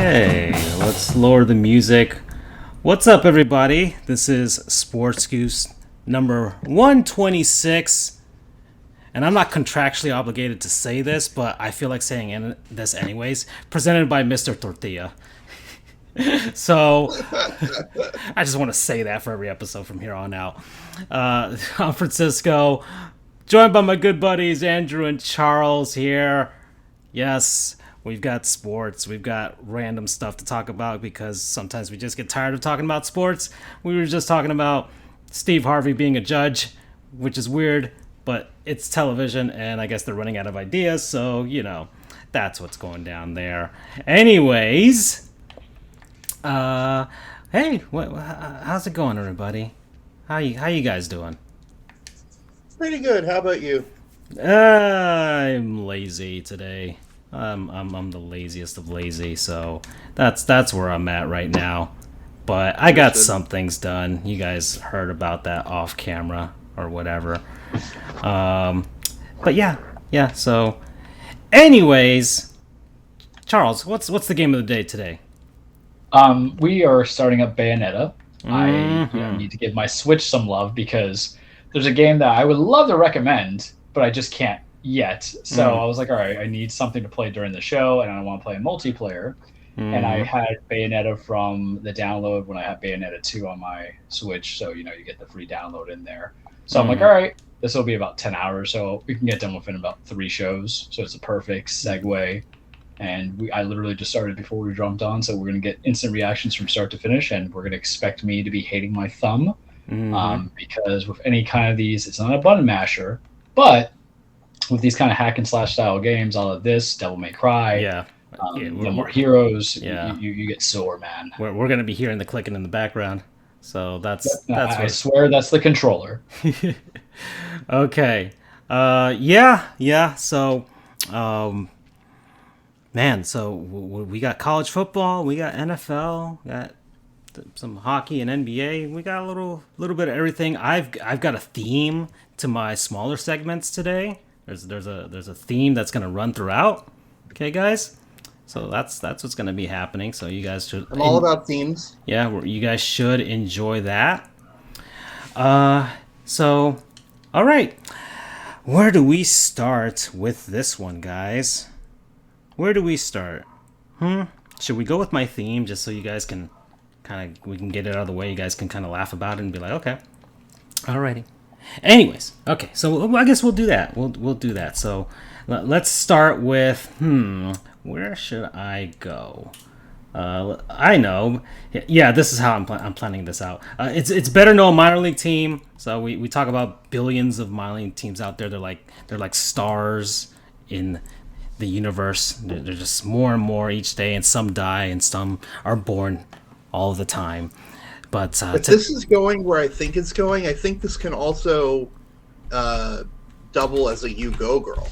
Okay, let's lower the music. What's up, everybody? This is Sports Goofs number 126. And I'm not contractually obligated to say this, but I feel like saying this anyways. Presented by Mr. Tortilla. So, I just want to say that for every episode from here on out. San Francisco, joined by my good buddies Andrew and Charles here. Yes, we've got sports. We've got random stuff to talk about because sometimes we just get tired of talking about sports. We were just talking about Steve Harvey being a judge, which is weird, but it's television, and I guess they're running out of ideas, so, you know, that's what's going down there. Anyways... hey, how's it going, everybody? How you guys doing? Pretty good. How about you? I'm lazy today. I'm the laziest of lazy, so that's where I'm at right now. But I got some things done. You guys heard about that off camera or whatever. But yeah. So, anyways, Charles, what's the game of the day today? We are starting up Bayonetta. I need to give my Switch some love because there's a game that I would love to recommend, but I just can't yet. So I was like, all right, I need something to play during the show, and I want to play multiplayer. And I had Bayonetta from the download when I had Bayonetta 2 on my Switch, so, you know, you get the free download in there. So I'm like, all right, this will be about 10 hours, so we can get done within about 3 shows. So it's a perfect segue. And I literally just started before we jumped on, so we're going to get instant reactions from start to finish, and we're going to expect me to be hating my thumb, because with any kind of these, it's not a button masher, but with these kind of hack and slash style games, all of this, Devil May Cry, No More Heroes, you get sore, man. We're going to be hearing the clicking in the background, so that's I swear that's the controller. Okay, so. Man, so we got college football, we got NFL, we got some hockey and NBA. We got a little bit of everything. I've got a theme to my smaller segments today. There's a theme that's gonna run throughout. Okay, guys. So that's what's gonna be happening. So you guys should. I'm all about themes. Yeah, you guys should enjoy that. So, all right. Where do we start with this one, guys? Where do we start? Should we go with my theme just so you guys can we can get it out of the way? You guys can kind of laugh about it and be like, okay, alrighty. Anyways, okay, so I guess we'll do that. We'll do that. So let's start with where should I go? I know. Yeah, this is how I'm planning this out. It's better to know a minor league team. So we talk about billions of minor league teams out there. They're like stars in the universe. They're just more and more each day, and some die and some are born all the time. But if this is going where I think it's going, I think this can also double as a you go girl.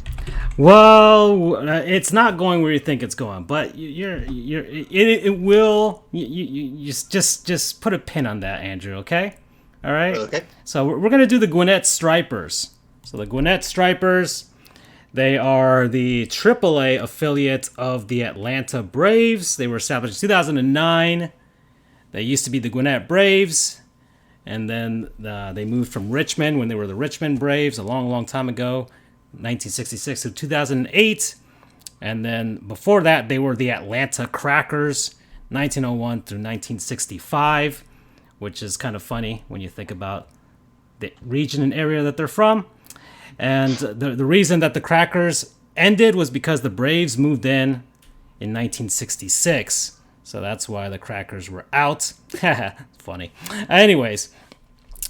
Well, it's not going where you think it's going, but it will. You just put a pin on that, Andrew. Okay, all right. Okay. So we're gonna do the Gwinnett Stripers. So the Gwinnett Stripers. They are the AAA affiliate of the Atlanta Braves. They were established in 2009. They used to be the Gwinnett Braves, and then they moved from Richmond when they were the Richmond Braves a long time ago, 1966 to 2008. And then before that, they were the Atlanta Crackers, 1901 through 1965, which is kind of funny when you think about the region and area that they're from. And the reason that the Crackers ended was because the Braves moved in 1966. So that's why the Crackers were out. Funny. Anyways,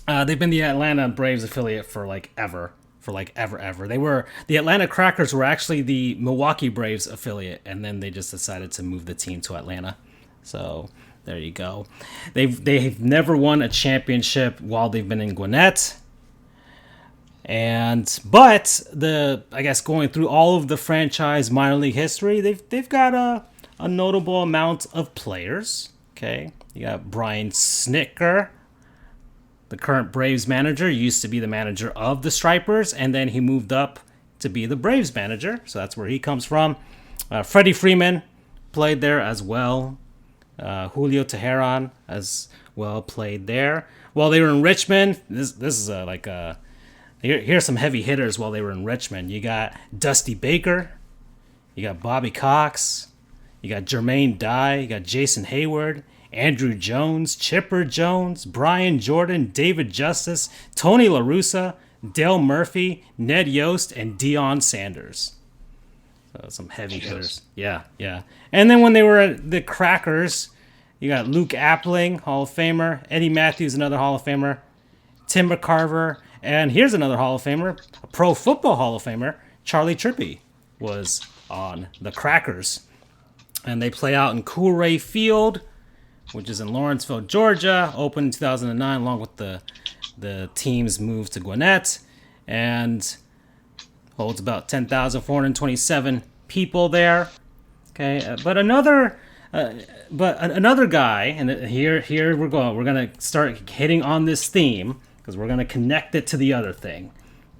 they've been the Atlanta Braves affiliate for ever. The Atlanta Crackers were actually the Milwaukee Braves affiliate, and then they just decided to move the team to Atlanta. So there you go. They've never won a championship while they've been in Gwinnett. But I guess going through all of the franchise minor league history, they've got a notable amount of players. Okay, you got Brian Snitker, the current Braves manager, used to be the manager of the Stripers, and then he moved up to be the Braves manager. So that's where he comes from. Freddie Freeman, played there as well. Julio Teheran as well played there. While they were in Richmond, this is here's some heavy hitters while they were in Richmond. You got Dusty Baker, you got Bobby Cox, you got Jermaine Dye, you got Jason Hayward, Andrew Jones, Chipper Jones, Brian Jordan, David Justice, Tony La Russa, Dale Murphy, Ned Yost, and Deion Sanders. So some heavy hitters. Yeah. And then when they were at the Crackers, you got Luke Appling, Hall of Famer, Eddie Matthews, another Hall of Famer, Tim McCarver, and here's another Hall of Famer, a Pro Football Hall of Famer, Charlie Trippi was on the Crackers. And they play out in Coolray Field, which is in Lawrenceville, Georgia, opened in 2009 along with the team's move to Gwinnett, and holds about 10,427 people there. Okay, but another guy, and here we're going. We're gonna start hitting on this theme because we're gonna connect it to the other thing.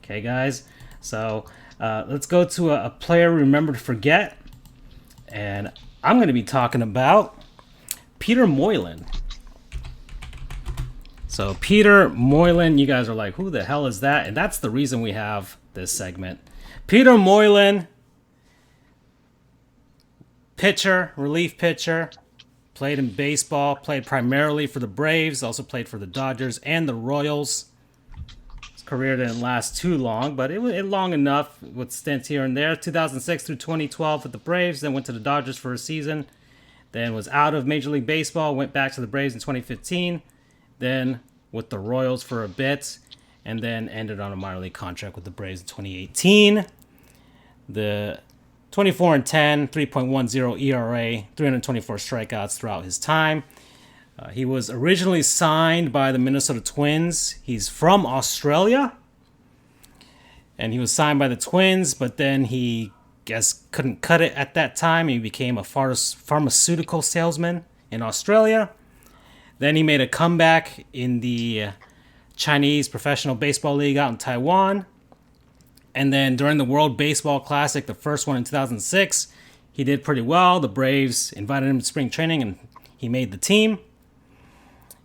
Okay, guys. So let's go to a player we remember to forget, and I'm gonna be talking about Peter Moylan. So Peter Moylan, you guys are like, who the hell is that? And that's the reason we have this segment. Peter Moylan, pitcher, relief pitcher, played in baseball, played primarily for the Braves, also played for the Dodgers and the Royals. His career didn't last too long, but it was long enough with stints here and there. 2006 through 2012 with the Braves, then went to the Dodgers for a season, then was out of Major League Baseball, went back to the Braves in 2015, then with the Royals for a bit, and then ended on a minor league contract with the Braves in 2018. The 24-10, 3.10 ERA, 324 strikeouts throughout his time. He was originally signed by the Minnesota Twins. He's from Australia, and he was signed by the Twins, but then he couldn't cut it at that time. He became a pharmaceutical salesman in Australia. Then he made a comeback in the Chinese Professional Baseball League out in Taiwan. And then during the World Baseball Classic, the first one in 2006, he did pretty well. The Braves invited him to spring training, and he made the team.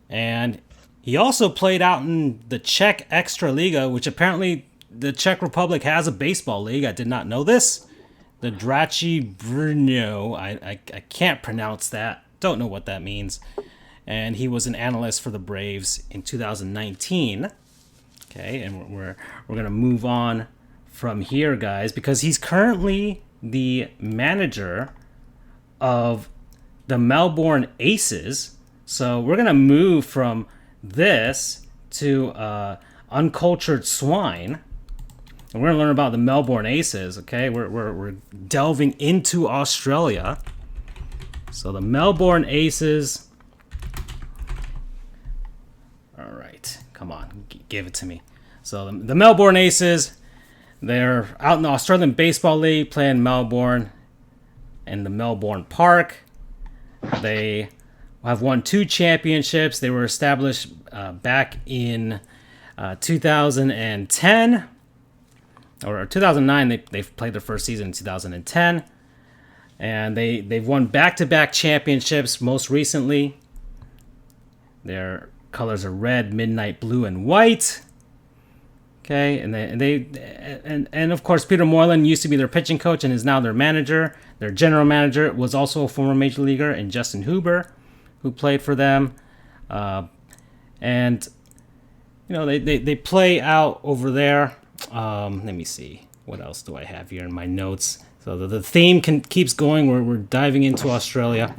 And he also played out in the Czech Extraliga, which apparently the Czech Republic has a baseball league. I did not know this. The Draci Brno, I can't pronounce that. Don't know what that means. And he was an analyst for the Braves in 2019. Okay, and we're going to move on from here, guys, because he's currently the manager of the Melbourne Aces. So we're going to move from this to Uncultured Swine. And we're going to learn about the Melbourne Aces, okay? We're delving into Australia. So the Melbourne Aces. All right, come on, give it to me. So the Melbourne Aces, they're out in the Australian Baseball League playing Melbourne in the Melbourne Park. They have won 2 championships. They were established back in 2010. Or 2009, they played their first season in 2010. And they've won back-to-back championships most recently. Their colors are red, midnight blue, and white. Okay, and of course, Peter Moylan used to be their pitching coach and is now their manager. Their general manager was also a former major leaguer, and Justin Huber, who played for them. And you know, they play out over there. Let me see. What else do I have here in my notes? So the theme keeps going. We're diving into Australia.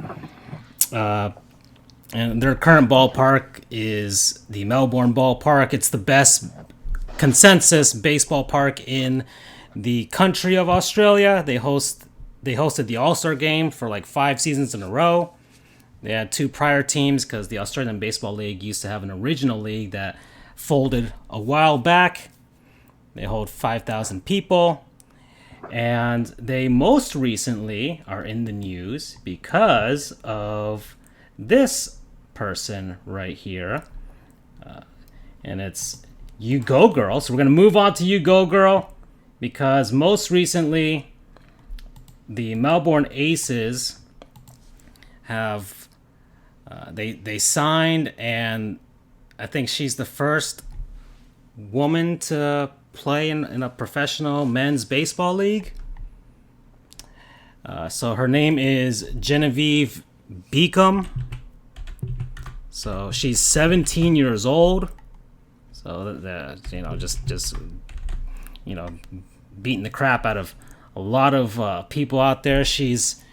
And their current ballpark is the Melbourne Ballpark. It's the best consensus baseball park in the country of Australia. They hosted the All-Star game for like 5 seasons in a row. They had 2 prior teams because the Australian Baseball League used to have an original league that folded a while back. They hold 5,000 people. And they most recently are in the news because of this person right here. And it's You Go Girl. So we're going to move on to You Go Girl because most recently the Melbourne Aces have they signed, and I think she's the first woman to play in a professional men's baseball league. So her name is Genevieve Beacom. So she's 17 years old. So just beating the crap out of a lot of people out there. She's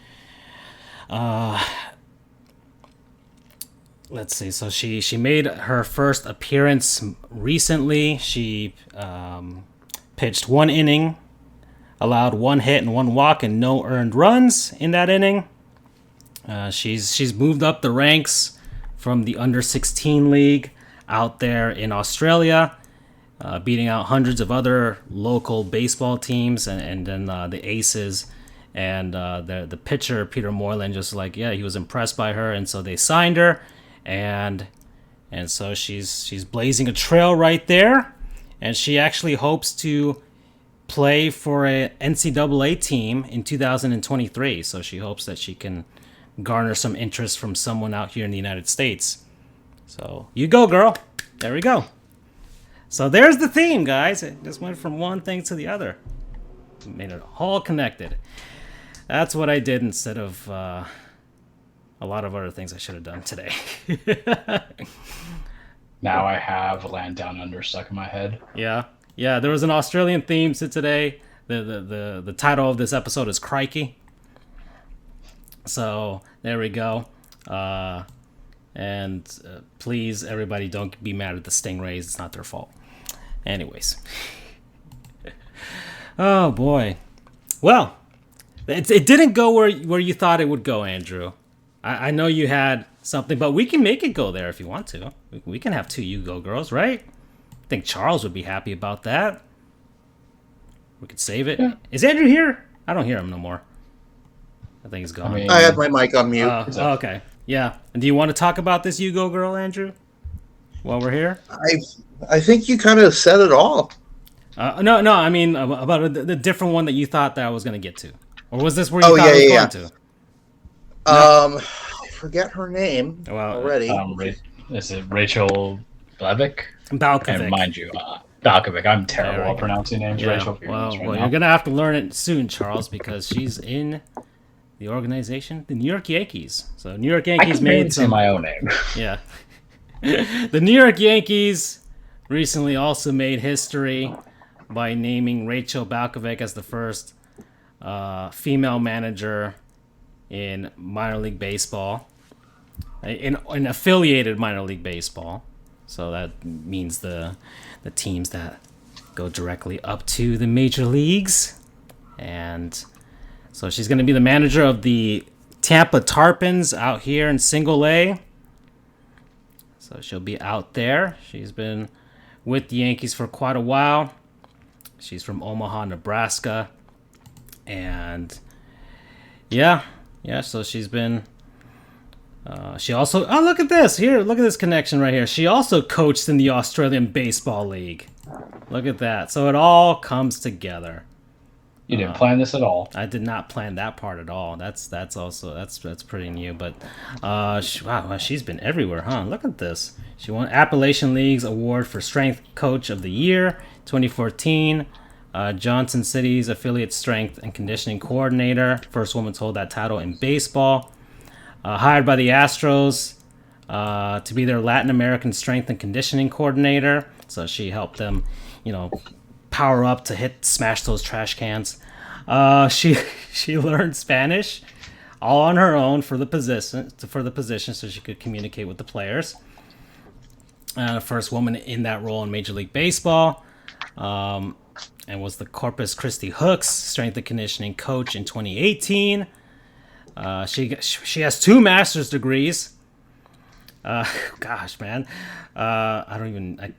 let's see. So she made her first appearance recently. She pitched 1 inning, allowed 1 hit and 1 walk and no earned runs in that inning. She's moved up the ranks from the under 16 league out there in Australia, beating out hundreds of other local baseball teams, and then the Aces. And the pitcher, Peter Moylan, just he was impressed by her, and so they signed her, and so she's blazing a trail right there, and she actually hopes to play for a NCAA team in 2023. So she hopes that she can garner some interest from someone out here in the United States. So you go, girl. There we go. So there's the theme, guys. It just went from one thing to the other. Made it all connected. That's what I did instead of a lot of other things I should have done today. Now I have Land Down Under stuck in my head. Yeah. There was an Australian theme to today. The title of this episode is Crikey. So there we go. And please, everybody, don't be mad at the Stingrays. It's not their fault. Anyways. Oh, boy. Well, it didn't go where you thought it would go, Andrew. I know you had something, but we can make it go there if you want to. We can have 2 You Go Girls, right? I think Charles would be happy about that. We could save it. Yeah. Is Andrew here? I don't hear him no more. I think he's gone. I had my mic on mute. Okay. Yeah. And do you want to talk about this You Go Girl, Andrew, while we're here? I think you kind of said it all. No. I mean, about the different one that you thought that I was going to get to. Or was this where you thought I was going to? No? I forget her name already. Is it Rachel Balkovic? And mind you, Balkovic. I'm terrible at pronouncing names. Yeah. Rachel. Well, you're going to have to learn it soon, Charles, because she's in the organization, the New York Yankees. So New York Yankees made some... my own name. Yeah. The New York Yankees recently also made history by naming Rachel Balkovic as the first female manager in minor league baseball, in affiliated minor league baseball. So that means the teams that go directly up to the major leagues. And so she's going to be the manager of the Tampa Tarpons out here in Single A. So she'll be out there. She's been with the Yankees for quite a while. She's from Omaha, Nebraska. And so she's been... she also... Oh, look at this. Here, look at this connection right here. She also coached in the Australian Baseball League. Look at that. So it all comes together. You didn't plan this at all. I did not plan that part at all. That's pretty new. But wow, she's been everywhere, huh? Look at this. She won Appalachian League's award for Strength Coach of the Year 2014. Johnson City's affiliate strength and conditioning coordinator. First woman to hold that title in baseball. Hired by the Astros to be their Latin American strength and conditioning coordinator. So she helped them, power up to smash those trash cans. She learned Spanish all on her own for the position, so she could communicate with the players. First woman in that role in Major League Baseball, and was the Corpus Christi Hooks strength and conditioning coach in 2018. She has 2 master's degrees. Gosh, man. I don't even...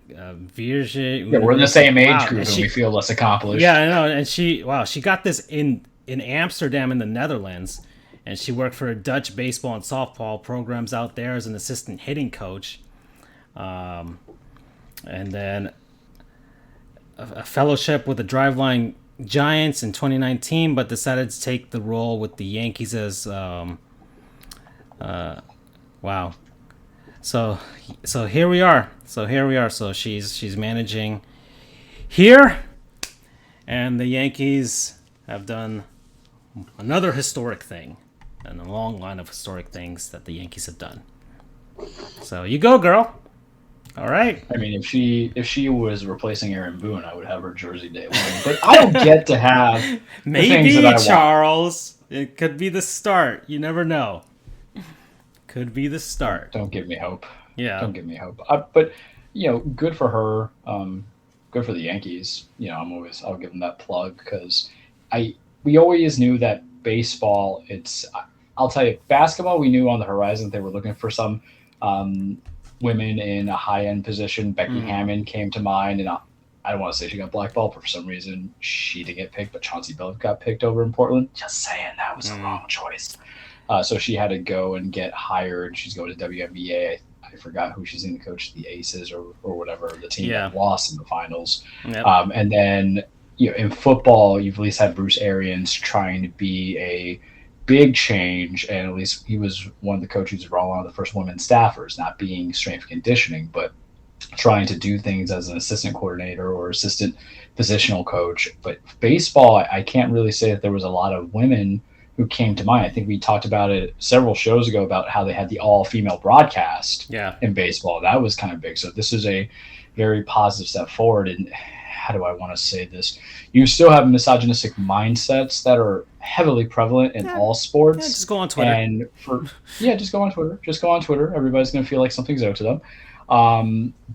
Virgin... Yeah, we're in the same age group and we feel less accomplished. Yeah, I know. And she got this in Amsterdam in the Netherlands. And she worked for Dutch baseball and softball programs out there as an assistant hitting coach. And then a fellowship with the Driveline Giants in 2019, but decided to take the role with the Yankees as Wow. So here we are. So she's managing here, and the Yankees have done another historic thing, and a long line of historic things that the Yankees have done. So you go, girl. All right. I mean, if she was replacing Aaron Boone, I would have her jersey day one. But I don't get to have the things that I want. Charles. It could be the start. You never know. Could be the start. Don't give me hope. Yeah. Don't give me hope. But good for her. Good for the Yankees. I'll give them that plug because we always knew that baseball. I'll tell you, basketball. We knew on the horizon they were looking for some women in a high-end position. Becky Hammond came to mind, and I don't want to say she got blackballed, but for some reason she didn't get picked, but Chauncey Billups got picked over in Portland. Just saying, that was the wrong choice. So she had to go and get hired. She's going to WNBA. I forgot who she's in to coach, the Aces or whatever, the team that lost in the finals. Yep. And then in football, you've at least had Bruce Arians trying to be a big change, and at least he was one of the coaches who were one of the first women staffers, not being strength conditioning, but trying to do things as an assistant coordinator or assistant positional coach. But baseball, I can't really say that there was a lot of women who came to mind. I think we talked about it several shows ago about how they had the all-female broadcast in baseball. That was kind of big. So this is a very positive step forward. And how do I want to say this? You still have misogynistic mindsets that are heavily prevalent in all sports. Yeah, just go on Twitter. And just go on Twitter. Just go on Twitter. Everybody's going to feel like something's owed to them.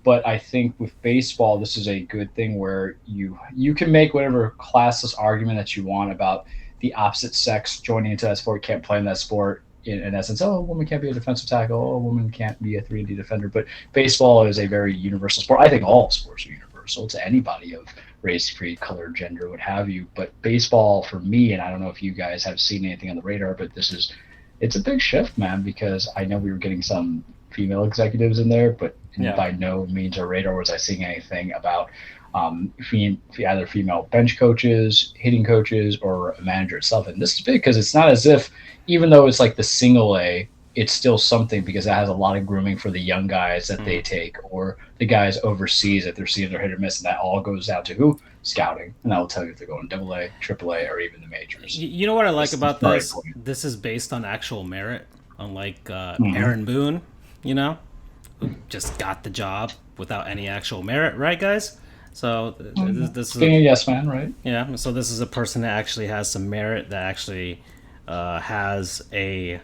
But I think with baseball, this is a good thing where you can make whatever classless argument that you want about the opposite sex joining into that sport, can't play in that sport. In essence, a woman can't be a defensive tackle, a woman can't be a 3D defender. But baseball is a very universal sport. I think all sports are universal to anybody of race, creed, color, gender, what have you. But baseball, for me, and I don't know if you guys have seen anything on the radar, but it's a big shift, man, because I know we were getting some female executives in there, but by no means or radar was I seeing anything about either female bench coaches, hitting coaches, or a manager itself. And this is big because it's not as if, even though it's like the single A, it's still something because it has a lot of grooming for the young guys that they take, or the guys overseas that they're seeing their hit or miss, and that all goes out to who? Scouting. And that will tell you if they're going AA, AAA, or even the majors. You know what I like about this? This is based on actual merit, unlike Aaron Boone, who just got the job without any actual merit, right, guys? So this is being a yes man, right? Yeah. So this is a person that actually has some merit, that actually has a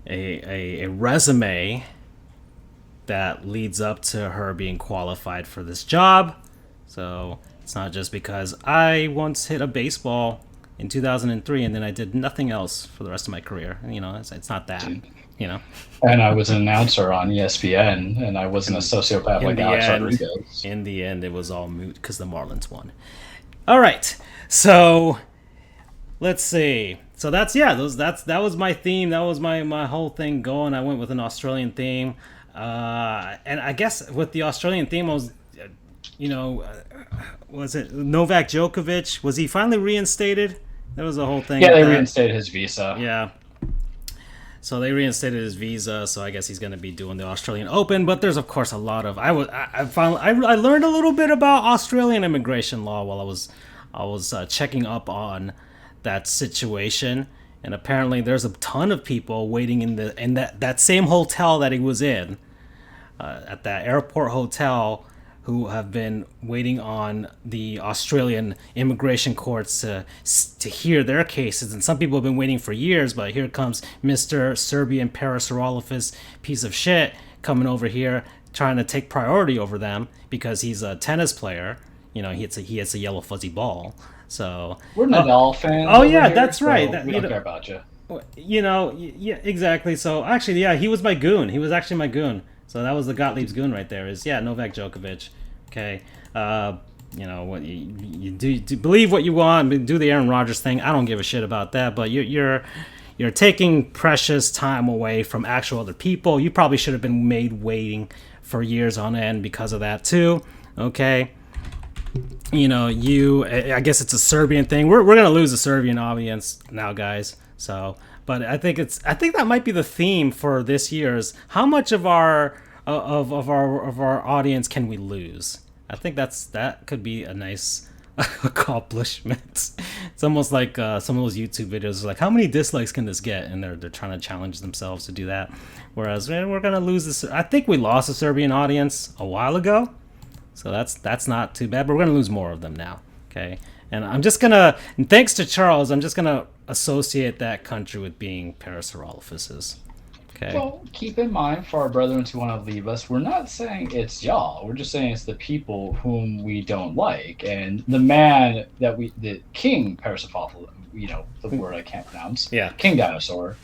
resume that leads up to her being qualified for this job. So it's not just because I once hit a baseball in 2003 and then I did nothing else for the rest of my career. It's not that. And I was an announcer on ESPN, and I wasn't a sociopath like Alex Rodriguez. In the end, it was all moot because the Marlins won. All right, so let's see. So that was my theme. That was my whole thing going. I went with an Australian theme, and I guess with the Australian theme, I was, was it Novak Djokovic? Was he finally reinstated? That was the whole thing. Yeah, they reinstated his visa. Yeah. So they reinstated his visa, so I guess he's going to be doing the Australian Open. But there's of course a lot of I learned a little bit about Australian immigration law while I was checking up on that situation, and apparently there's a ton of people waiting in that same hotel that he was in, at that airport hotel, who have been waiting on the Australian immigration courts to hear their cases. And some people have been waiting for years, but here comes Mr. Serbian Parasaurolophus piece of shit coming over here trying to take priority over them because he's a tennis player. He hits a yellow fuzzy ball. So we're Nadal fans. Oh yeah, that's right. We don't care about you. Yeah, exactly. So actually, yeah, he was my goon. He was actually my goon. So that was the Gottlieb's goon right there. Novak Djokovic. Okay, what you do believe what you want, do the Aaron Rodgers thing. I don't give a shit about that. But you're taking precious time away from actual other people. You probably should have been made waiting for years on end because of that too. Okay, I guess it's a Serbian thing. We're gonna lose the Serbian audience now, guys. So But I think that might be the theme for this year's. How much of our audience can we lose? I think that could be a nice accomplishment. It's almost like some of those YouTube videos are like, how many dislikes can this get? And they're trying to challenge themselves to do that. Whereas we're gonna lose this. I think we lost a Serbian audience a while ago, so that's not too bad. But we're gonna lose more of them now. Okay, and and thanks to Charles, I'm just gonna associate that country with being Parasaurolophuses. Okay. Well, keep in mind, for our brethren who want to leave us, we're not saying it's y'all. We're just saying it's the people whom we don't like. And the man the King Parasaurolophus, the word I can't pronounce. Yeah. King Dinosaur.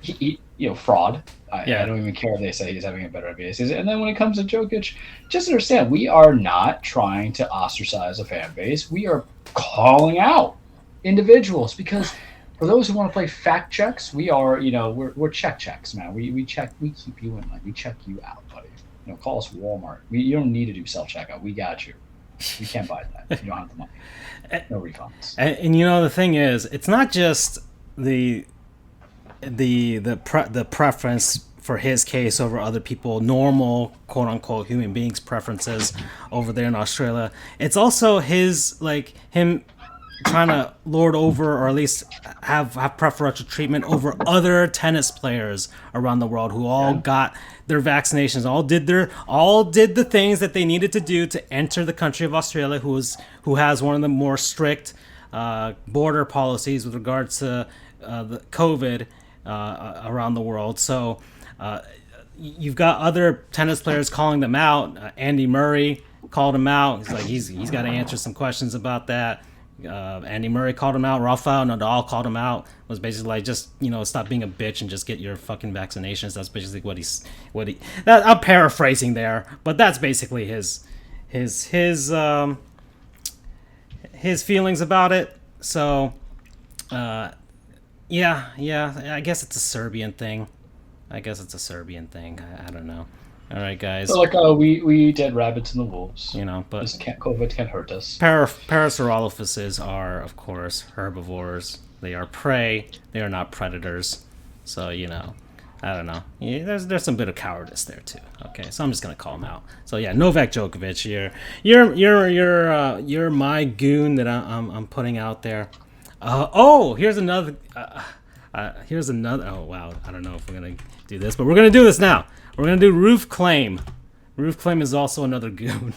he fraud. I don't even care if they say he's having a better NBA. And then when it comes to Djokovic, just understand, we are not trying to ostracize a fan base. We are calling out individuals because for those who want to play fact checks, we are, we're checks, man. We keep you in line. We check you out, buddy. Call us Walmart. You don't need to do self-checkout. We got you. We can't buy that. You don't have the money. No refunds. And the thing is, it's not just the preference for his case over other people, normal quote unquote human beings' preferences over there in Australia. It's also him trying to lord over, or at least have preferential treatment over other tennis players around the world who all got their vaccinations, all did the things that they needed to do to enter the country of Australia, who has one of the more strict border policies with regards to the COVID around the world. So you've got other tennis players calling them out. Andy Murray called him out. He's like he's got to answer some questions about that. Andy Murray called him out. Rafael Nadal called him out. Was basically like, just stop being a bitch and just get your fucking vaccinations. That's basically what he. I'm paraphrasing there, but that's basically his feelings about it. So, yeah. I guess it's a Serbian thing. I don't know. All right, guys. So we dead rabbits in the wolves. But this COVID can't hurt us. Parasaurolophuses are, of course, herbivores. They are prey. They are not predators. So I don't know. Yeah, there's some bit of cowardice there too. Okay, so I'm just gonna call him out. So yeah, Novak Djokovic, you're my goon that I'm putting out there. Here's another. Oh wow, I don't know if we're gonna do this, but we're gonna do this now. We're going to do Roof Claim. Roof Claim is also another goon.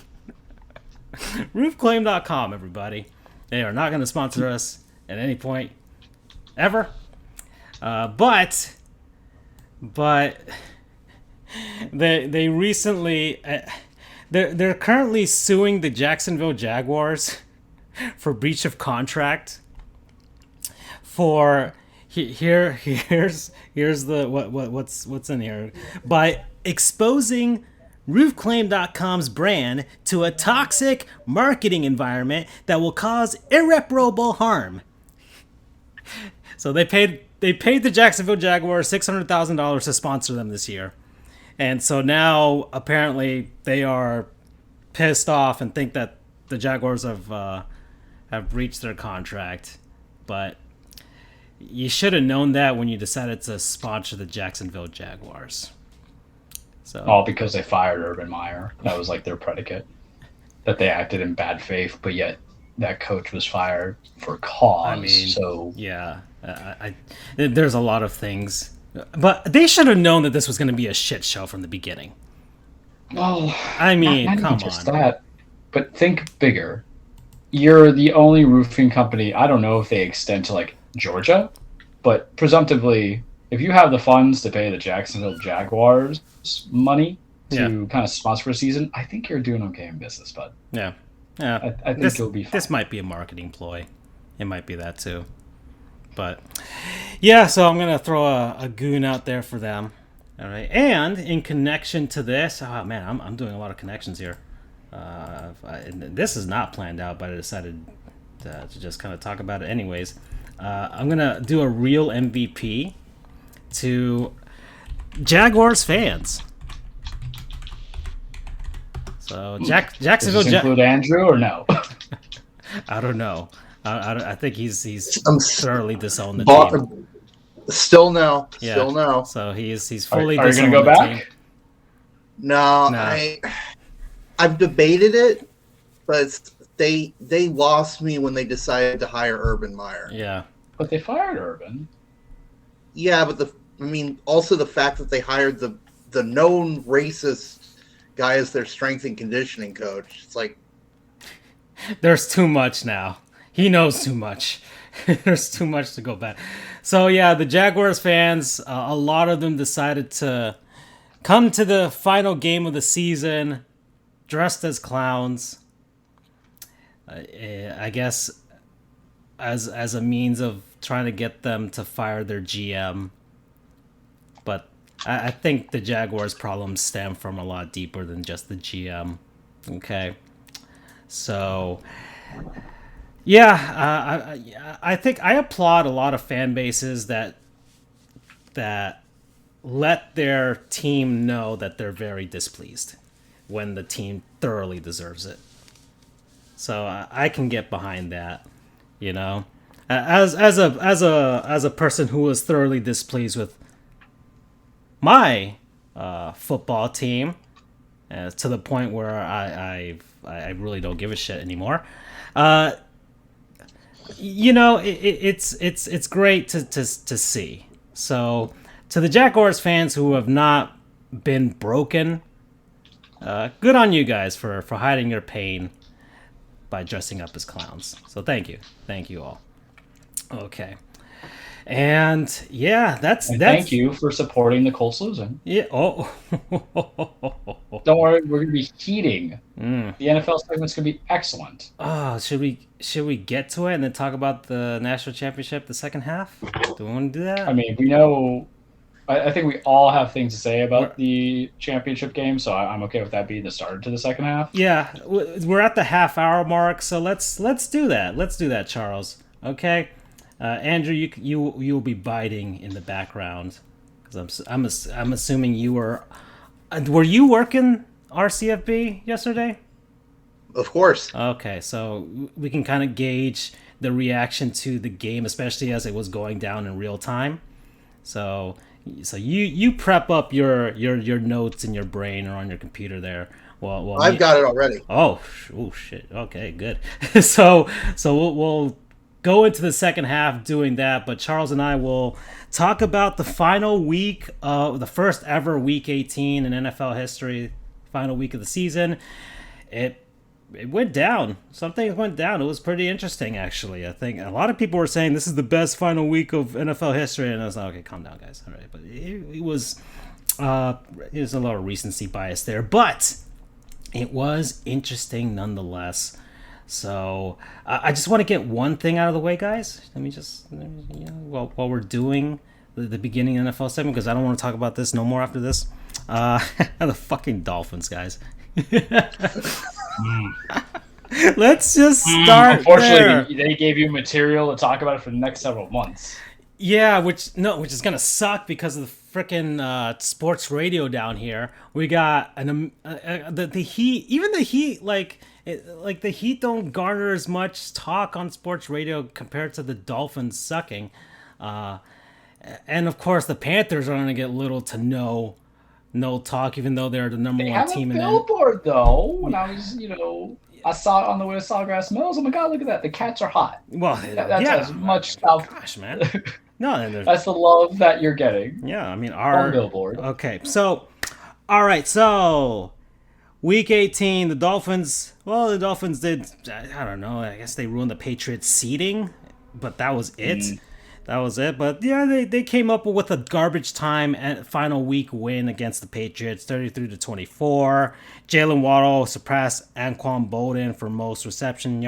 Roofclaim.com, everybody. They are not going to sponsor us at any point, ever. But they recently... They're currently suing the Jacksonville Jaguars for breach of contract for... Here's the what's in here. By exposing roofclaim.com's brand to a toxic marketing environment that will cause irreparable harm. So they paid the Jacksonville Jaguars $600,000 to sponsor them this year. And so now apparently they are pissed off and think that the Jaguars have breached their contract. But you should have known that when you decided to sponsor the Jacksonville Jaguars. So all because they fired Urban Meyer. That was like their predicate. That they acted in bad faith, but yet that coach was fired for cause. I mean, so yeah, there's a lot of things, but they should have known that this was going to be a shit show from the beginning. Well, I mean, not come just on. That, but think bigger. You're the only roofing company. I don't know if they extend to like Georgia, but presumptively, if you have the funds to pay the Jacksonville Jaguars money to kind of sponsor a season, I think you're doing okay in business, bud. Yeah. I think you'll be fine. This might be a marketing ploy. It might be that too. But yeah, so I'm gonna throw a goon out there for them. All right, and in connection to this, oh man, I'm doing a lot of connections here. This is not planned out, but I decided to just kind of talk about it anyways. I'm gonna do a real MVP to Jaguars fans. So Jacksonville. Does this include Andrew or no? I don't know. I think he's thoroughly disowned the team. Still no. Yeah. Still no. So he's fully. Are you going to go back? Team. No, No. I've debated it, but they lost me when they decided to hire Urban Meyer. Yeah. But they fired Urban. Yeah, but also the fact that they hired the known racist guy as their strength and conditioning coach. It's like there's too much now. He knows too much. There's too much to go back. So yeah, the Jaguars fans, a lot of them decided to come to the final game of the season dressed as clowns. I guess as a means of trying to get them to fire their GM. But I think the Jaguars' problems stem from a lot deeper than just the GM. Okay. So, yeah, I think I applaud a lot of fan bases that let their team know that they're very displeased when the team thoroughly deserves it. So I can get behind that, you know, as a person who was thoroughly displeased with my football team, to the point where I really don't give a shit anymore. You know, it's great to see. So to the Jaguars fans who have not been broken, good on you guys for hiding your pain by dressing up as clowns. So thank you all. Okay. And yeah, that's thank you for supporting the Colts losing. Yeah. Oh. Don't worry, we're gonna be heating. The NFL segment's gonna be excellent. Oh, should we get to it and then talk about the national championship, the second half? Do we want to do that? I mean, we know. I think we all have things to say about the championship game, so I'm okay with that being the start to the second half. Yeah, we're at the half-hour mark, so let's do that. Let's do that, Charles. Okay. Andrew, you will be biting in the background because I'm assuming you were you working RCFB yesterday? Of course. Okay, so we can kind of gauge the reaction to the game, especially as it was going down in real time. So you prep up your notes in your brain or on your computer there. Well, I've got it already. Oh shit. Okay, good. so we'll go into the second half doing that, but Charles and I will talk about the final week of the first ever Week 18 in NFL history, final week of the season. It went down. Something went down. It was pretty interesting, actually. I think a lot of people were saying this is the best final week of NFL history, and I was like, okay, calm down, guys. All right, but it was there's a lot of recency bias there, but it was interesting nonetheless. So I just want to get one thing out of the way, guys. Let me just, while we're doing the beginning NFL segment, because I don't want to talk about this no more after this. The fucking Dolphins, guys. Let's just start. Unfortunately, they gave you material to talk about it for the next several months. Yeah, which is gonna suck because of the frickin' sports radio down here. We got the Heat. Even the Heat, the Heat don't garner as much talk on sports radio compared to the Dolphins sucking. And of course, the Panthers are gonna get little to no talk, even though they're the number one team in the billboard, though. When I was, I saw it on the way to Sawgrass Mills. Oh my God, look at that! The Cats are hot. Well, that's as much South. Gosh, man. No, that's the love that you're getting. Yeah, I mean our billboard. Okay, so all right, so Week 18, the Dolphins. Well, the Dolphins did. I don't know. I guess they ruined the Patriots' seeding, but that was it. That was it. But yeah, they came up with a garbage time and final week win against the Patriots, 33-24. Jalen Waddle surpassed Anquan Bolden for most receptions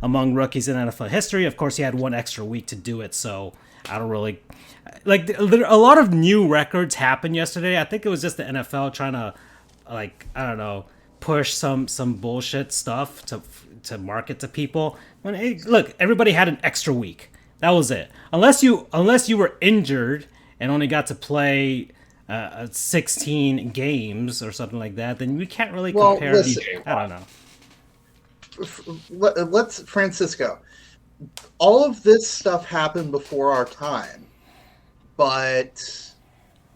among rookies in NFL history. Of course, he had one extra week to do it, so I don't really a lot of new records happened yesterday. I think it was just the NFL trying to push some bullshit stuff to market to people. Look, everybody had an extra week. That was it. Unless you were injured and only got to play 16 games or something like that, then we can't really compare. Listen, I don't know. Let's Francisco. all of this stuff happened before our time, but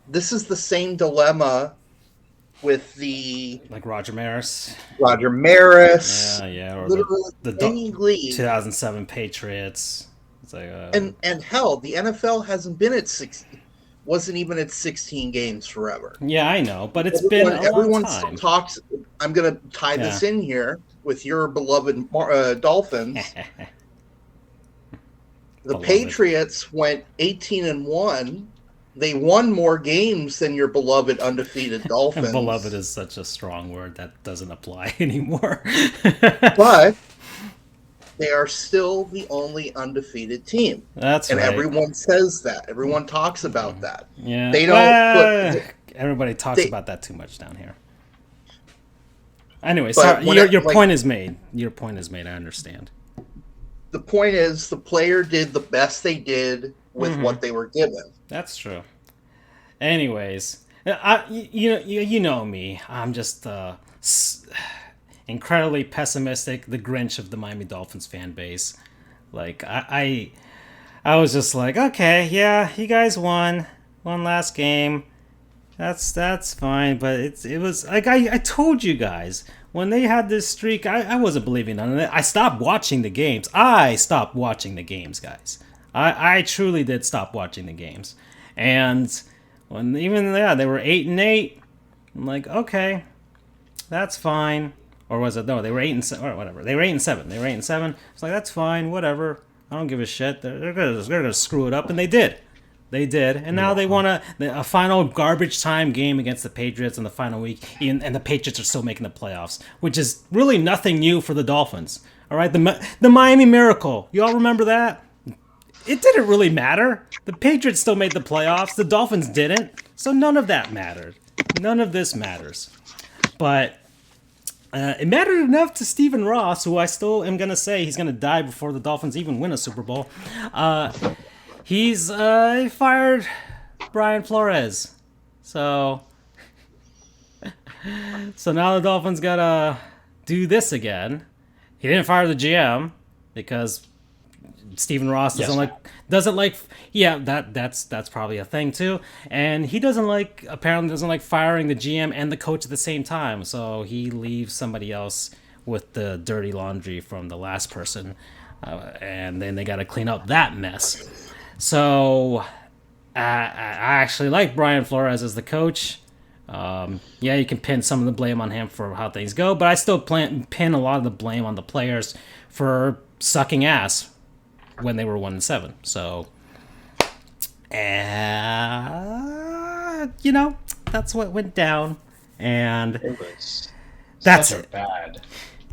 this is the same dilemma with the Like Roger Maris. Roger Maris, Yeah, or literally any league. 2007 Patriots. It's like and hell, the NFL hasn't been at wasn't even at 16 games forever. Yeah, I know, but it's been a long time. Talks. I'm going to tie this in here with your beloved Dolphins. The Patriots went 18-1. They won more games than your beloved undefeated Dolphins. Beloved is such a strong word that doesn't apply anymore. But they are still the only undefeated team. That's right. And everyone says that. Everyone talks about that. Yeah. They don't. Everybody talks about that too much down here. Anyway, sorry, your point is made. Your point is made. I understand. The point is, the player did the best they did with what they were given. That's true. Anyways, you know me. I'm just incredibly pessimistic, the Grinch of the Miami Dolphins fan base. Like I was just like, okay, yeah, you guys won last game. That's fine, but it was like I told you guys when they had this streak, I wasn't believing on it. I stopped watching the games. I stopped watching the games, guys. I truly did stop watching the games, and when they were 8-8. I'm like, okay, that's fine. Or was it? No, they were 8-7 or whatever. They were 8-7. They were 8-7. It's like, that's fine, whatever. I don't give a shit. They're gonna screw it up, and they did. They did, and now they won a final garbage time game against the Patriots in the final week, and the Patriots are still making the playoffs, which is really nothing new for the Dolphins. All right, the Miami Miracle. You all remember that? It didn't really matter. The Patriots still made the playoffs. The Dolphins didn't. So none of that mattered. None of this matters. But it mattered enough to Stephen Ross, who I still am going to say he's going to die before the Dolphins even win a Super Bowl. He fired Brian Flores. So now the Dolphins got to do this again. He didn't fire the GM because Stephen Ross doesn't like that's probably a thing too, and he apparently doesn't like firing the GM and the coach at the same time, so he leaves somebody else with the dirty laundry from the last person, and then they got to clean up that mess. So I actually like Brian Flores as the coach. You can pin some of the blame on him for how things go, but I still pin a lot of the blame on the players for sucking ass when they were 1-7. So, that's what went down, and it was that's such a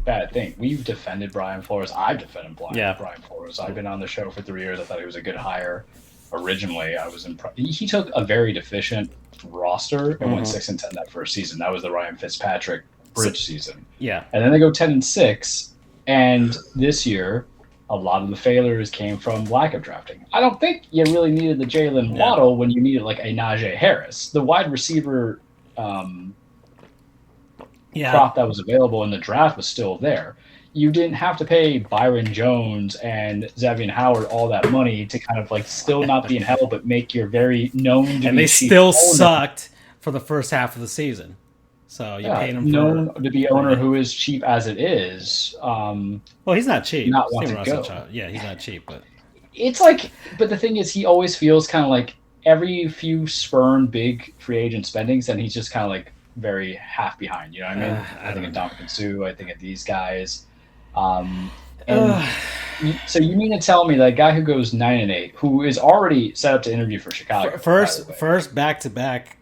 bad thing. We've defended Brian Flores. I've defended Brian Flores. I've been on the show for 3 years. I thought he was a good hire. Originally, I was impressed. He took a very deficient roster and went 6-10 that first season. That was the Ryan Fitzpatrick bridge season. Yeah, and then they go 10-6, and this year, a lot of the failures came from lack of drafting. I don't think you really needed the Jalen Waddle when you needed like a Najee Harris. The wide receiver crop that was available in the draft was still there. You didn't have to pay Byron Jones and Xavier Howard all that money to kind of like still not be in hell, but make your very known to and be they still sucked for the first half of the season. So you paid him known to be owner who is cheap as it is. Well, he's not cheap. Not want to go. Yeah, he's not cheap, but it's like. But the thing is, he always feels kind of like every few spurn big free agent spendings, and he's just kind of like very half behind. You know what I mean? I think of Dominican Sue. I think of these guys. So you mean to tell me that guy who goes 9-8, who is already set up to interview for Chicago, first back-to-back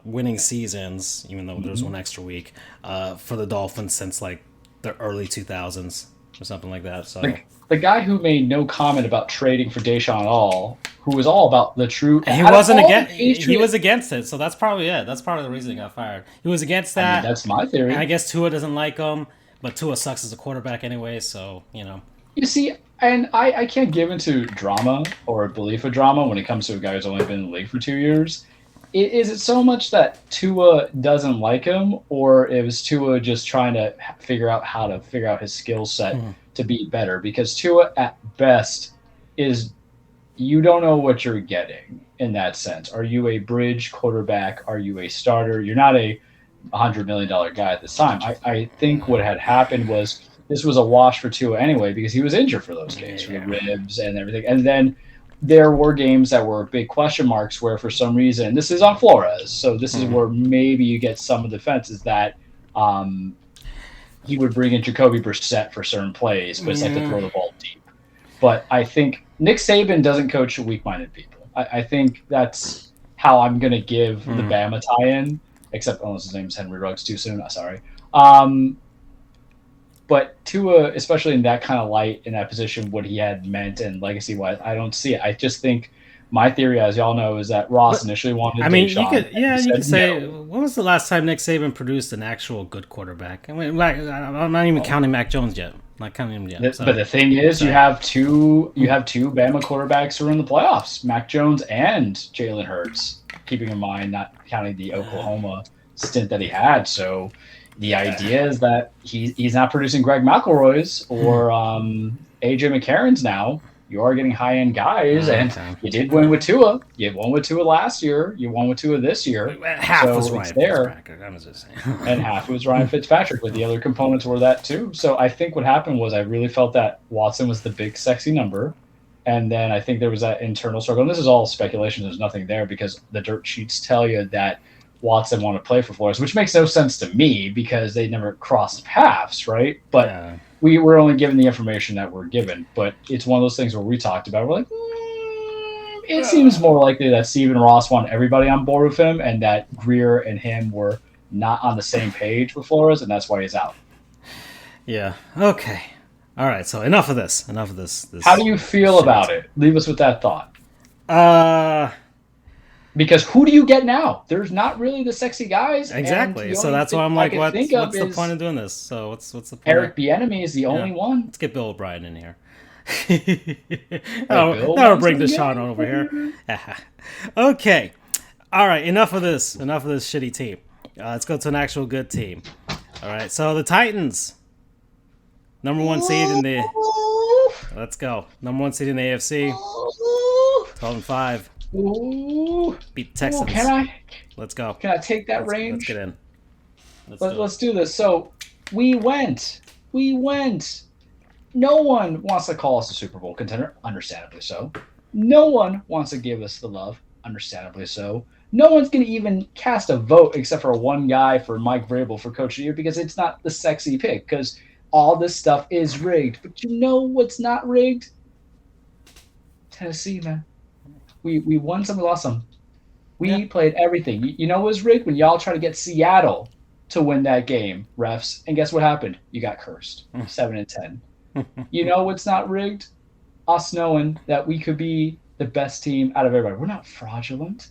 winning seasons, even though there's one extra week for the Dolphins since like the early 2000s or something like that. So the guy who made no comment about trading for Deshaun at all, who was all about the true. He wasn't against. He was against it, so that's probably it. That's part of the reason he got fired. He was against that. I mean, that's my theory. And I guess Tua doesn't like him, but Tua sucks as a quarterback anyway. So You see, and I can't give into drama or belief of drama when it comes to a guy who's only been in the league for 2 years. Is it so much that Tua doesn't like him, or is Tua just trying to figure out how to figure out his skill set to be better, because Tua at best is, you don't know what you're getting in that sense. Are you a bridge quarterback? Are you a starter? You're not a $100 million guy at this time. I think what had happened was this was a wash for Tua anyway, because he was injured for those games, for the ribs and everything. And then there were games that were big question marks where for some reason, this is on Flores, so this is where maybe you get some of the defense, is that he would bring in Jacoby Brissett for certain plays, but it's like to throw the ball deep. But I think Nick Saban doesn't coach weak-minded people. I think that's how I'm going to give the Bama tie-in, except unless his name is Henry Ruggs too soon. Sorry. But Tua, especially in that kind of light, in that position, what he had meant and legacy-wise, I don't see it. I just think my theory, as y'all know, is that Ross initially wanted. I mean, you could say, no. When was the last time Nick Saban produced an actual good quarterback? I mean, I'm not even counting Mac Jones yet. Not counting him yet. But the thing is, you have two Bama quarterbacks who are in the playoffs: Mac Jones and Jalen Hurts. Keeping in mind, not counting the Oklahoma stint that he had. So the idea is that he's not producing Greg McElroy's or AJ McCarron's now. You are getting high-end guys, and you did win with Tua. You won with Tua last year. You won with Tua this year. Half was Ryan Fitzpatrick. I was just saying. And half was Ryan Fitzpatrick, but the other components were that too. So I think what happened was I really felt that Watson was the big, sexy number. And then I think there was that internal struggle. And this is all speculation. There's nothing there because the dirt sheets tell you that Watson wanted to play for Flores, which makes no sense to me because they never crossed paths, right? But we were only given the information that we're given. But it's one of those things where we talked about it. We're like, it seems more likely that Stephen Ross wanted everybody on board with him and that Greer and him were not on the same page with Flores, and that's why he's out. Yeah. Okay. All right. So enough of this. How do you feel about it? Leave us with that thought. Because who do you get now? There's not really the sexy guys. Exactly. So that's why I'm like, what's the point of doing this? So what's the point? Eric Bieniemy is the only one. Let's get Bill O'Brien in here. That'll bring Deshaun on over here. Okay. All right. Enough of this shitty team. Let's go to an actual good team. All right. So the Titans, number 1 seed in the. Let's go. Number 1 seed in the AFC. 12-5. Ooh. Beat Texans. Let's go. Can I take that range? Let's get in. Let's do this. So we went. No one wants to call us a Super Bowl contender, understandably so. No one wants to give us the love, understandably so. No one's going to even cast a vote except for one guy for Mike Vrabel for Coach of the Year because it's not the sexy pick because all this stuff is rigged. But you know what's not rigged? Tennessee, man. We won some, we lost some. We played everything. You know what was rigged? When y'all tried to get Seattle to win that game, refs. And guess what happened? You got cursed. 7-10. You know what's not rigged? Us knowing that we could be the best team out of everybody. We're not fraudulent.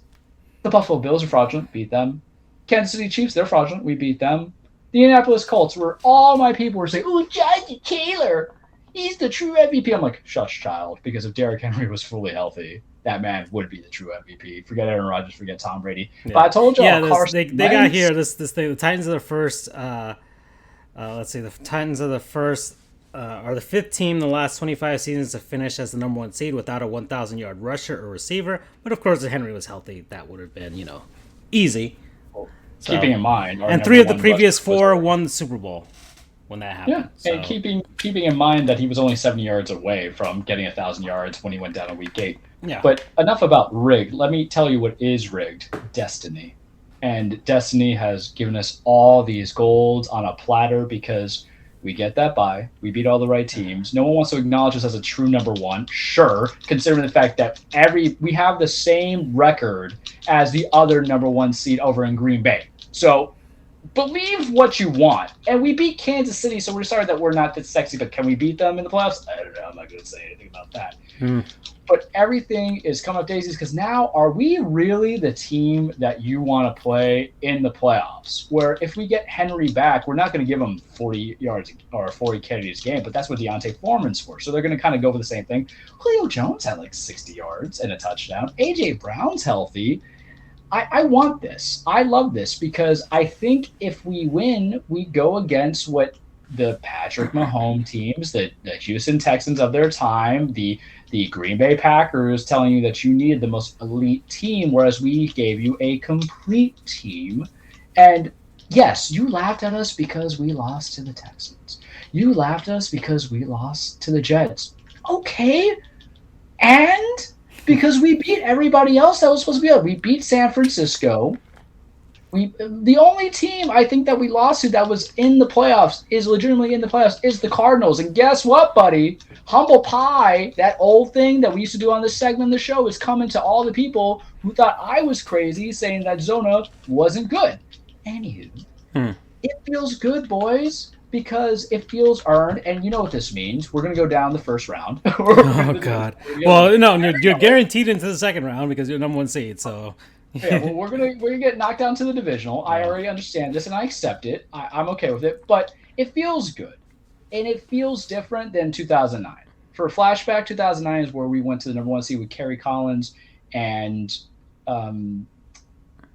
The Buffalo Bills are fraudulent. Beat them. Kansas City Chiefs, they're fraudulent. We beat them. The Indianapolis Colts, where all my people were saying, "Oh, Jonathan Taylor, he's the true MVP." I'm like, shush, child, because if Derrick Henry was fully healthy, that man would be the true MVP. Forget Aaron Rodgers, forget Tom Brady. Yeah. But I told you, they got here this thing. The Titans are the first. Let's see, the Titans are the first. Are the 5th team in the last 25 seasons to finish as the number 1 seed without a 1,000-yard rusher or receiver. But of course, if Henry was healthy, that would have been easy. So, keeping in mind, and 3 of the previous 4 won the Super Bowl when that happened. Yeah, and keeping in mind that he was only 7 yards away from getting 1,000 yards when he went down in week 8. Yeah. But enough about rigged. Let me tell you what is rigged. Destiny. And Destiny has given us all these golds on a platter because we get that bye. We beat all the right teams. No one wants to acknowledge us as a true number 1. Sure, considering the fact that we have the same record as the other number 1 seed over in Green Bay. So believe what you want. And we beat Kansas City, so we're sorry that we're not that sexy, but can we beat them in the playoffs? I don't know. I'm not going to say anything about that. But everything is coming up daisies because now are we really the team that you want to play in the playoffs? Where if we get Henry back, we're not going to give him 40 yards or 40 carries a game, but that's what Deontay Foreman's for. So they're going to kind of go for the same thing. Julio Jones had like 60 yards and a touchdown. A.J. Brown's healthy. I want this. I love this because I think if we win, we go against what the Patrick Mahomes teams, the Houston Texans of their time, the Green Bay Packers telling you that you needed the most elite team, whereas we gave you a complete team. And yes, you laughed at us because we lost to the Texans. You laughed at us because we lost to the Jets. Okay. And because we beat everybody else that was supposed to be up. We beat San Francisco. The only team I think that we lost to that was in the playoffs, is legitimately in the playoffs, is the Cardinals. And guess what, buddy? Humble pie, that old thing that we used to do on this segment of the show, is coming to all the people who thought I was crazy saying that Zona wasn't good. Anywho, it feels good, boys, because it feels earned. And you know what this means. We're going to go down the first round. Oh, God. Well, no, you're guaranteed into the second round because you're number one seed, so... Yeah, well, we're gonna get knocked down to the divisional. I already understand this, and I accept it. I'm okay with it, but it feels good, and it feels different than 2009. For a flashback, 2009 is where we went to the number one seed with Kerry Collins and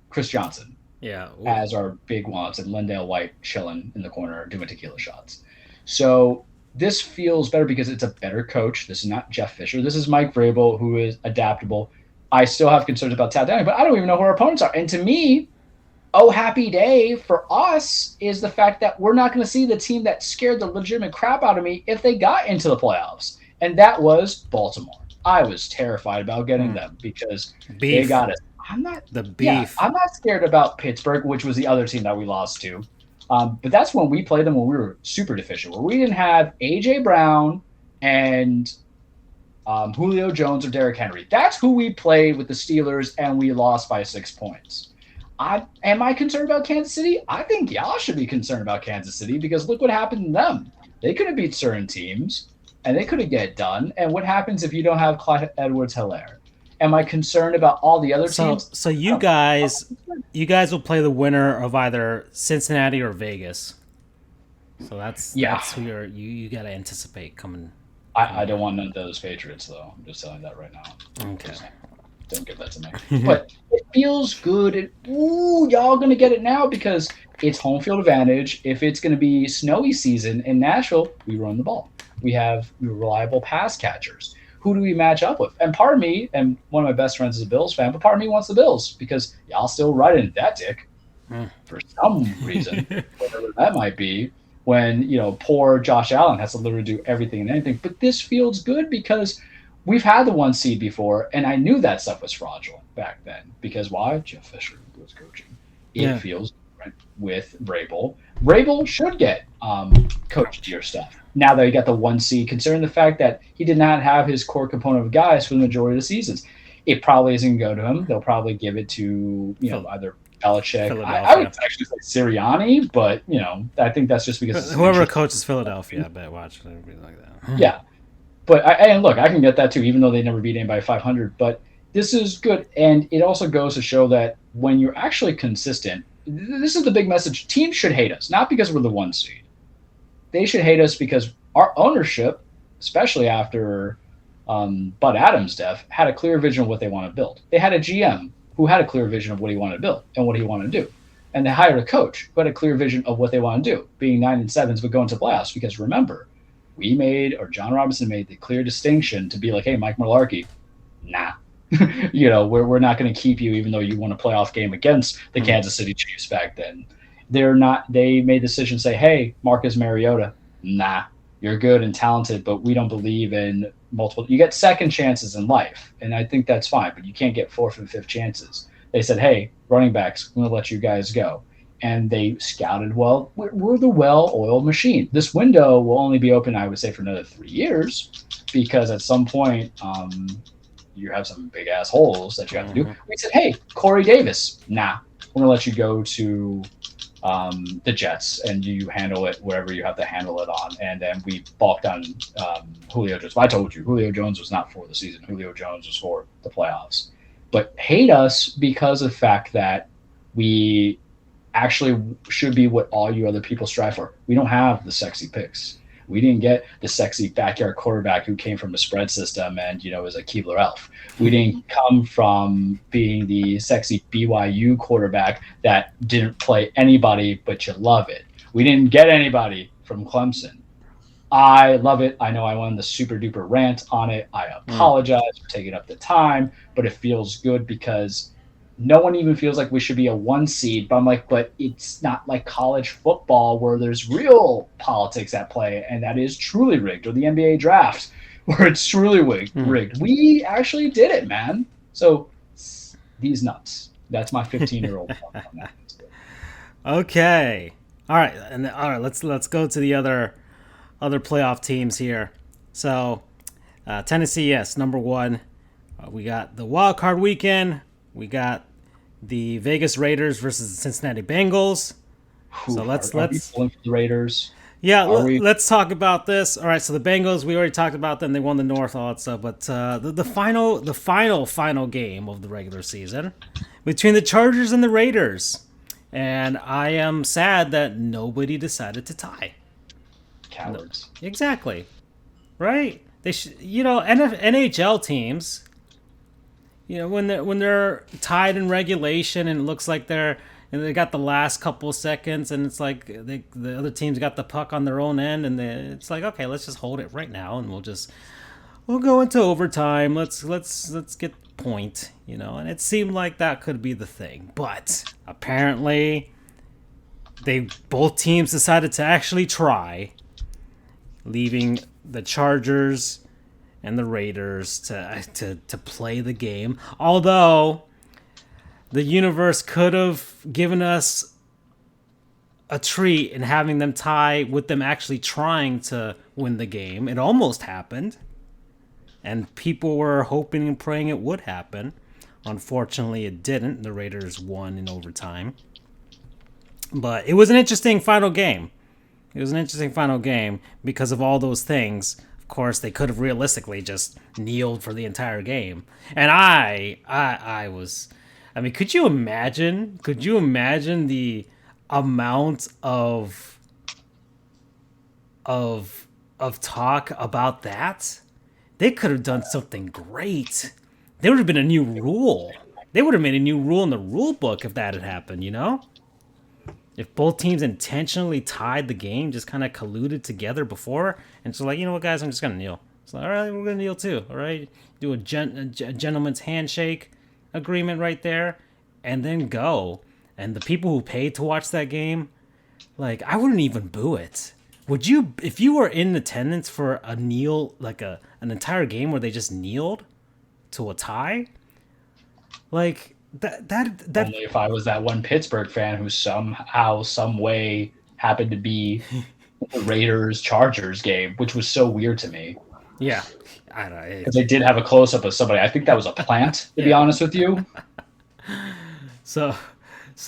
Chris Johnson. Yeah, as our big ones, and Lindale White chilling in the corner doing tequila shots. So this feels better because it's a better coach. This is not Jeff Fisher. This is Mike Vrabel, who is adaptable. I still have concerns about Tad Downing, but I don't even know who our opponents are. And to me, oh, happy day for us is the fact that we're not going to see the team that scared the legitimate crap out of me if they got into the playoffs. And that was Baltimore. I was terrified about getting them because they got it. I'm not scared about Pittsburgh, which was the other team that we lost to. But that's when we played them when we were super deficient, where we didn't have A.J. Brown and Julio Jones or Derrick Henry. That's who we played with the Steelers, and we lost by 6 points. Am I concerned about Kansas City? I think y'all should be concerned about Kansas City because look what happened to them. They could have beat certain teams, and they could have get it done. And what happens if you don't have Clyde Edwards-Helaire? Am I concerned about all the other teams? So you guys will play the winner of either Cincinnati or Vegas. So that's who you got to anticipate coming. I don't want none of those Patriots, though. I'm just telling you that right now. Okay. Don't give that to me. But it feels good. Y'all going to get it now because it's home field advantage. If it's going to be snowy season in Nashville, we run the ball. We have reliable pass catchers. Who do we match up with? And part of me, and one of my best friends is a Bills fan, but part of me wants the Bills because y'all still right into that dick for some reason, whatever that might be. When, poor Josh Allen has to literally do everything and anything. But this feels good because we've had the one seed before, and I knew that stuff was fraudulent back then. Because why? Jeff Fisher was coaching. It feels different with Vrabel. Vrabel should get coach of the year stuff. Now that he got the one seed, considering the fact that he did not have his core component of guys for the majority of the seasons. It probably isn't going to go to him. They'll probably give it to, either Belichick. I would actually say Sirianni, but I think that's just because whoever coaches Philadelphia, I bet watch everything like that. Yeah, but and look, I can get that too, even though they never beat anybody 500. But this is good, and it also goes to show that when you're actually consistent, this is the big message. Teams should hate us, not because we're the one seed. They should hate us because our ownership, especially after Bud Adams' death, had a clear vision of what they want to build. They had a GM who had a clear vision of what he wanted to build and what he wanted to do. And they hired a coach who had a clear vision of what they want to do, being 9-7s, but going to playoffs. Because remember, John Robinson made the clear distinction to be like, hey, Mike Mularkey, nah. We're not going to keep you even though you won a playoff game against the Kansas City Chiefs back then. They made the decision to say, hey, Marcus Mariota, nah, you're good and talented, but we don't believe in multiple. You get second chances in life, and I think that's fine, but you can't get fourth and fifth chances. They said, hey, running backs, I'm going to let you guys go. And they scouted well. We're the well-oiled machine. This window will only be open, I would say, for another 3 years because at some point you have some big-ass holes that you have to do. We said, hey, Corey Davis, nah, we're going to let you go to the Jets, and you handle it wherever you have to handle it on. And then we balked on Julio Jones. I told you, Julio Jones was not for the season. Julio Jones was for the playoffs. But hate us because of the fact that we actually should be what all you other people strive for. We don't have the sexy picks. We didn't get the sexy backyard quarterback who came from a spread system and, is a Keebler elf. We didn't come from being the sexy BYU quarterback that didn't play anybody, but you love it. We didn't get anybody from Clemson. I love it. I know I went on the super duper rant on it. I apologize for taking up the time, but it feels good because no one even feels like we should be a 1 seed. But I'm like, but it's not like college football where there's real politics at play, and that is truly rigged, or the NBA draft where it's truly rigged. We actually did it, man. So these nuts. That's my 15-year-old on that. Okay. All right. Let's go to the other playoff teams here. So Tennessee, yes, number 1. We got the wild card weekend. We got the Vegas Raiders versus the Cincinnati Bengals. So let's the Raiders. Yeah, let's talk about this. All right, so the Bengals, we already talked about them. They won the North, all that stuff. But the final game of the regular season between the Chargers and the Raiders. And I am sad that nobody decided to tie. Cowards. No, exactly. Right? They should, NHL teams, when they're tied in regulation and it looks like they got the last couple of seconds and it's like the other team's got the puck on their own end and it's like, okay, let's just hold it right now and we'll go into overtime. Let's get the point, and it seemed like that could be the thing. But apparently both teams decided to actually try, leaving the Chargers and the Raiders to play the game. Although the universe could have given us a treat in having them tie with them actually trying to win the game. It almost happened. And people were hoping and praying it would happen. Unfortunately, it didn't. The Raiders won in overtime. But it was an interesting final game. Because of all those things. Of course, they could have realistically just kneeled for the entire game. And I was... I mean, could you imagine the amount of talk about that? They could have done something great. There would have been a new rule. They would have made a new rule in the rule book if that had happened, If both teams intentionally tied the game, just kind of colluded together before, and so like, you know what, guys, I'm just going to kneel. It's like, all right, we're going to kneel too, all right? Do a gentleman's handshake agreement right there, and then go. And the people who paid to watch that game, like, I wouldn't even boo it. Would you, if you were in attendance for a kneel, like an entire game where they just kneeled to a tie? Like, that only if I was that one Pittsburgh fan who somehow, some way happened to be the Raiders-Chargers game, which was so weird to me. Yeah. I don't know. Because they did have a close-up of somebody. I think that was a plant, to be honest with you. So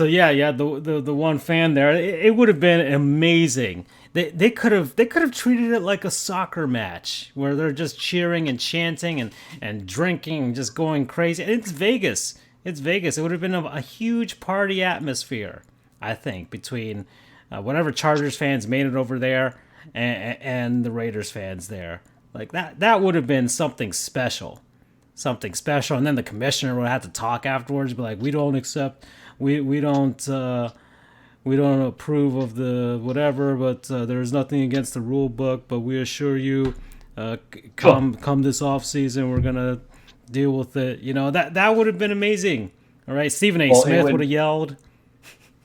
yeah, the one fan there, it would have been amazing. They could have treated it like a soccer match where they're just cheering and chanting and drinking and just going crazy. And it's Vegas. It would have been a huge party atmosphere, I think, between whatever Chargers fans made it over there and the Raiders fans there. Like that would have been something special. And then the commissioner would have to talk afterwards, be like, we don't approve of the whatever, but there's nothing against the rule book, but we assure you, come this off season, we're gonna deal with it. That would have been amazing. All right, Stephen A. Smith would have yelled.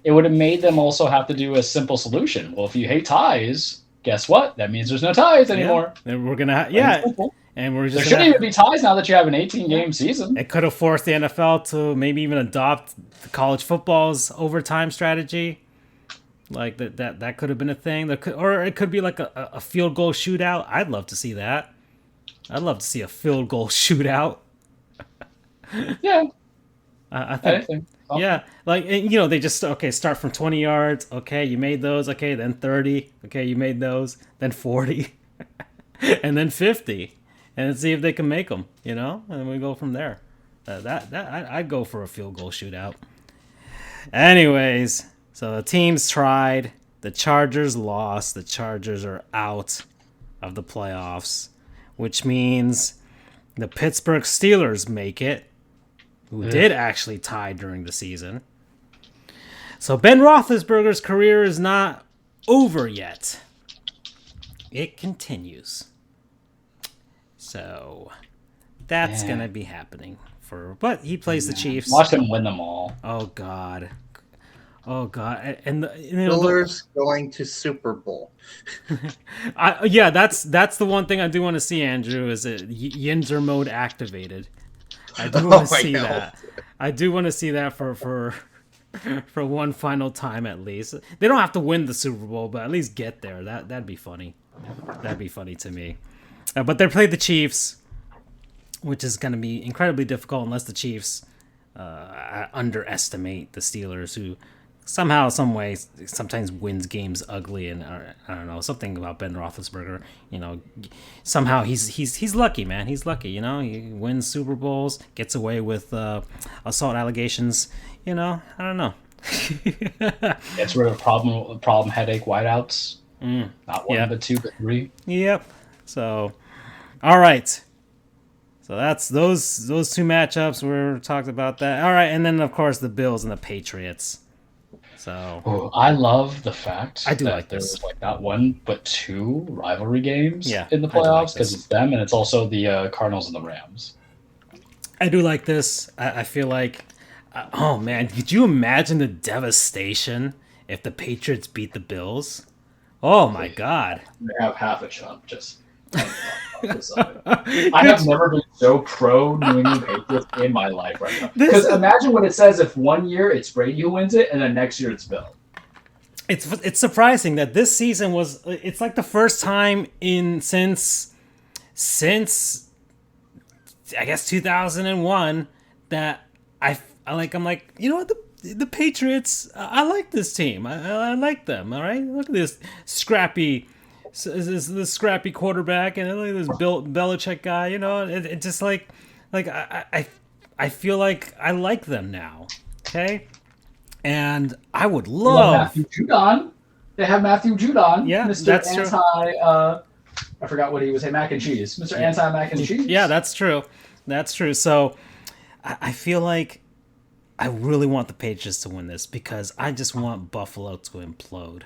It would have made them also have to do a simple solution. Well, if you hate ties, guess what? That means there's no ties anymore. And we're gonna and we're just there shouldn't even be ties now that you have an 18-game season. It could have forced the NFL to maybe even adopt the college football's overtime strategy. Like that could have been a thing. Or it could be like a field goal shootout. I'd love to see that. I'd love to see a field goal shootout. Yeah. I think. Yeah, like, they just, start from 20 yards. Okay, you made those. Okay, then 30. Okay, you made those. Then 40. And then 50. And then see if they can make them, and then we go from there. I'd go for a field goal shootout. Anyways, so the teams tried. The Chargers lost. The Chargers are out of the playoffs, which means the Pittsburgh Steelers make it, who did actually tie during the season. So Ben Roethlisberger's career is not over yet. it continues. So that's gonna be happening but he plays the Chiefs. Watch them win them all. Oh God. And Steelers going to Super Bowl. That's the one thing I do want to see, Andrew, is it Yinzer mode activated. I do want to see that. I do want to see that for one final time at least. They don't have to win the Super Bowl, but at least get there. That'd be funny. That'd be funny to me. But they play the Chiefs, which is going to be incredibly difficult unless the Chiefs underestimate the Steelers, who somehow, some way, sometimes wins games ugly, and I don't know, something about Ben Roethlisberger. Somehow he's lucky, man. He's lucky. He wins Super Bowls, gets away with assault allegations. I don't know. Gets rid of problem headache whiteouts. Not one, but two, but three. Yep. So, all right. So that's those two matchups. We talked about that. All right, and then of course the Bills and the Patriots. So I love the fact that like there's not one but two rivalry games in the playoffs, because it's them and it's also the Cardinals and the Rams. I do like this. I feel like, oh man, could you imagine the devastation if the Patriots beat the Bills? Oh my God! They have half a chump just. I have never been so pro New England Patriots in my life right now. Because imagine what it says if one year it's Brady who wins it and then next year it's Bill. It's surprising that this season it's like the first time since I guess 2001 that I'm like, you know what, the Patriots, I like this team. I like them. All right, look at this scrappy quarterback, and look at this Belichick guy. It just like I feel like I like them now. Okay, and I would love Matthew Judon. They have Matthew Judon. Yeah, Mr. that's Anti. true. I forgot what he was. Hey, mac and cheese, Mr. Anti Mac and Cheese. Yeah, that's true. That's true. So I feel like I really want the Patriots to win this because I just want Buffalo to implode.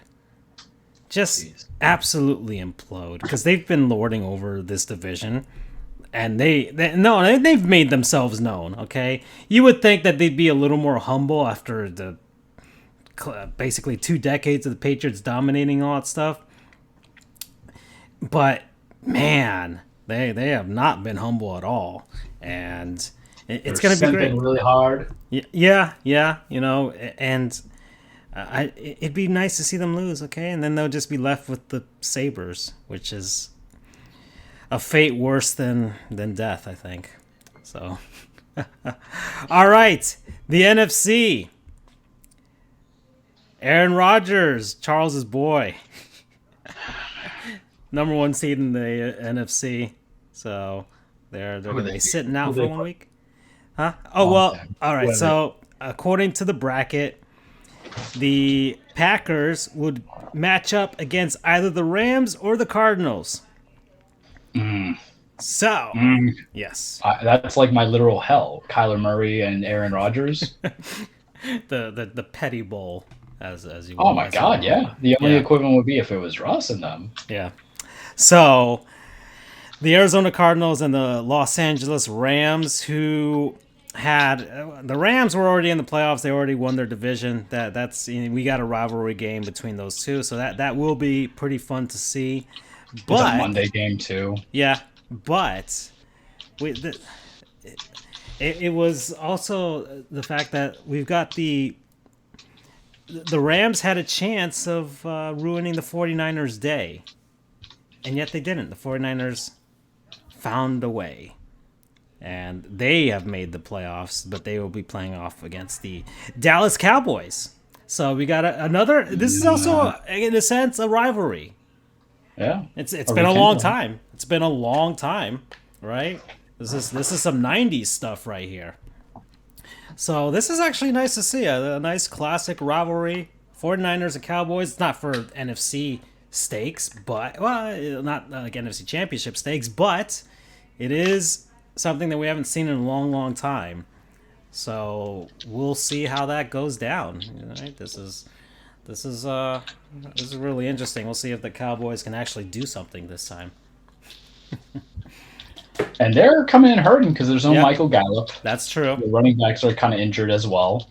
Just absolutely implode, because they've been lording over this division, and they've made themselves known. Okay, you would think that they'd be a little more humble after the basically 2 decades of the Patriots dominating all that stuff, but man, they have not been humble at all, and it's going to be great. Really hard. Yeah, and. It'd be nice to see them lose, okay? And then they'll just be left with the Sabres, which is a fate worse than death, I think. So, all right, the NFC. Aaron Rodgers, Charles's boy. Number 1 seed in the NFC. So, they're going to be sitting out for 1 week. Huh? Oh, well, all right. So, according to the bracket, the Packers would match up against either the Rams or the Cardinals. So, yes. That's like my literal hell. Kyler Murray and Aaron Rodgers. the Petty Bowl, as you. Oh my God! Yeah, the only equivalent would be if it was Russ and them. Yeah. So, the Arizona Cardinals and the Los Angeles Rams, who the Rams were already in the playoffs. They already won their division. We got a rivalry game between those two, so that will be pretty fun to see. But it's a Monday game too. Yeah, but it was also the fact that we've got the Rams had a chance of ruining the 49ers' day, and yet they didn't. The 49ers found a way. And they have made the playoffs, but they will be playing off against the Dallas Cowboys. So we got another. This is also, in a sense, a rivalry. Yeah, it's been a long time. It's been a long time, right? This is some '90s stuff right here. So this is actually nice to see a nice classic rivalry. 49ers and Cowboys. It's not for NFC stakes, but not like NFC Championship stakes, but it is something that we haven't seen in a long, long time. So we'll see how that goes down. Right? This This is really interesting. We'll see if the Cowboys can actually do something this time. And they're coming in hurting because there's no Michael Gallup. That's true. The running backs are kind of injured as well.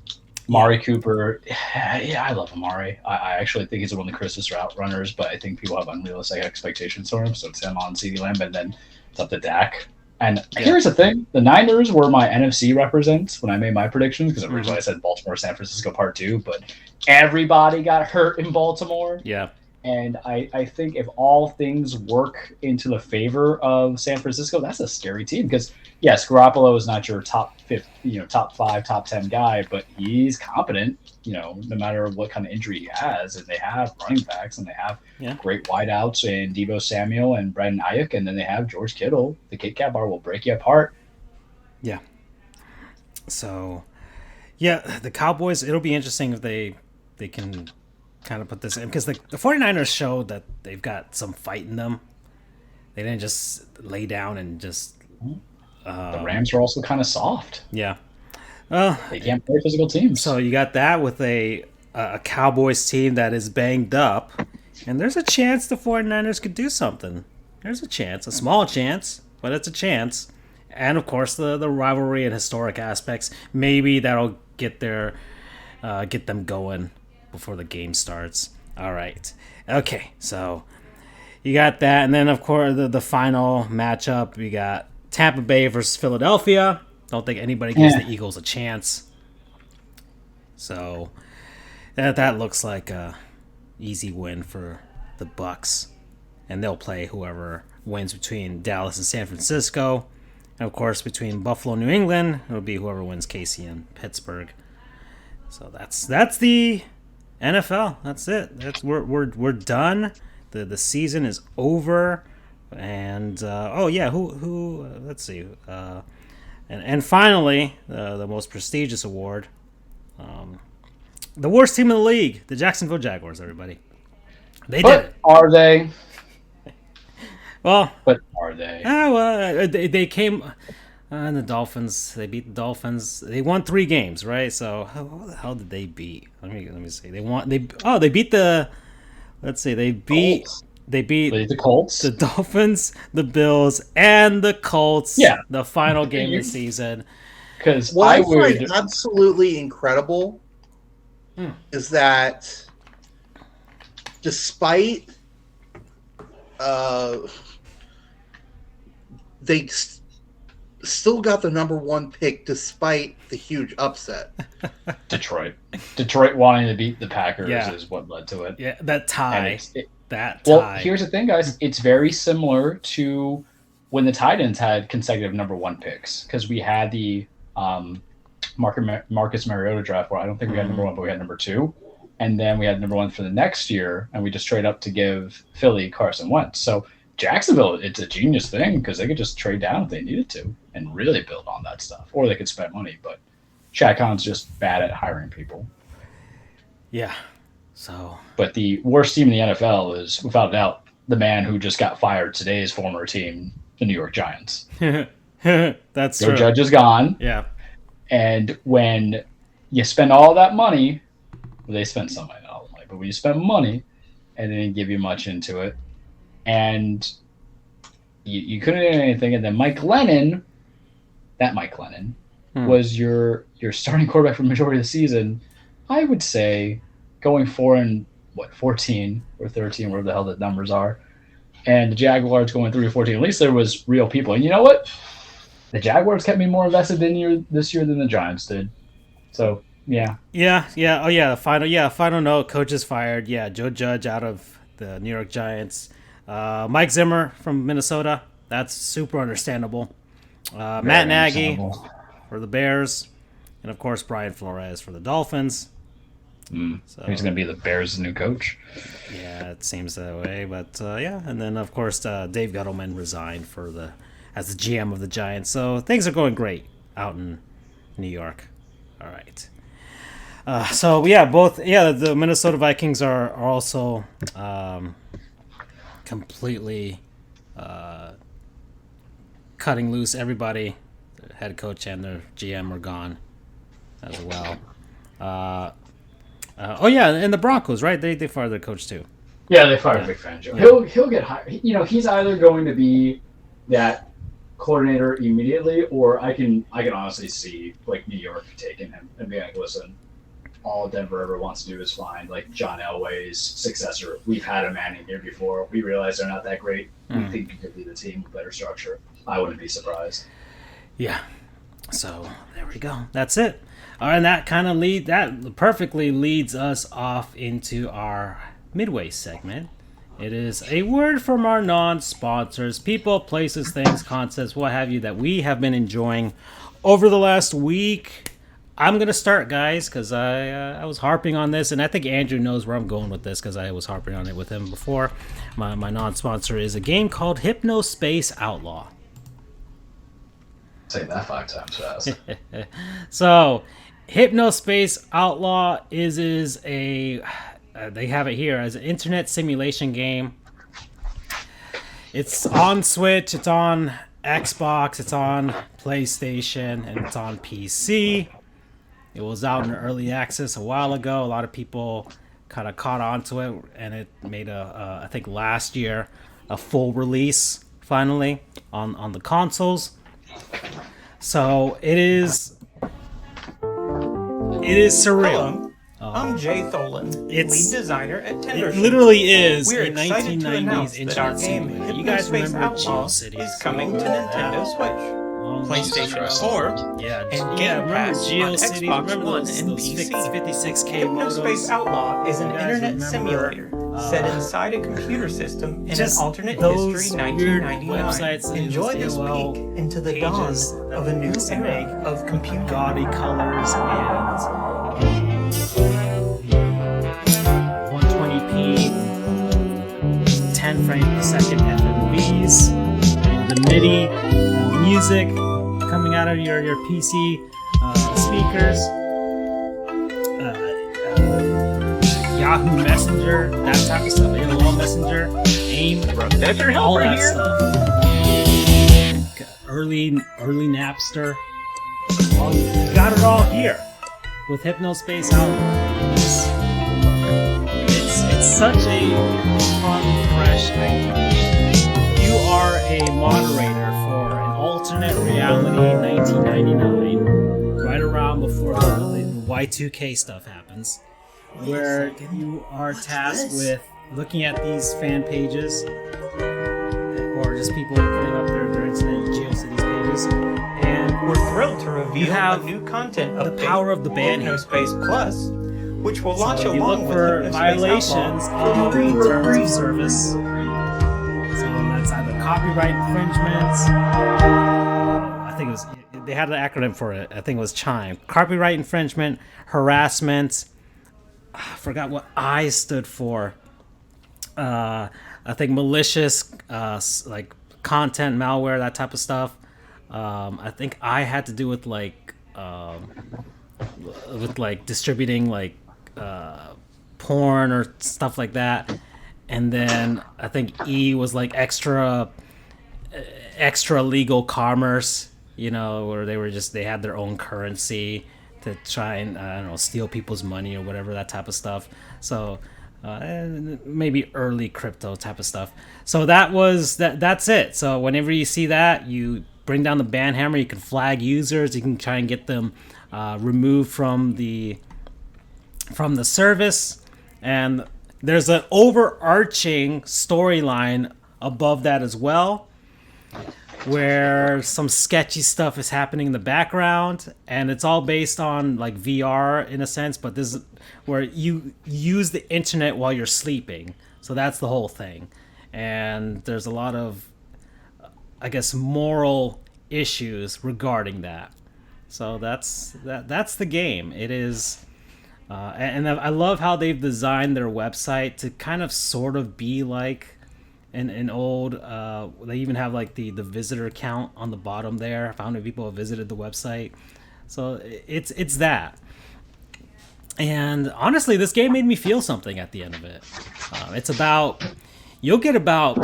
Amari Cooper, I love Amari. I actually think he's one of the Christmas route runners, but I think people have unrealistic expectations for him. So it's him on CeeDee Lamb, and then it's up to Dak. And here's the thing. The Niners were my NFC represents when I made my predictions, because originally I said Baltimore, San Francisco part 2, but everybody got hurt in Baltimore. Yeah. And I think if all things work into the favor of San Francisco, that's a scary team. Because yes, Garoppolo is not your top 5, top 10 guy, but he's competent. No matter what kind of injury he has, and they have running backs, and they have great wideouts and Deebo Samuel and Brandon Ayuk, and then they have George Kittle. The Kit Kat bar will break you apart. Yeah. So, the Cowboys. It'll be interesting if they can kind of put this in, because the 49ers showed that they've got some fight in them. They didn't just lay down and just the Rams are also kind of soft. Yeah. They can't play physical teams. So you got that with a Cowboys team that is banged up, and there's a chance the 49ers could do something. There's a chance, a small chance, but it's a chance. And of course the rivalry and historic aspects, maybe that'll get them going before the game starts. All right. Okay, so you got that. And then, of course, the final matchup, we got Tampa Bay versus Philadelphia. Don't think anybody gives the Eagles a chance. So that looks like a easy win for the Bucs. And they'll play whoever wins between Dallas and San Francisco. And, of course, between Buffalo and New England, it'll be whoever wins KC and Pittsburgh. So that's the NFL. That's it. We're done. The season is over. And who let's see. And finally, the most prestigious award, the worst team in the league, the Jacksonville Jaguars. Everybody, they did it. Are they? Well, but are they? They came. And the Dolphins, they beat the Dolphins. They won 3 games, right? So how the hell did they beat? Let me see. They beat the. Let's see. They beat the Colts, the Dolphins, the Bills, and the Colts. Yeah, the final game of the season. Because what I find absolutely incredible is that despite they still got the number 1 pick despite the huge upset. Detroit wanting to beat the Packers is what led to it. Yeah, that tie. Well, here's the thing, guys. It's very similar to when the Titans had consecutive number 1 picks, because we had the Marcus Mariota draft where I don't think we had number 1, but we had number 2. And then we had number 1 for the next year, and we just trade up to give Philly Carson Wentz. So Jacksonville, it's a genius thing because they could just trade down if they needed to and really build on that stuff. Or they could spend money, but Shad Khan's just bad at hiring people. Yeah. So, but the worst team in the NFL is, without a doubt, the man who just got fired today's former team, the New York Giants. That's Joe true. Judge is gone. Yeah. And when you spend all that money, well, they spent some money, but when you spend money and they didn't give you much into it, and you couldn't do anything, and then Mike Lennon was your starting quarterback for the majority of the season, I would say going 4-14 or 13, whatever the hell the numbers are, and the Jaguars going 3-14, at least there was real people. And you know what? The Jaguars kept me more invested this year than the Giants did. So, yeah. Yeah. Oh, yeah. Final note. Coach is fired. Yeah. Joe Judge out of the New York Giants. Mike Zimmer from Minnesota. That's super understandable. Matt Nagy for the Bears. And, of course, Brian Flores for the Dolphins. So, he's going to be the Bears' new coach. Yeah, it seems that way. But, and then, of course, Dave Gettleman resigned as the GM of the Giants. So things are going great out in New York. All right. The Minnesota Vikings are also completely cutting loose. Everybody, the head coach and their GM are gone as well. Oh yeah, and the Broncos, right? They fired their coach too. Yeah, they fired Vic Fangio. He'll get hired. He's either going to be that coordinator immediately, or I can honestly see like New York taking him and being like, listen, all Denver ever wants to do is find like John Elway's successor. We've had a man in here before. We realize they're not that great. We think you could be the team with better structure. I wouldn't be surprised. Yeah. So there we go. That's it. And that perfectly leads us off into our midway segment. It is a word from our non-sponsors, people, places, things, concepts, what have you, that we have been enjoying over the last week. I'm going to start, guys, because I was harping on this, and I think Andrew knows where I'm going with this because I was harping on it with him before. My non-sponsor is a game called Hypnospace Outlaw. Say that 5 times fast. So, Hypnospace Outlaw is a... they have it here as an internet simulation game. It's on Switch, it's on Xbox, it's on PlayStation, and it's on PC. It was out in early access a while ago. A lot of people kind of caught on to it, and it made I think last year, a full release finally on the consoles. So it is surreal. Hello. I'm Jay Tholen, lead designer at Tendershins. It literally is We're a excited to 1990s announce that our internet game simulator. You guys Hypnospace remember Outlaw GeoCities? is coming to Nintendo Switch, PlayStation 4, Yeah, and yeah, Game remember Pass on GeoCities? Xbox Remember One those and 56K Hypnospace modems? Outlaw is an You guys internet remember, simulator set inside a computer system in an just alternate those history weird 1999. websites and Enjoy those this AOL peek into the dawn pages of a new that era of computing. gaudy colors and 120p, 10 frames per second FMVs, the MIDI music coming out of your PC speakers, Yahoo Messenger, that type of stuff, AOL Messenger, AIM, all that stuff. Early Napster. You got it all here with Hypnospace Outlaw. It's such a fun, fresh idea. You are a moderator for an alternate reality 1999, right around before the Y2K stuff happens, where you are tasked with looking at these fan pages or just people putting up their internet GeoCities pages, and We're thrilled to reveal You have a new content the update, power of the band. Hypnospace Plus, which will launch So you along look with for Hypnospace violations Outlaw of the terms of service. So that's either copyright infringements. I think it was, they had an acronym for it. I think it was CHIME. Copyright infringement, harassment. I forgot what I stood for. I think malicious, like content, malware, that type of stuff. I think I had to do with like distributing like porn or stuff like that, and then I think E was like extra legal commerce, where they had their own currency to try and I don't know, steal people's money or whatever, that type of stuff. So maybe early crypto type of stuff. So that's it. So whenever you see that, you bring down the ban hammer. You can flag users. You can try and get them removed from the service. And there's an overarching storyline above that as well, where some sketchy stuff is happening in the background, and it's all based on like VR in a sense, but this is where you use the internet while you're sleeping. So that's the whole thing. And there's a lot of, I guess, moral issues regarding that. So that's the game. It is, and I love how they've designed their website to kind of sort of be like an old. They even have like the visitor count on the bottom there. How many people have visited the website? So it's that. And honestly, this game made me feel something at the end of it. It's about. You'll get about,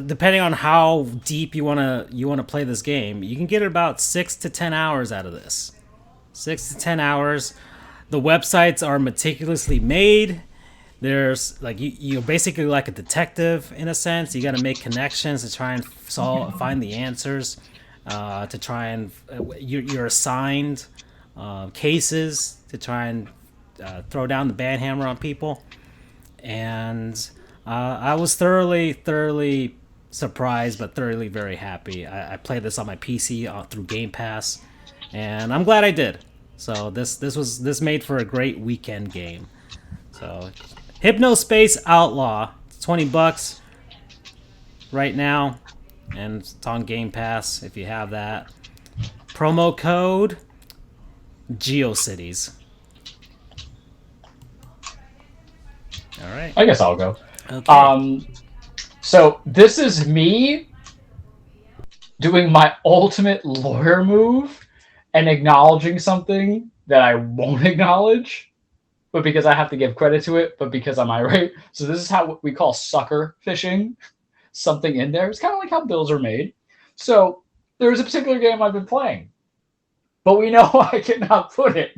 depending on how deep you wanna play this game, you can get about 6 to 10 hours out of this. 6 to 10 hours. The websites are meticulously made. There's like you're basically like a detective in a sense. You got to make connections to try and find the answers. To try and you're assigned cases to try and throw down the bad hammer on people. And I was thoroughly surprised, but thoroughly very happy. I played this on my PC through Game Pass, and I'm glad I did. So this made for a great weekend game. So Hypnospace Outlaw, it's $20 right now, and it's on Game Pass if you have that. Promo code GeoCities. All right. I guess I'll go. Okay. So this is me doing my ultimate lawyer move and acknowledging something that I won't acknowledge, but because I have to give credit to it, but because I'm irate. So this is how we call sucker fishing. Something in there. It's kind of like how bills are made. So there's a particular game I've been playing, but we know I cannot put it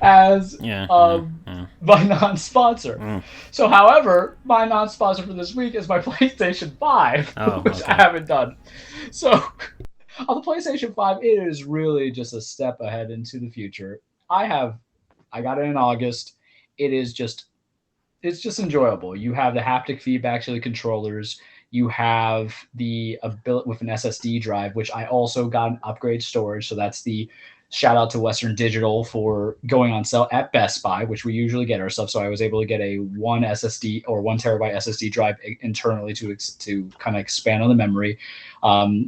as my non-sponsor. So, however, my non-sponsor for this week is my PlayStation 5, which I haven't done. So, on the PlayStation 5, it is really just a step ahead into the future. I got it in August. It's just enjoyable. You have the haptic feedback to the controllers. You have the ability with an SSD drive, which I also got an upgrade storage. So that's the shout out to Western Digital for going on sale at Best Buy, which we usually get our stuff. So I was able to get a 1 SSD or 1 terabyte SSD drive internally to kind of expand on the memory.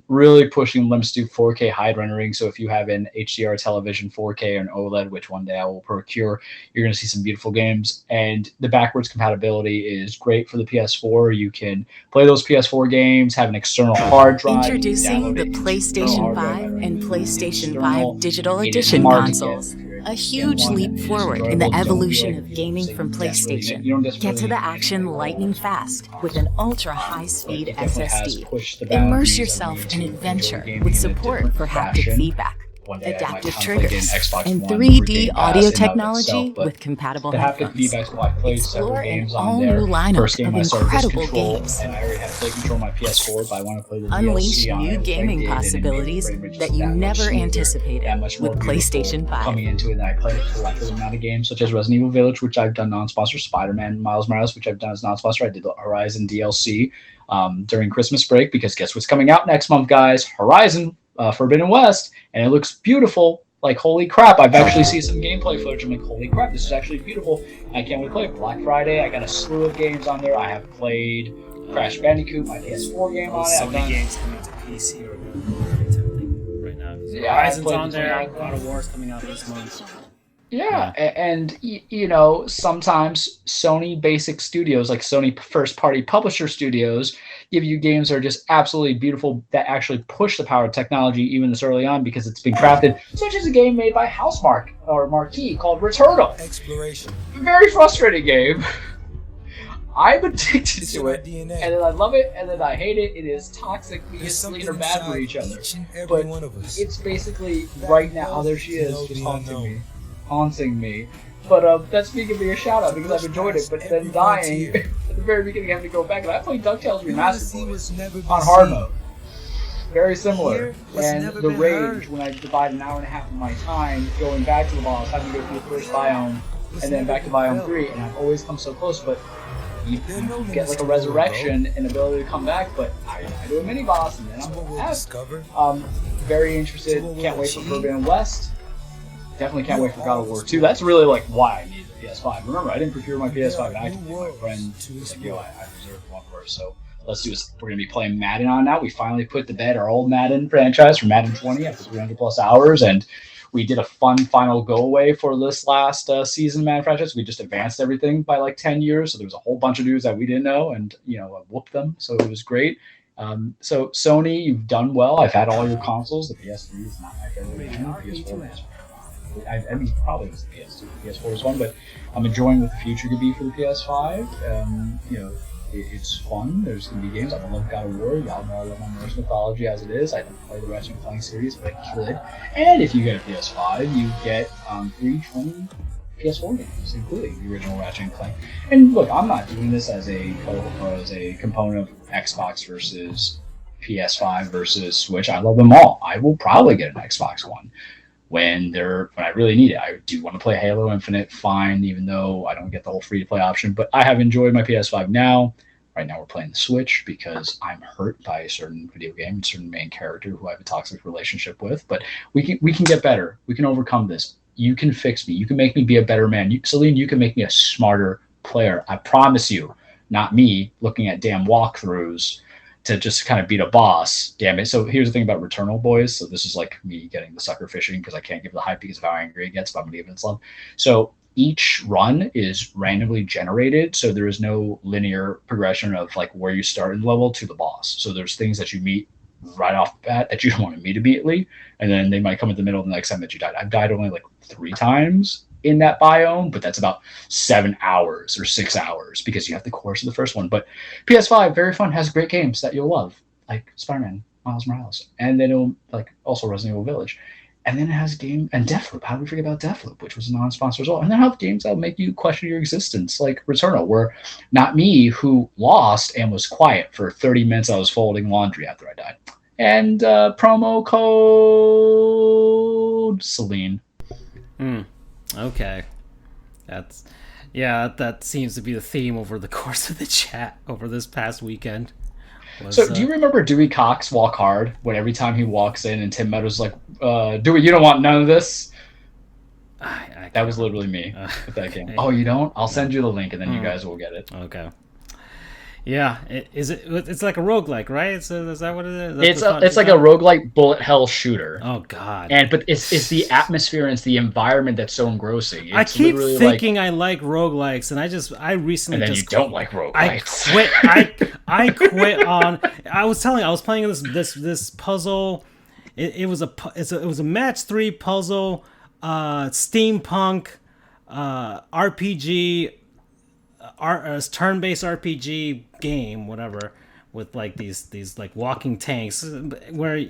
Really pushing limits to 4K high rendering. So if you have an HDR television, 4K or an OLED, which one day I will procure, you're going to see some beautiful games. And the backwards compatibility is great for the PS4. You can play those PS4 games, have an external hard drive. Introducing the PlayStation 5 and PlayStation 5 Digital Edition consoles. A huge leap forward in the evolution of gaming from PlayStation. Get to the action lightning fast with an ultra high-speed SSD. Immerse yourself in adventure with support for haptic feedback, adaptive triggers, and 3D audio technology with compatible headphones. Explore an all-new lineup of incredible games. And I already have play control on my PS4, but I want to play the Unleash DLC on new it, gaming possibilities that you never anticipated with PlayStation 5. Coming into it, and I played a collective amount of games, such as Resident Evil Village, which I've done non-sponsor, Spider-Man, Miles Morales, which I've done as non-sponsor. I did the Horizon DLC during Christmas break, because guess what's coming out next month, guys? Horizon Forbidden West, and it looks beautiful. Like, holy crap, I've actually seen some gameplay footage. I'm like, holy crap, this is actually beautiful. I can't wait to play it. Black Friday, I got a slew of games on there. I have played Crash Bandicoot, my PS4 game on it. So many games coming to PC or right now. Yeah, Horizon's on there, God of War's coming out this month. Yeah, and you know, sometimes Sony basic studios, like Sony first-party publisher studios, give you games that are just absolutely beautiful, that actually push the power of technology even this early on because it's been crafted, such as a game made by Housemarque or Marquee called Returnal. Exploration. Very frustrating game. I'm addicted to it, and then I love it, and then I hate it. It is toxic. We just are bad for each other. But it's basically right now. Oh, there she is, just haunting me. But that's me giving me a shout out because I've enjoyed it. But then dying at the very beginning, having to go back. And I played DuckTales Remastered on hard mode. Very similar. And the rage when I divide an hour and a half of my time going back to the boss, having to go through the first biome and then back to biome 3, and I've always come so close, but you get like a resurrection and ability to come back, but I do a mini boss and then I'm very interested. Can't wait for Forbidden West. Definitely can't wait for God of War 2. That's really like why I needed the PS5. Remember, I didn't procure my PS5 and my friend was like, yo, I reserved one for us, so let's do this. We're going to be playing Madden on now. We finally put to bed our old Madden franchise for Madden 20 after 300 plus hours, and we did a fun final go away for this last season Madden franchise. We just advanced everything by like 10 years, so there was a whole bunch of news that we didn't know, and whooped them, so it was great. So Sony, you've done well. I've had all your consoles. The PS3 is not my favorite. PS4 is. I mean, probably it was the PS2. The PS4 is one, but I'm enjoying what the future could be for the PS5. It's fun. There's going to be games. I love God of War. Y'all know I love my Norse mythology as it is. I don't play the Ratchet & Clank series, but I could. And if you get a PS5, you get free 20 PS4 games, including the original Ratchet & Clank. And look, I'm not doing this as a component of Xbox versus PS5 versus Switch. I love them all. I will probably get an Xbox One when I really need it. I do want to play Halo Infinite, fine, even though I don't get the whole free-to-play option. But I have enjoyed my PS5 now. Right now we're playing the Switch because I'm hurt by a certain video game, a certain main character who I have a toxic relationship with. But we can get better. We can overcome this. You can fix me. You can make me be a better man. Celine, you can make me a smarter player. I promise you. Not me looking at damn walkthroughs to just kind of beat a boss. Damn it. So here's the thing about Returnal, boys. So this is like me getting the sucker fishing because I can't give the hype because of how angry it gets, but I'm going to give it its love. So each run is randomly generated. So there is no linear progression of like where you start in the level to the boss. So there's things that you meet right off the bat that you don't want to meet immediately. And then they might come in the middle of the next time that you died. I've died only like 3 times in that biome, but that's about 7 hours or 6 hours because you have the course of the first one. But PS5, very fun, has great games that you'll love, like Spider-Man, Miles Morales, and then it'll like also Resident Evil Village, and then it has game and Deathloop. How do we forget about Deathloop, which was a non-sponsor as well? And then have games that'll make you question your existence, like Returnal, where not me who lost and was quiet for 30 minutes. I was folding laundry after I died, and promo code Celine. Okay, that seems to be the theme over the course of the chat over this past weekend. So do you remember Dewey Cox Walk Hard when every time he walks in and Tim Meadows is like, Dewey, you don't want none of this? That was literally me with that game. Oh, you don't? I'll send you the link and then you guys will get it. Okay. Yeah, it's like a roguelike, right? Is that what it is? It's like a roguelike bullet hell shooter. Oh god. But it's the atmosphere and it's the environment that's so engrossing. It's I keep thinking I like roguelikes, and I recently and then just you don't like roguelikes. I quit on. I was playing this puzzle. It was a match 3 puzzle, steampunk, RPG. Turn-based RPG game, whatever, with like these like walking tanks where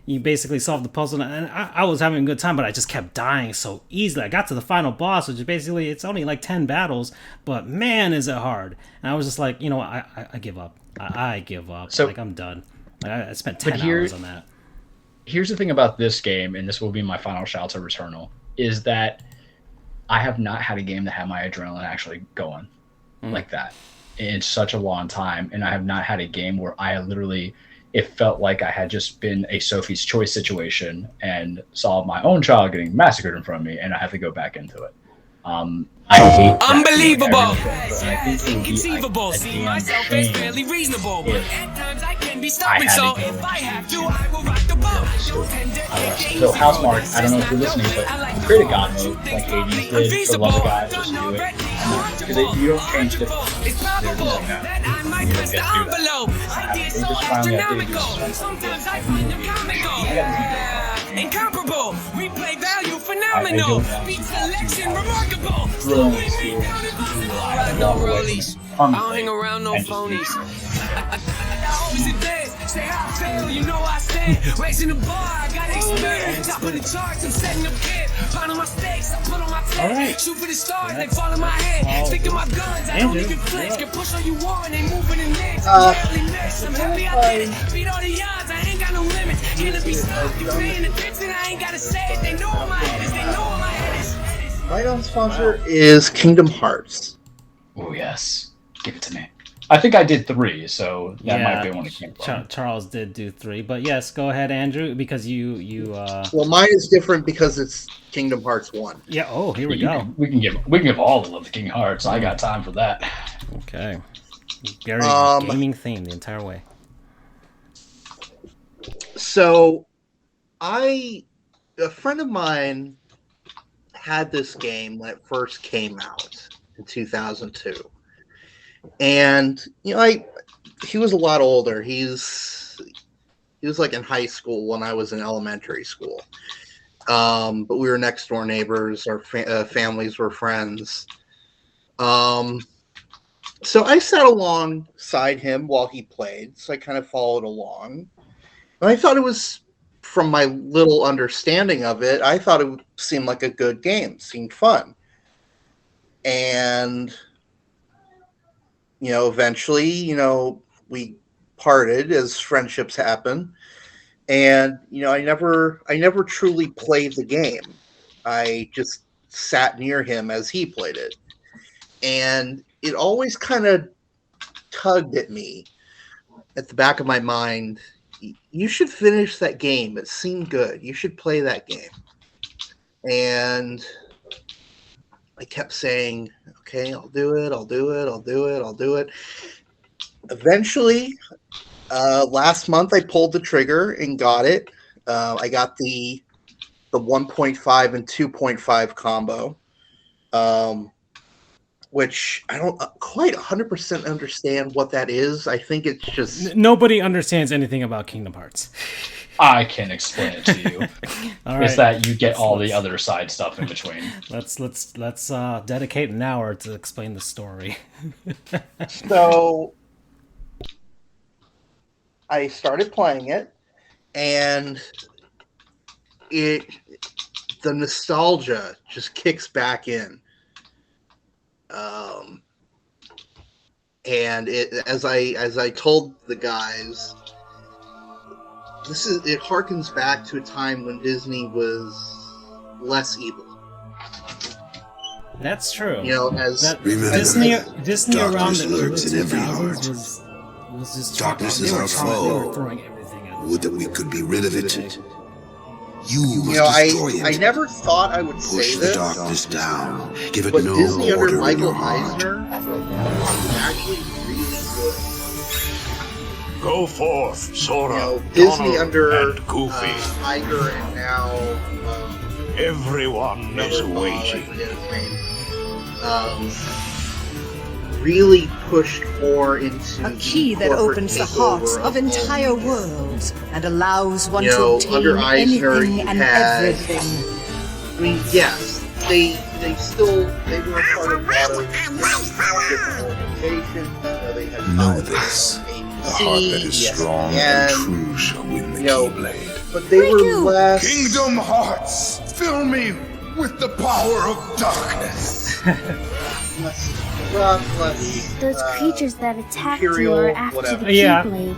you basically solve the puzzle, and I was having a good time, but I just kept dying so easily. I got to the final boss, which is basically it's only like 10 battles, but man, is it hard. And I was just like, I give up. I give up. So, like, I'm done. I spent 10 hours on that. Here's the thing about this game, and this will be my final shout to Returnal, is that I have not had a game that had my adrenaline actually going like that in such a long time, and I have not had a game where it felt like I had just been a Sophie's Choice situation and saw my own child getting massacred in front of me, and I have to go back into it. I hate unbelievable. Inconceivable. See myself as fairly reasonable. But at times I can be stubborn, so if I have to, I will rock the boat. So Housemark, I don't know if you're listening, but create a god mode like Hades did for Love of God, just do it. Because if you don't change the there's nothing that you don't get to do that. They just finally updated sometimes I find them comical. Incomparable. Replay value phenomenal. Beat selection remarkable. I'll hang around no phonies. Always advance. Say how I feel, you know I stand. Raising the bar, I got experience. Top of the charts, I'm setting up kid. Finding my stakes, I put on my pants. Shoot for the stars, they fall in my head. Stick to my guns, I don't even flinch. Can push all you want, and they moving in legs. I'm happy I did it. Beat all the odds, I ain't got no limits. Gonna be stopped, you paying attention, I ain't gotta say it. They know where my head is, they know where my head is. My own sponsor is Kingdom Hearts. Oh yes, give it to me. I think I did 3, so that might be one it came from. Charles did do 3, but yes, go ahead, Andrew, because you. Well, mine is different because it's Kingdom Hearts 1. Yeah. Oh, here we go. We can give all the love to Kingdom Hearts. I got time for that. Okay. Very gaming theme the entire way. So, a friend of mine had this game when it first came out in 2002. And he was a lot older. He was like in high school when I was in elementary school. But we were next door neighbors. Our families were friends. So I sat alongside him while he played, so I kind of followed along. And I thought it was, from my little understanding of it, I thought it seemed like a good game, seemed fun. And, eventually, we parted as friendships happen. And, I never truly played the game. I just sat near him as he played it. And it always kind of tugged at me at the back of my mind. You should finish that game. It seemed good. You should play that game. And I kept saying, okay, I'll do it. Eventually, last month I pulled the trigger and got it. I got the 1.5 and 2.5 combo. Which I don't quite 100% understand what that is. I think it's just... Nobody understands anything about Kingdom Hearts. I can explain it to you. All it's right. that you get all the other side stuff in between. Let's dedicate an hour to explain the story. So I started playing it, and the nostalgia just kicks back in. And as I told the guys, it harkens back to a time when Disney was less evil. That's true. Disney around the lurks in every heart. Was just Darkness is our foe. Throwing everything at Would that we could be rid of it. You must destroy it. I never thought I would Push say the this. darkness down. Give it But no Disney under order in Michael your heart. Eisner is actually really good. Go forth, Sora, Disney Donald, under and Goofy. Tiger, and now Everyone is waiting. Really pushed more into a key that opens the hearts of entire worlds and allows one to obtain under Eisner, anything and everything. I mean, yes, they were a part of a lot of different organizations. They had Know this. The heart that is strong and true shall win the Keyblade. But they were less... Kingdom Hearts, fill me with the power of darkness. Those creatures that attacked you Imperial, are after whatever. the Keyblade.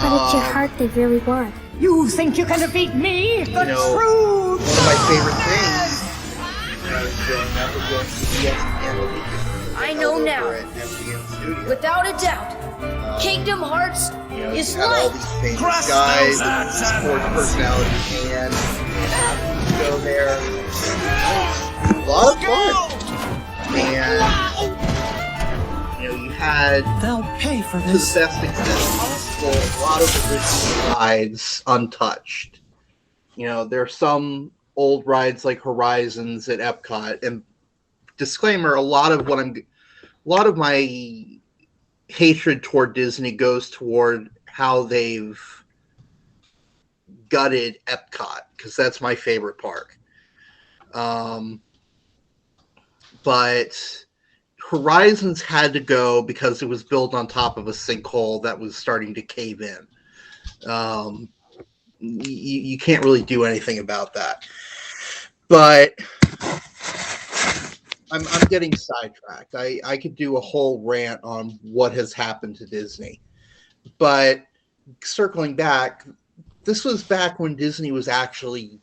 But it's your heart they really want. You think you can defeat me? The truth! One of my favorite things growing up was going to ESPN. I know now, without a doubt, Kingdom Hearts is all light. these famous guys, sports personalities, and go there. A lot of fun. And you had, they'll pay for to the best extent possible, a lot of original rides untouched. There are some old rides like Horizons at Epcot, and disclaimer: a lot of my hatred toward Disney goes toward how they've gutted Epcot, because that's my favorite park. But Horizons had to go because it was built on top of a sinkhole that was starting to cave in. You can't really do anything about that. But I'm getting sidetracked. I could do a whole rant on what has happened to Disney. But circling back, this was back when Disney was actually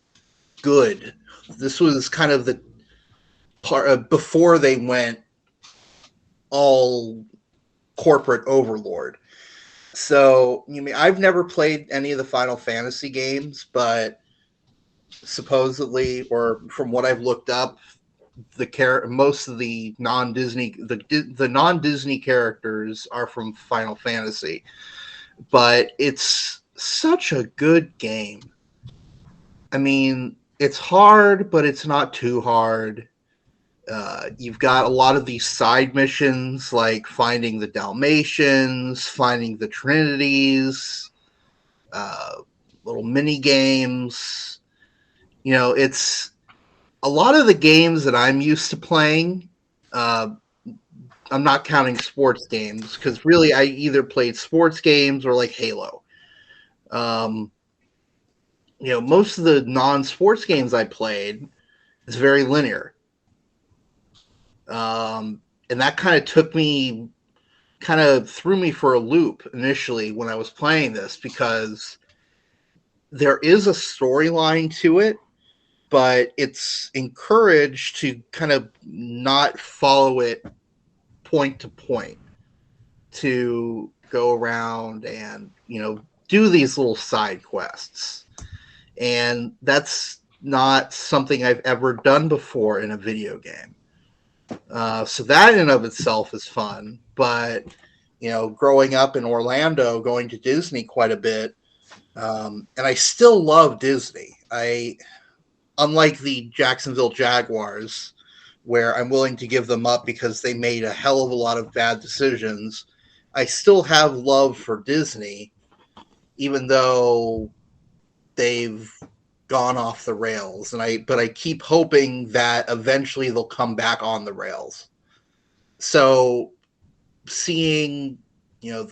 good. This was kind of the part before they went all corporate overlord. So, I've never played any of the Final Fantasy games, but supposedly, or from what I've looked up, most of the non-Disney characters are from Final Fantasy. But it's such a good game. I mean, it's hard, but it's not too hard. You've got a lot of these side missions, like finding the Dalmatians, finding the Trinities, little mini games. It's a lot of the games that I'm used to playing I'm not counting sports games because really I either played sports games or like Halo. Most of the non-sports games I played is very linear. And that kind of threw me for a loop initially when I was playing this, because there is a storyline to it, but it's encouraged to kind of not follow it point to point, to go around and, do these little side quests. And that's not something I've ever done before in a video game. So that in and of itself is fun. But, growing up in Orlando, going to Disney quite a bit, and I still love Disney. Unlike the Jacksonville Jaguars, where I'm willing to give them up because they made a hell of a lot of bad decisions, I still have love for Disney, even though they've gone off the rails. But I keep hoping that eventually they'll come back on the rails. So seeing,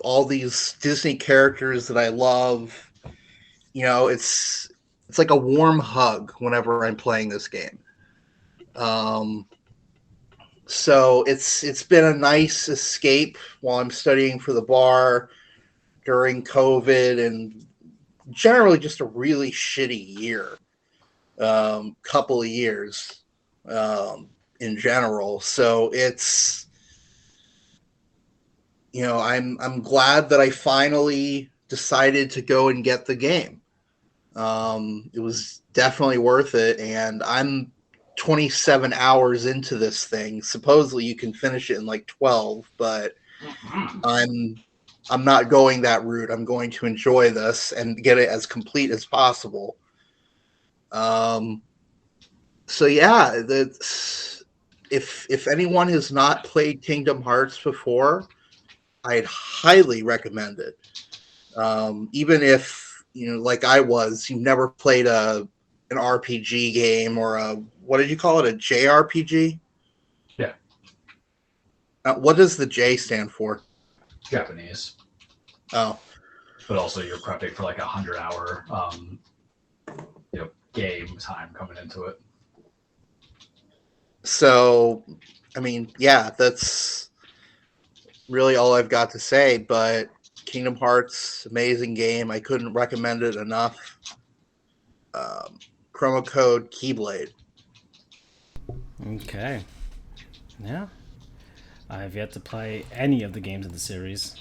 all these Disney characters that I love, it's like a warm hug whenever I'm playing this game. So it's been a nice escape while I'm studying for the bar during COVID, and generally just a really shitty year, couple of years in general. So it's, I'm glad that I finally decided to go and get the game. It was definitely worth it, and I'm 27 hours into this thing. Supposedly you can finish it in like 12, but I'm not going that route. I'm going to enjoy this and get it as complete as possible. So yeah, if anyone has not played Kingdom Hearts before, I'd highly recommend it. Even if, like I was, you never played an RPG game, or what did you call it? A JRPG? Yeah. What does the J stand for? Japanese. Oh. But also you're prepping for like 100-hour game time coming into it. So, yeah, that's really all I've got to say, but Kingdom Hearts, amazing game. I couldn't recommend it enough. Promo code Keyblade. Okay. Yeah. I've yet to play any of the games in the series,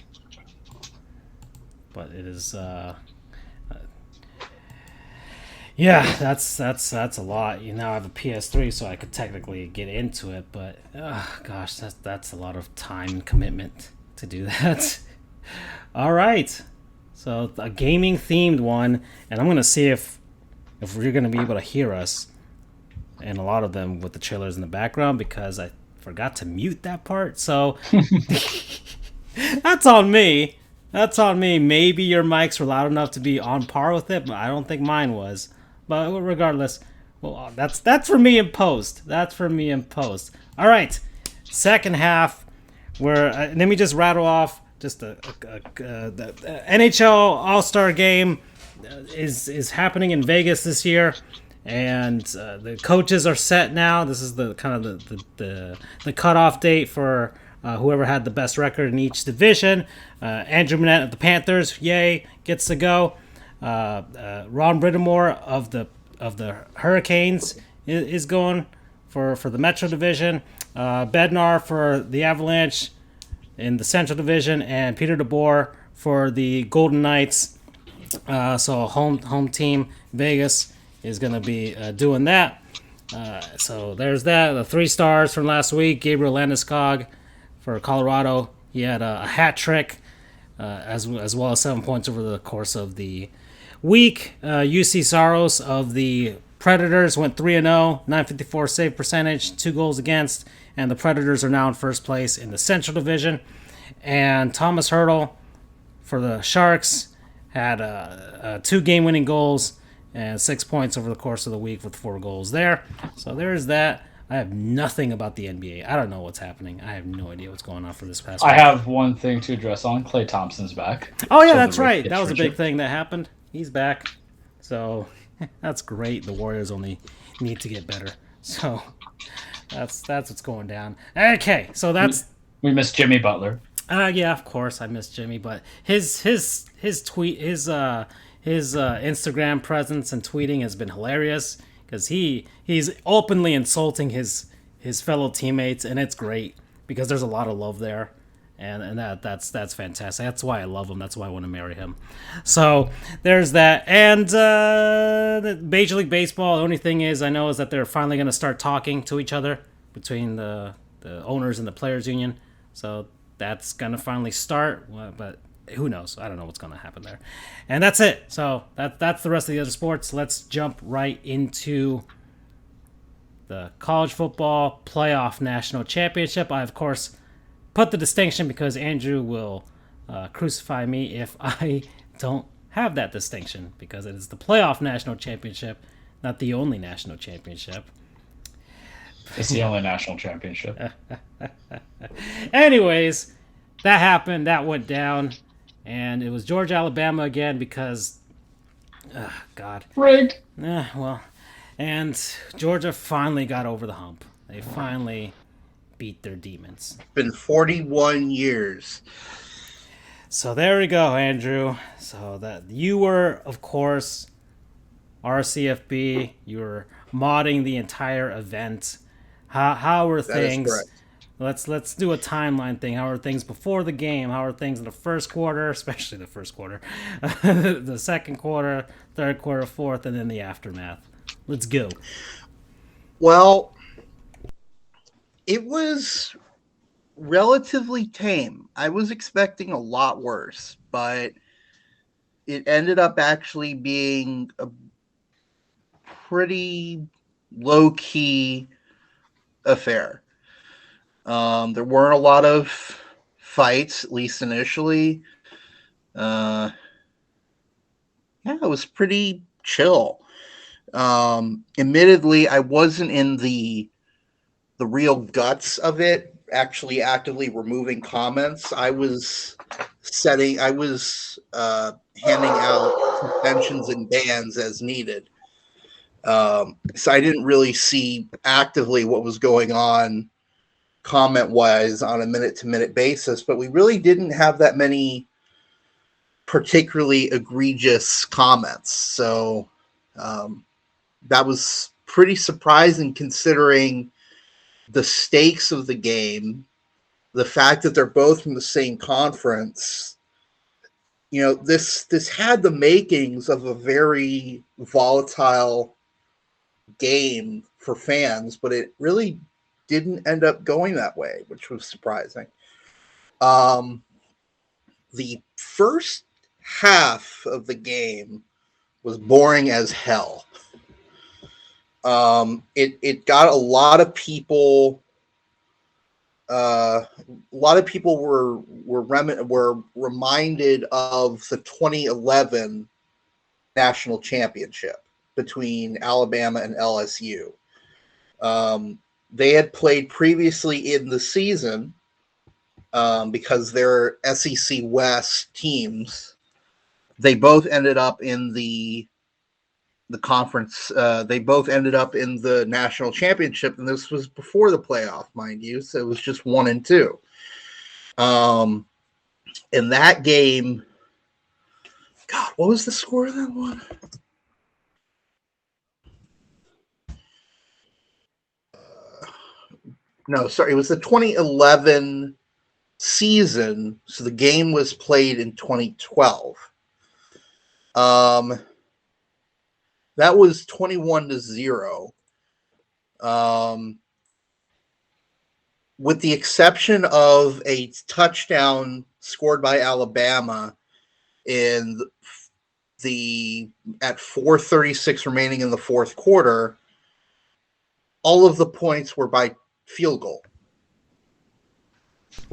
but it is yeah, that's a lot. I have a PS3, so I could technically get into it, but gosh, that's a lot of time and commitment to do that. All right, so a gaming themed one, and I'm gonna see if you're gonna be able to hear us, and a lot of them with the chillers in the background, because I forgot to mute that part. So that's on me. That's on me. Maybe your mics were loud enough to be on par with it, but I don't think mine was. But regardless, well, that's for me in post. That's for me in post. All right, second half. Where let me just rattle off just the NHL All-Star game is happening in Vegas this year, and the coaches are set now. This is the kind of the cutoff date for whoever had the best record in each division. Andrew Manette of the Panthers, yay, gets to go. Ron Brittamore of the Hurricanes is going for the Metro Division. Bednar for the Avalanche in the Central Division, and Peter DeBoer for the Golden Knights. So home team Vegas is going to be doing that. So there's that. The 3 stars from last week. Gabriel Landeskog for Colorado. He had a hat trick, as well as 7 points over the course of the week. UC Saros of the Predators went 3-0, 954 save percentage, 2 goals against, and the Predators are now in first place in the Central Division. And Thomas Hurdle for the Sharks had 2 game-winning goals and 6 points over the course of the week with 4 goals there. So there's that. I have nothing about the NBA. I don't know what's happening. I have no idea what's going on for this past I week. have one thing to address on. Klay Thompson's back. Oh, yeah, that's right. That was a big thing that happened. He's back. So that's great. The Warriors only need to get better. So that's what's going down. Okay, so that's... We miss Jimmy Butler. Yeah, of course I miss Jimmy, but his tweet, his Instagram presence and tweeting has been hilarious because he's openly insulting his fellow teammates, and it's great because there's a lot of love there, and that's fantastic. That's why I love him. That's why I want to marry him. So there's that, and the Major League Baseball. The only thing is I know is that they're finally going to start talking to each other between the owners and the players union. So that's going to finally start, but who knows? I don't know what's going to happen there. And that's it. So that's the rest of the other sports. Let's jump right into the college football playoff national championship. I, of course, put the distinction because Andrew will crucify me if I don't have that distinction because it is the playoff national championship, not the only national championship. It's the only national championship. Anyways, that happened. That went down. And it was Georgia, Alabama again because... God. Rigged. Well, and Georgia finally got over the hump. They finally beat their demons. It's been 41 years. So there we go, Andrew. So that you were, of course, RCFB. You were modding the entire event. How were things? Let's do a timeline thing. How are things before the game? How are things in the first quarter, especially the first quarter, the second quarter, third quarter, fourth, and then the aftermath? Let's go. Well, it was relatively tame. I was expecting a lot worse, but it ended up actually being a pretty low-key affair. There weren't a lot of fights, at least initially. It was pretty chill. Admittedly, I wasn't in the real guts of it, actually actively removing comments. I was handing out suspensions and bans as needed. So I didn't really see actively what was going on comment-wise on a minute-to-minute basis, but we really didn't have that many particularly egregious comments. So that was pretty surprising considering the stakes of the game, the fact that they're both from the same conference. You know, this had the makings of a very volatile game for fans, but it really didn't end up going that way, which was surprising. The first half of the game was boring as hell. It got a lot of people. A lot of people were reminded of the 2011 national championship between Alabama and LSU. They had played previously in the season because they're SEC West teams. They both ended up in the conference. They both ended up in the national championship, and this was before the playoff, mind you. So it was just 1 and 2. In that game, God, what was the score of that one? No, sorry, it was the 2011 season. So the game was played in 2012. That was 21-0. With the exception of a touchdown scored by Alabama at 4:36 remaining in the fourth quarter, all of the points were by field goal.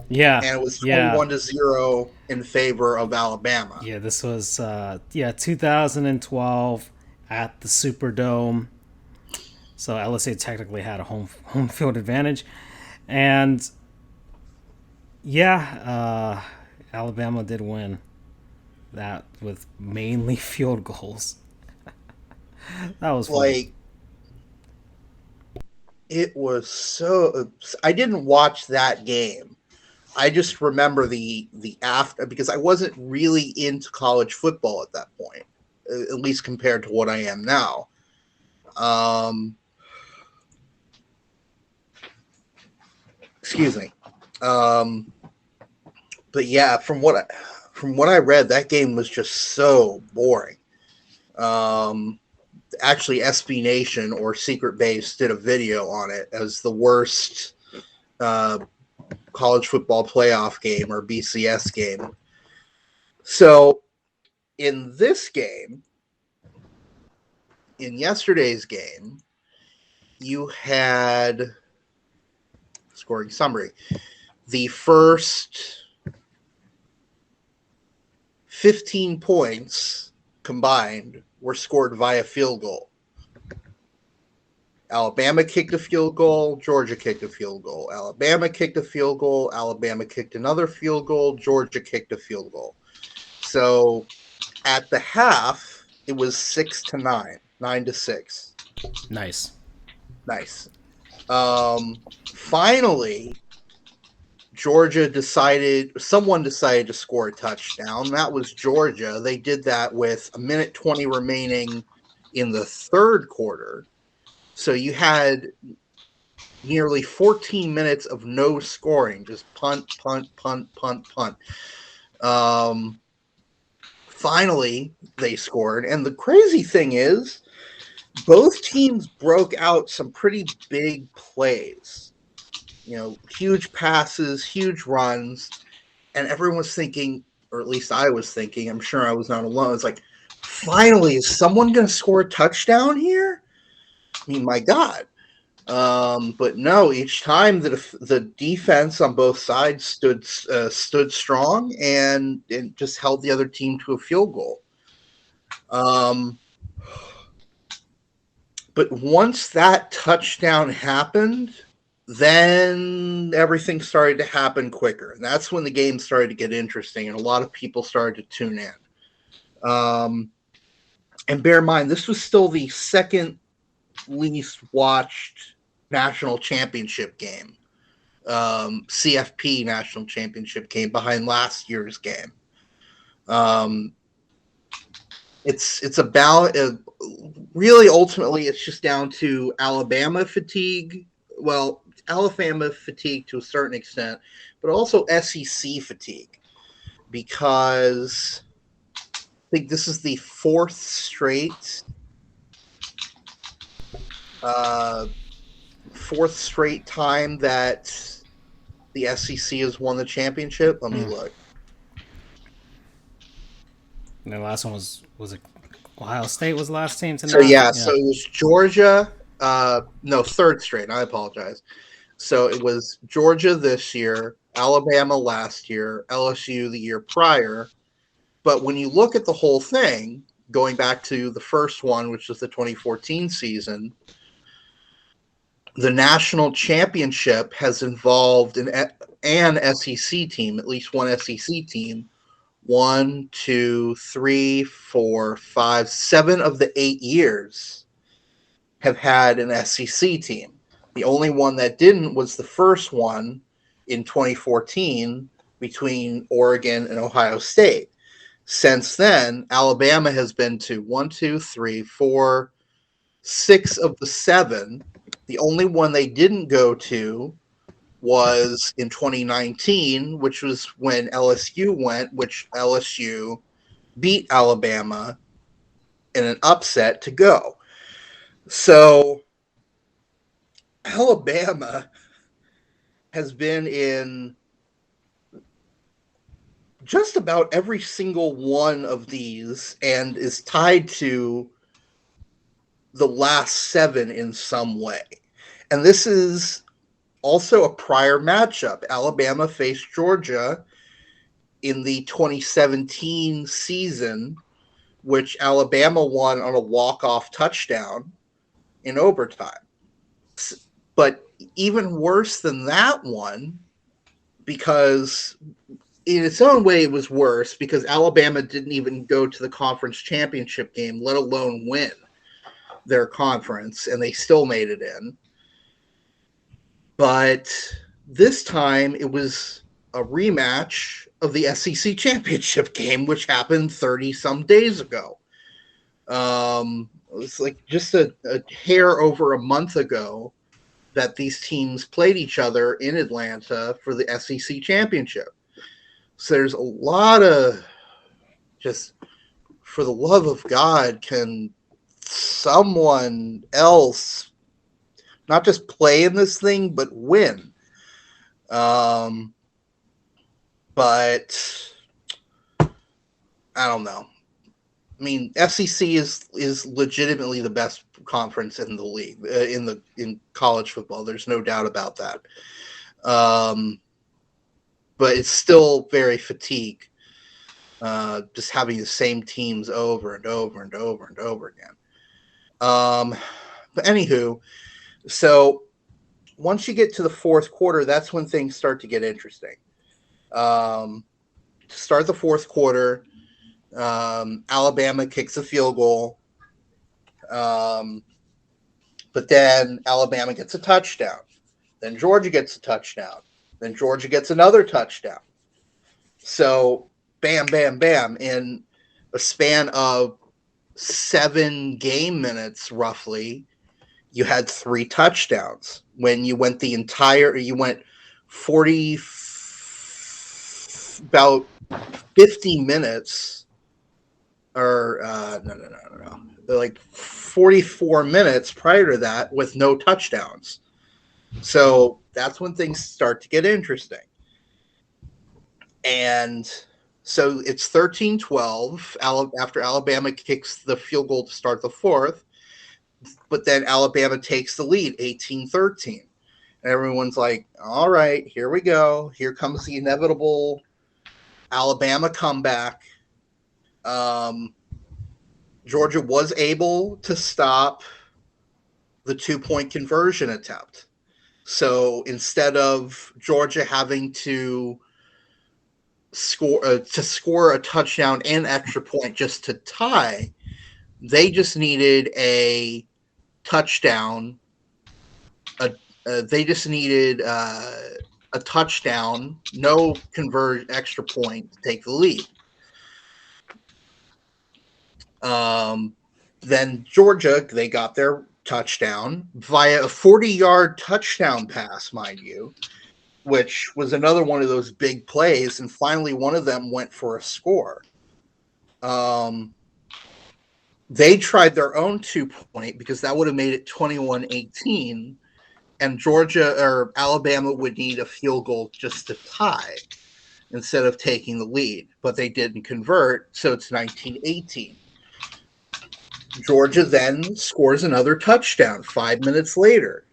Yeah. And it was 21-0 in favor of Alabama. Yeah, this was 2012 at the Superdome. So LSU technically had a home field advantage. And yeah, Alabama did win that with mainly field goals. That was funny. Like, it was so. I didn't watch that game. I just remember the after, because I wasn't really into college football at that point, at least compared to what I am now. Excuse me. But yeah, from what I read, that game was just so boring. Actually, SB Nation or Secret Base did a video on it as the worst college football playoff game or BCS game. So in this game, in yesterday's game, you had scoring summary. The first 15 points combined were scored via field goal. Alabama kicked a field goal. Georgia kicked a field goal. Alabama kicked a field goal. Alabama kicked another field goal. Georgia kicked a field goal. So at the half, it was 6-9, 9-6. Nice. Finally, someone decided to score a touchdown. That was Georgia. They did that with 1:20 remaining in the third quarter. So you had nearly 14 minutes of no scoring, just punt. Finally, they scored. And the crazy thing is, both teams broke out some pretty big plays. Huge passes, huge runs. And everyone was thinking, or at least I was thinking, I'm sure I was not alone. It's like, finally, is someone going to score a touchdown here? I mean, my God. But no, each time the defense on both sides stood strong and just held the other team to a field goal. But once that touchdown happened, then everything started to happen quicker. And that's when the game started to get interesting, and a lot of people started to tune in. And bear in mind, this was still the second least watched national championship game, CFP national championship game, behind last year's game. It's about really ultimately it's just down to Alabama fatigue. Well, Alabama fatigue to a certain extent, but also SEC fatigue, because I think this is the fourth straight time that the SEC has won the championship. Let me look. And the last one was it Ohio State was the last team to So so it was Georgia. No, third straight. I apologize. So it was Georgia this year, Alabama last year, LSU the year prior. But when you look at the whole thing, going back to the first one, which was the 2014 season, the national championship has involved an SEC team, at least one SEC team. 1, 2, 3, 4, 5, 7 of the 8 years have had an SEC team. The only one that didn't was the first one in 2014 between Oregon and Ohio State. Since then, Alabama has been to 1, 2, 3, 4, 6 of the 7. The only one they didn't go to was in 2019, which was when LSU went, which LSU beat Alabama in an upset to go. So Alabama has been in just about every single one of these and is tied to the last 7 in some way. And this is also a prior matchup. Alabama faced Georgia in the 2017 season, which Alabama won on a walk-off touchdown in overtime. But even worse than that one, because in its own way it was worse, because Alabama didn't even go to the conference championship game, let alone win their conference, and they still made it in. But this time it was a rematch of the SEC championship game, which happened 30-some days ago. It was like just a hair over a month ago that these teams played each other in Atlanta for the SEC championship. So there's a lot of just, for the love of God, can someone else not just play in this thing, but win? But I don't know. I mean, SEC is legitimately the best conference in the league, in college football. There's no doubt about that. But it's still very fatigued, just having the same teams over and over and over and over again. But anywho, so once you get to the fourth quarter, that's when things start to get interesting. To start the fourth quarter, Alabama kicks a field goal, but then Alabama gets a touchdown. Then Georgia gets a touchdown. Then Georgia gets another touchdown. So, bam, bam, bam. In a span of 7 game minutes, roughly, you had 3 touchdowns. When you went you went 40, about 50 minutes, or no. Like 44 minutes prior to that with no touchdowns. So that's when things start to get interesting. And so it's 13-12 after Alabama kicks the field goal to start the fourth. But then Alabama takes the lead, 18-13. And everyone's like, all right, here we go. Here comes the inevitable Alabama comeback. Georgia was able to stop the 2-point conversion attempt. So instead of Georgia having to score a touchdown and extra point just to tie, they just needed a touchdown. They just needed a touchdown, no extra point to take the lead. Then Georgia, they got their touchdown via a 40-yard touchdown pass, mind you, which was another one of those big plays, and finally one of them went for a score. They tried their own 2-point because that would have made it 21-18, and Georgia or Alabama would need a field goal just to tie instead of taking the lead, but they didn't convert, so it's 19-18. Georgia then scores another touchdown 5 minutes later.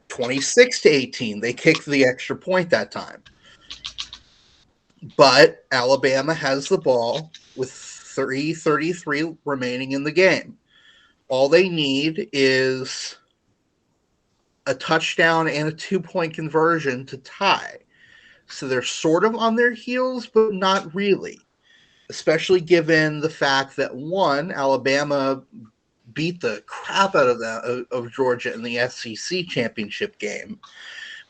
26-18. They kicked the extra point that time. But Alabama has the ball with 3:33 remaining in the game. All they need is a touchdown and a 2-point conversion to tie. So they're sort of on their heels, but not really. Especially given the fact that, one, Alabama beat the crap out of Georgia in the SEC championship game,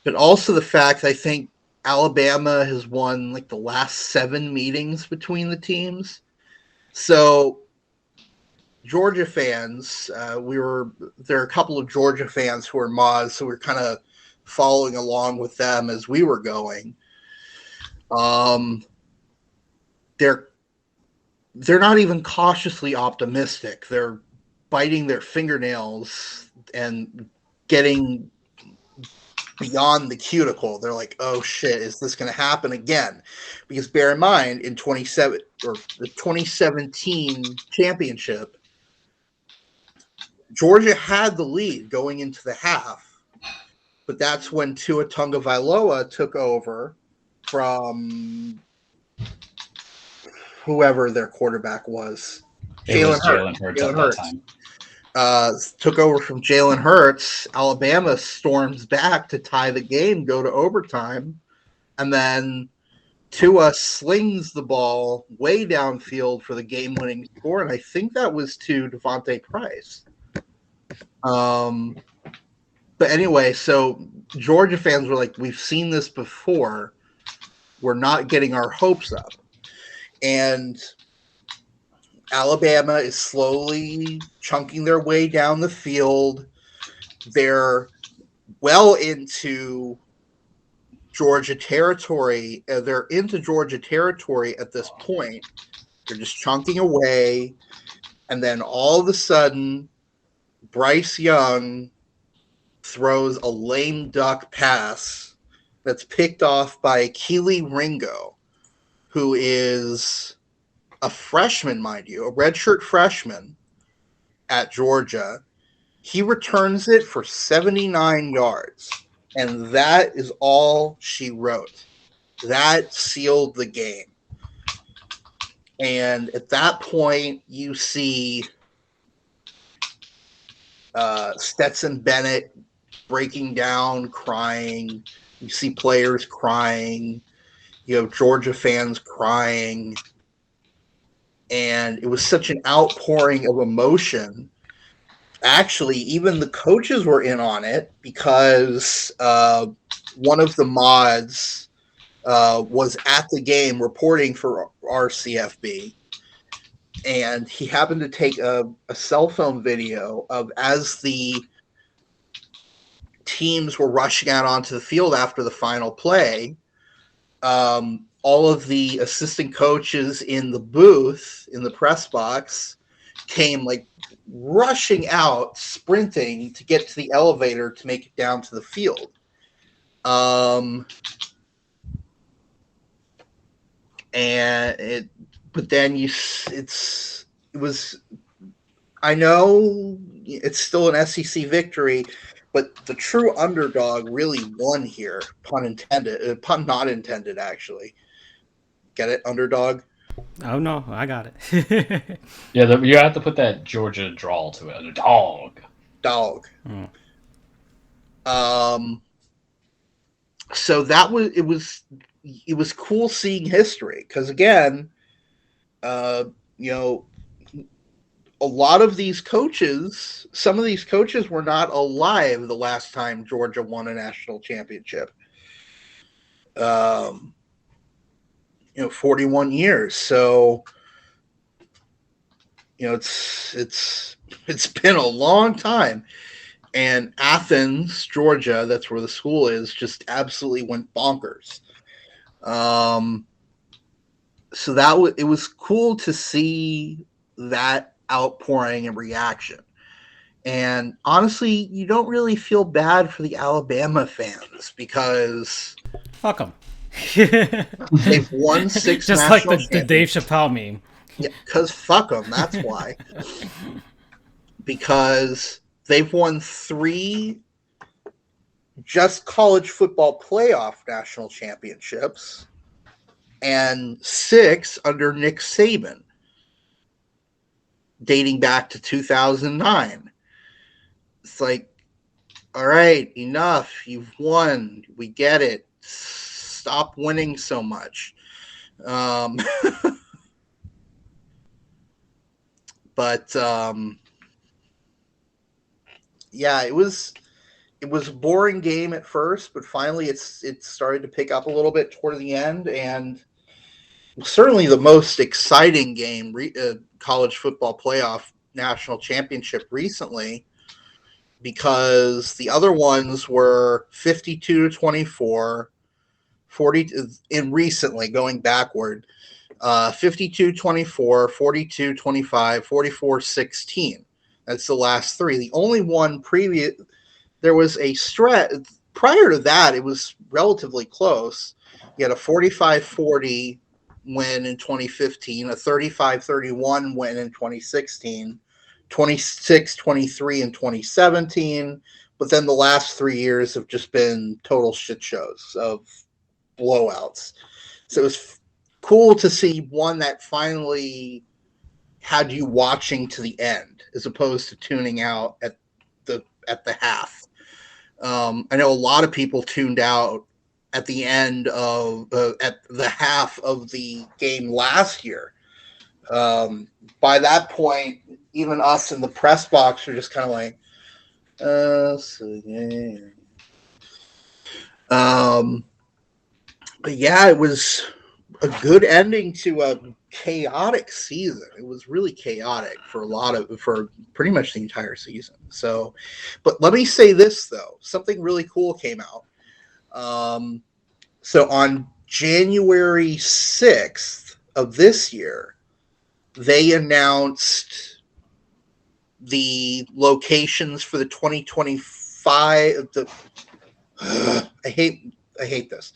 but also the fact I think Alabama has won like the last 7 meetings between the teams. So Georgia fans, there are a couple of Georgia fans who are Moz, so we're kind of following along with them as we were going. They're not even cautiously optimistic. They're biting their fingernails and getting beyond the cuticle. They're like, oh shit, is this going to happen again? Because bear in mind, in the 2017 championship, Georgia had the lead going into the half, but that's when Tua Tagovailoa took over from whoever their quarterback was. Jalen Hurts at that time. took over from Jalen Hurts. Alabama storms back to tie the game, go to overtime, and then Tua slings the ball way downfield for the game-winning score, and I think that was to Devontae Price. But anyway, so Georgia fans were like, we've seen this before. We're not getting our hopes up. And Alabama is slowly chunking their way down the field. They're well into Georgia territory. They're into Georgia territory at this point. They're just chunking away. And then all of a sudden, Bryce Young throws a lame duck pass that's picked off by Keely Ringo, who is a freshman, mind you, a redshirt freshman at Georgia. He returns it for 79 yards, and that is all she wrote. That sealed the game. And at that point, you see Stetson Bennett breaking down, crying. You see players crying. You have Georgia fans crying. And it was such an outpouring of emotion. Actually, even the coaches were in on it because one of the mods was at the game reporting for RCFB. And he happened to take a cell phone video of as the teams were rushing out onto the field after the final play. All of the assistant coaches in the booth, in the press box, came like rushing out, sprinting to get to the elevator to make it down to the field. I know it's still an SEC victory, but the true underdog really won here. Pun intended, pun not intended, actually. Get it? Underdog? Oh, no, I got it. Yeah, you have to put that Georgia drawl to it. Dog. So that was it was cool seeing history because again, a lot of these coaches, some of these coaches were not alive the last time Georgia won a national championship. 41 years. So, it's been a long time. And Athens, Georgia, that's where the school is, just absolutely went bonkers. So it was cool to see that outpouring and reaction. And honestly, you don't really feel bad for the Alabama fans because fuck them. They've won 6 just national like the Dave Chappelle meme. Yeah, because fuck them. That's why. Because they've won 3 just college football playoff national championships and 6 under Nick Saban, dating back to 2009. It's like, all right, enough. You've won. We get it. Stop winning so much. But yeah, it was a boring game at first, but finally it started to pick up a little bit toward the end, and certainly the most exciting game, college football playoff national championship recently, because the other ones were 52-24, 40 in recently going backward, 52-24, 42-25, 44-16. That's the last 3. The only one there was a stretch prior to that. It was relatively close. You had a 45-40 win in 2015, a 35-31 win in 2016, 26-23 in 2017. But then the last 3 years have just been total shit shows of blowouts. So it was cool to see one that finally had you watching to the end as opposed to tuning out at the half. I know a lot of people tuned out at the end of at the half of the game last year. By that point, even us in the press box were just kind of like, but yeah, it was a good ending to a chaotic season. It was really chaotic for pretty much the entire season. So, but let me say this though, something really cool came out. So on January 6th of this year, they announced the locations for the 2025. I hate this.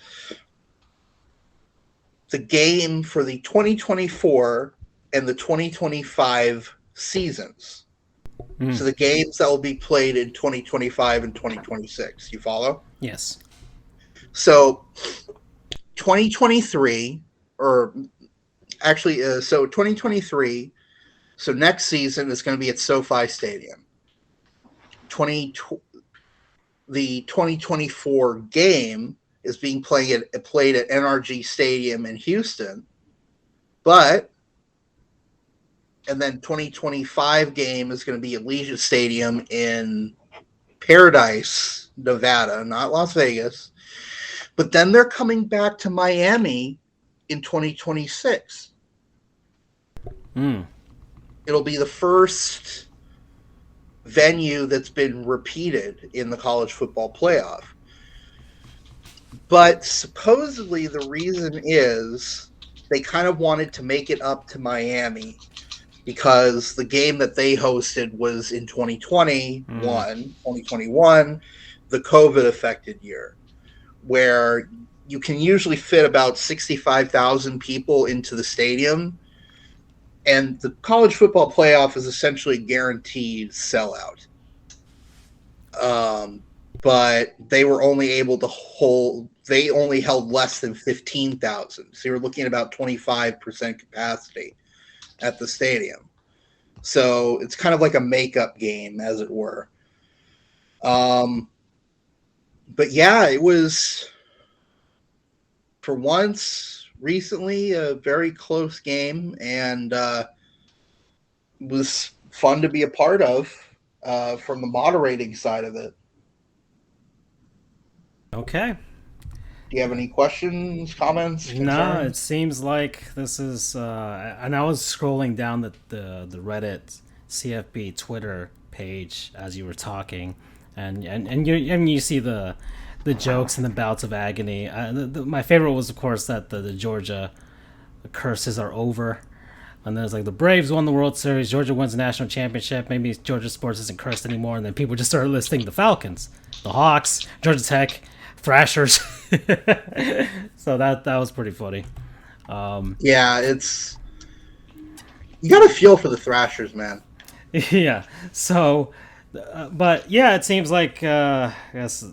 The game for the 2024 and the 2025 seasons. So the games that will be played in 2025 and 2026. You follow? Yes. So 2023, or actually, so 2023, so next season is going to be at SoFi Stadium. The 2024 game is being played at NRG Stadium in Houston, and then 2025 game is going to be at Legion Stadium in Paradise, Nevada, not Las Vegas. But then they're coming back to Miami in 2026. It'll be the first venue that's been repeated in the college football playoff. But supposedly the reason is they kind of wanted to make it up to Miami because the game that they hosted was in 2021, the COVID-affected year, where you can usually fit about 65,000 people into the stadium, and the college football playoff is essentially guaranteed sellout. But they were only able to they only held less than 15,000. So you're looking at about 25% capacity at the stadium. So it's kind of like a makeup game, as it were. But yeah, it was, for once recently, a very close game, and was fun to be a part of from the moderating side of it. Okay. Do you have any questions, comments, concerns? No, it seems like this is... and I was scrolling down the Reddit CFB Twitter page as you were talking, and you see the jokes and the bouts of agony. My favorite was, of course, that the Georgia curses are over. And there's like, the Braves won the World Series, Georgia wins the national championship, maybe Georgia sports isn't cursed anymore, and then people just started listing the Falcons, the Hawks, Georgia Tech, Thrashers. So that was pretty funny. Yeah, it's... You got to feel for the Thrashers, man. Yeah. So, but yeah, it seems like I guess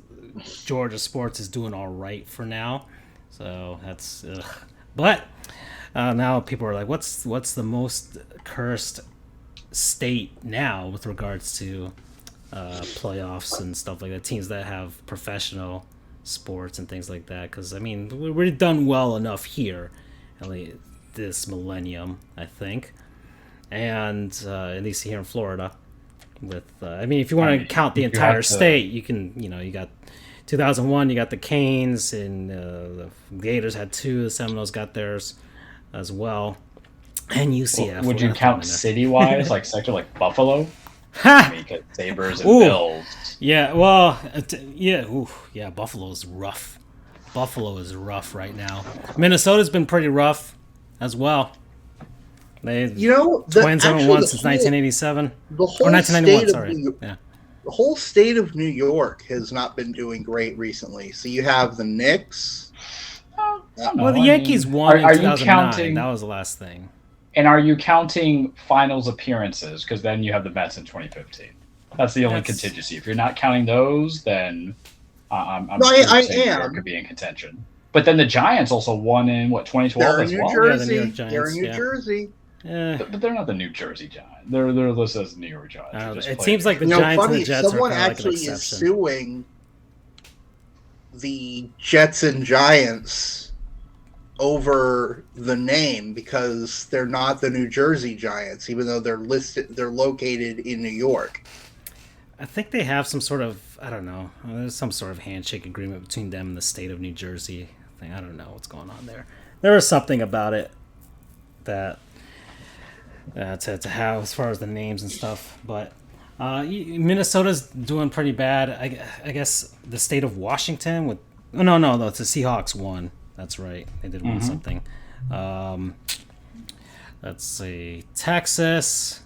Georgia sports is doing all right for now. So that's... But now people are like, what's the most cursed state now with regards to playoffs and stuff like that, teams that have professional sports and things like that? Because I mean, we've done well enough here, at least this millennium, I think, and at least here in Florida. With I mean, if you want to count the entire state, you can. You got 2001, you got the Canes, and the Gators had 2. The Seminoles got theirs as well, and UCF. Well, would you count city-wise, like sector, like Buffalo? I mean, Sabres and Bills. Yeah, well, yeah, Buffalo's rough. Buffalo is rough right now. Minnesota's been pretty rough as well. Twins haven't won since 1987. The whole or 1991, sorry. The whole state of New York has not been doing great recently. So you have the Knicks. Well, the Yankees won in 2009. That was the last thing. And are you counting finals appearances? Because then you have the Mets in 2015. That's the only contingency. If you're not counting those, then I am. New York could be in contention. But then the Giants also won in 2012 as well. They're in New Jersey. But they're not the New Jersey Giants. They're listed as the New York Giants. It seems like the Giants and the Jets someone are kind of actually like an is exception. suing the Jets and Giants over the name because they're not the New Jersey Giants, even though they're located in New York. I think they have some sort of, I don't know, there's some sort of handshake agreement between them and the state of New Jersey. I don't know what's going on there. There was something about it that to have as far as the names and stuff, but Minnesota's doing pretty bad. I guess the state of Washington with no, it's the Seahawks won. That's right, they did win something. Let's see, Texas.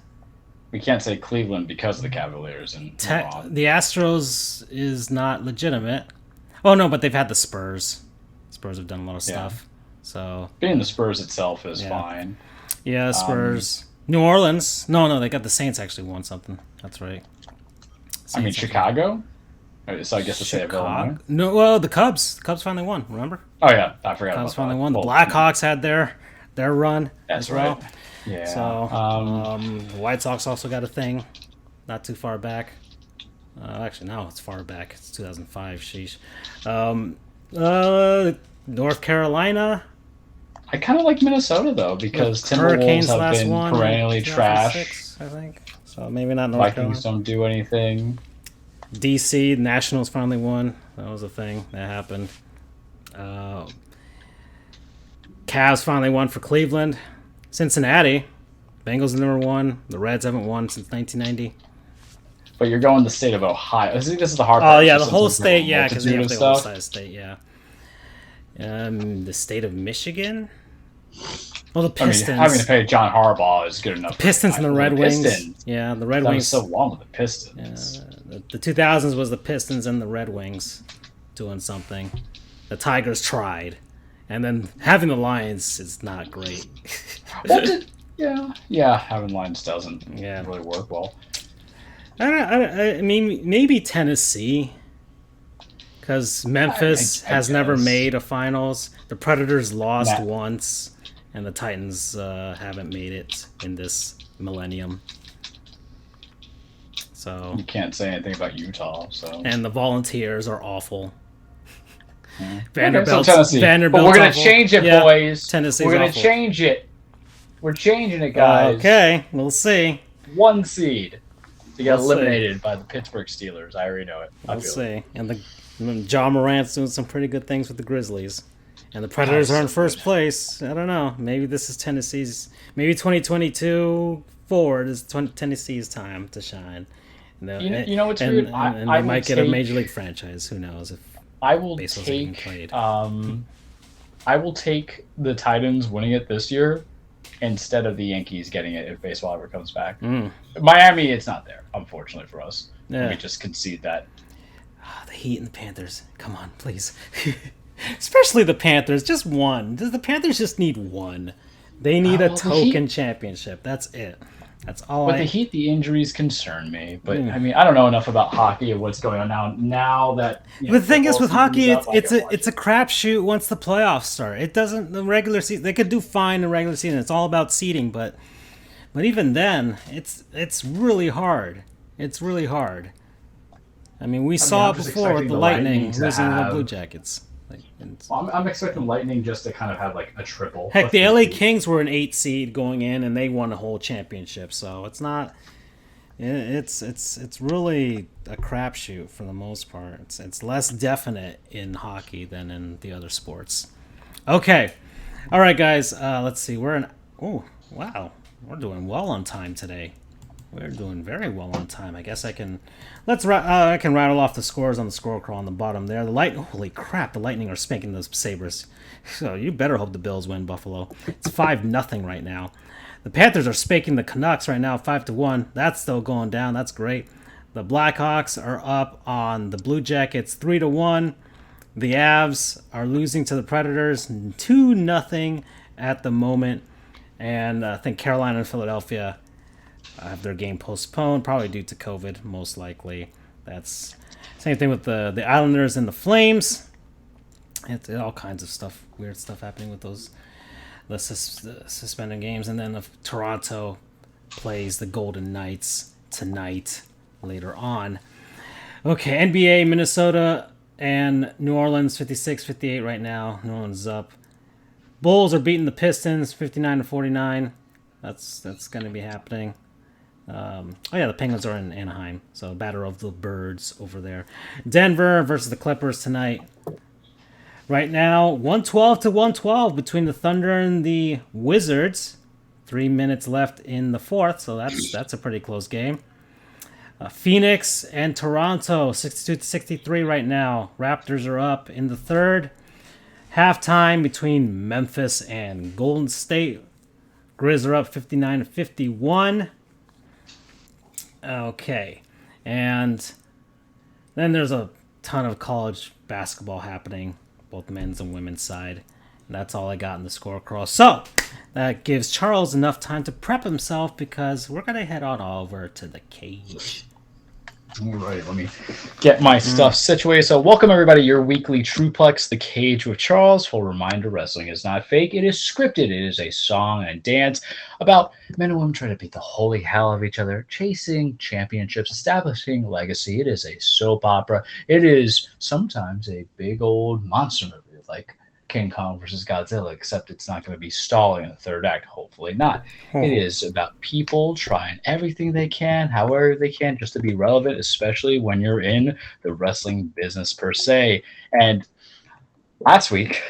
We can't say Cleveland because of the Cavaliers and the Astros is not legitimate. Oh no, but they've had the Spurs. Spurs have done a lot of stuff. So being the Spurs itself is fine. Yeah, Spurs. New Orleans. No, they got the Saints actually won something. That's right. Saints Chicago. So I guess to say Illinois. No, well, the Cubs. The Cubs finally won. Remember? Oh yeah, I forgot. Cubs finally won. The Blackhawks had their run as well. Right. Yeah. So the White Sox also got a thing, not too far back. Actually, no, it's far back. It's 2005. Sheesh. North Carolina. I kind of like Minnesota though because Timberwolves have been perennially trash. I think so. Maybe not North Carolina. Vikings don't do anything. DC, the Nationals finally won. That was a thing that happened. Cavs finally won for Cleveland. Cincinnati, Bengals are #1. The Reds haven't won since 1990. But you're going the state of Ohio. I think this is the hard part. Oh yeah, the whole state. Yeah, because they have the whole state. Yeah. The state of Michigan. Well, the Pistons. I mean, having to pay John Harbaugh is good enough. The Pistons and the Red Wings. Pistons. Yeah, the Red Wings. So long with the Pistons. Yeah, the 2000s was the Pistons and the Red Wings doing something. The Tigers tried, and then having the Lions is not great. Having Lions doesn't really work well. I mean, maybe Tennessee, because Memphis has never made a finals. The Predators lost once, and the Titans haven't made it in this millennium. So you can't say anything about Utah. So and the Volunteers are awful. Vanderbilt. But we're gonna change it, boys. Tennessee's we're gonna change it. We're changing it, guys. Okay, we'll see. 1 seed to get eliminated by the Pittsburgh Steelers. I already know it. We'll see. And John Morant's doing some pretty good things with the Grizzlies. And the Predators are in first place. I don't know. Maybe this is Tennessee's. Maybe 2022 forward is Tennessee's time to shine. You know what's weird? And they might get a major league franchise. Who knows if I will take. I will take the Titans winning it this year instead of the Yankees getting it if baseball ever comes back. Miami, it's not there, unfortunately for us. Yeah. We just concede that. The Heat and the Panthers. Come on, please. Especially the Panthers. Just one. The Panthers just need one. They need a token championship. That's it. That's all. With the Heat, the injuries concern me. But I mean, I don't know enough about hockey and what's going on now. Now that the thing is with hockey, it's a crapshoot once the playoffs start. It doesn't the regular season. They could do fine in the regular season. It's all about seeding, but even then, it's really hard. It's really hard. I mean, we saw it before with the Lightning losing the Blue Jackets. I'm expecting Lightning just to kind of have like a triple. Heck, the LA Kings were an 8 seed going in, and they won a whole championship. So it's not. It's really a crapshoot for the most part. It's less definite in hockey than in the other sports. Okay, all right, guys. Let's see. Oh, wow. We're doing well on time today. We're doing very well on time. I guess I can. I can rattle off the scores on the score crawl on the bottom there. Holy crap! The Lightning are spanking those Sabres. So you better hope the Bills win, Buffalo. It's 5-0 right now. The Panthers are spanking the Canucks right now, 5-1. That's still going down. That's great. The Blackhawks are up on the Blue Jackets, 3-1. The Avs are losing to the Predators, 2-0 at the moment. And I think Carolina and Philadelphia have their game postponed, probably due to COVID, most likely. That's same thing with the Islanders and the Flames. It's all kinds of stuff, weird stuff happening with those the suspended games, and then Toronto plays the Golden Knights tonight later on. Okay, NBA, Minnesota and New Orleans 56-58 right now. New Orleans is up. Bulls are beating the Pistons 59-49. That's going to be happening. The Penguins are in Anaheim, so Battle of the Birds over there. Denver versus the Clippers tonight. Right now, 112-112 between the Thunder and the Wizards. 3 minutes left in the fourth, so that's a pretty close game. Phoenix and Toronto, 62-63 right now. Raptors are up in the third. Halftime between Memphis and Golden State. Grizz are up 59-51. Okay. And then there's a ton of college basketball happening, both men's and women's side. And that's all I got in the score cross. So that gives Charles enough time to prep himself because we're going to head on over to the cage. All right, let me get my stuff situated. So welcome, everybody, your weekly TruePlex, The Cage with Charles. Full reminder, wrestling is not fake. It is scripted. It is a song and dance about men and women trying to beat the holy hell of each other, chasing championships, establishing legacy. It is a soap opera. It is sometimes a big old monster movie like King Kong versus Godzilla, except it's not going to be stalling in the third act. Hopefully not. It is about people trying everything they can, however they can, just to be relevant, especially when you're in the wrestling business per se. And last week,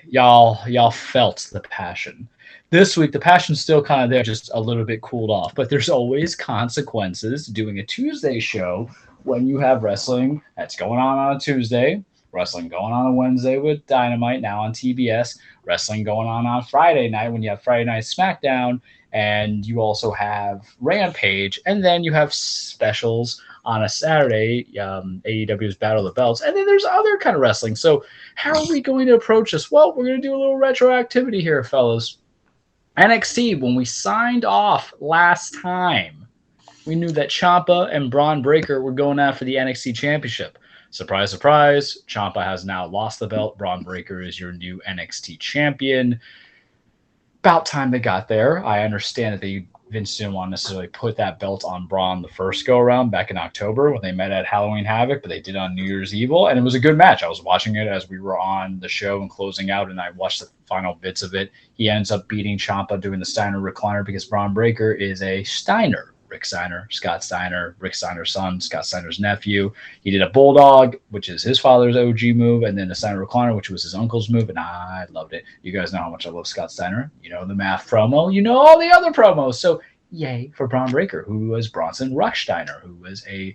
y'all felt the passion. This week, the passion's still kind of there, just a little bit cooled off. But there's always consequences to doing a Tuesday show when you have wrestling that's going on a Tuesday. Wrestling going on a Wednesday with Dynamite, now on TBS. Wrestling going on Friday night when you have Friday Night SmackDown. And you also have Rampage. And then you have specials on a Saturday, AEW's Battle of the Belts. And then there's other kind of wrestling. So how are we going to approach this? Well, we're going to do a little retroactivity here, fellas. NXT, when we signed off last time, we knew that Ciampa and Braun Breaker were going after the NXT Championship. Surprise, surprise, Ciampa has now lost the belt. Braun Breaker is your new NXT champion. About time they got there. I understand that Vince didn't want to necessarily put that belt on Braun the first go-around back in October when they met at Halloween Havoc, but they did on New Year's Evil, and it was a good match. I was watching it as we were on the show and closing out, and I watched the final bits of it. He ends up beating Ciampa doing the Steiner recliner because Braun Breaker is a Steiner. Rick Steiner, Scott Steiner, Rick Steiner's son, Scott Steiner's nephew. He did a Bulldog, which is his father's OG move, and then a Steiner recliner, which was his uncle's move, and I loved it. You guys know how much I love Scott Steiner. You know the math promo. You know all the other promos. So yay for Braun Breaker, who was Bronson Rucksteiner, who was a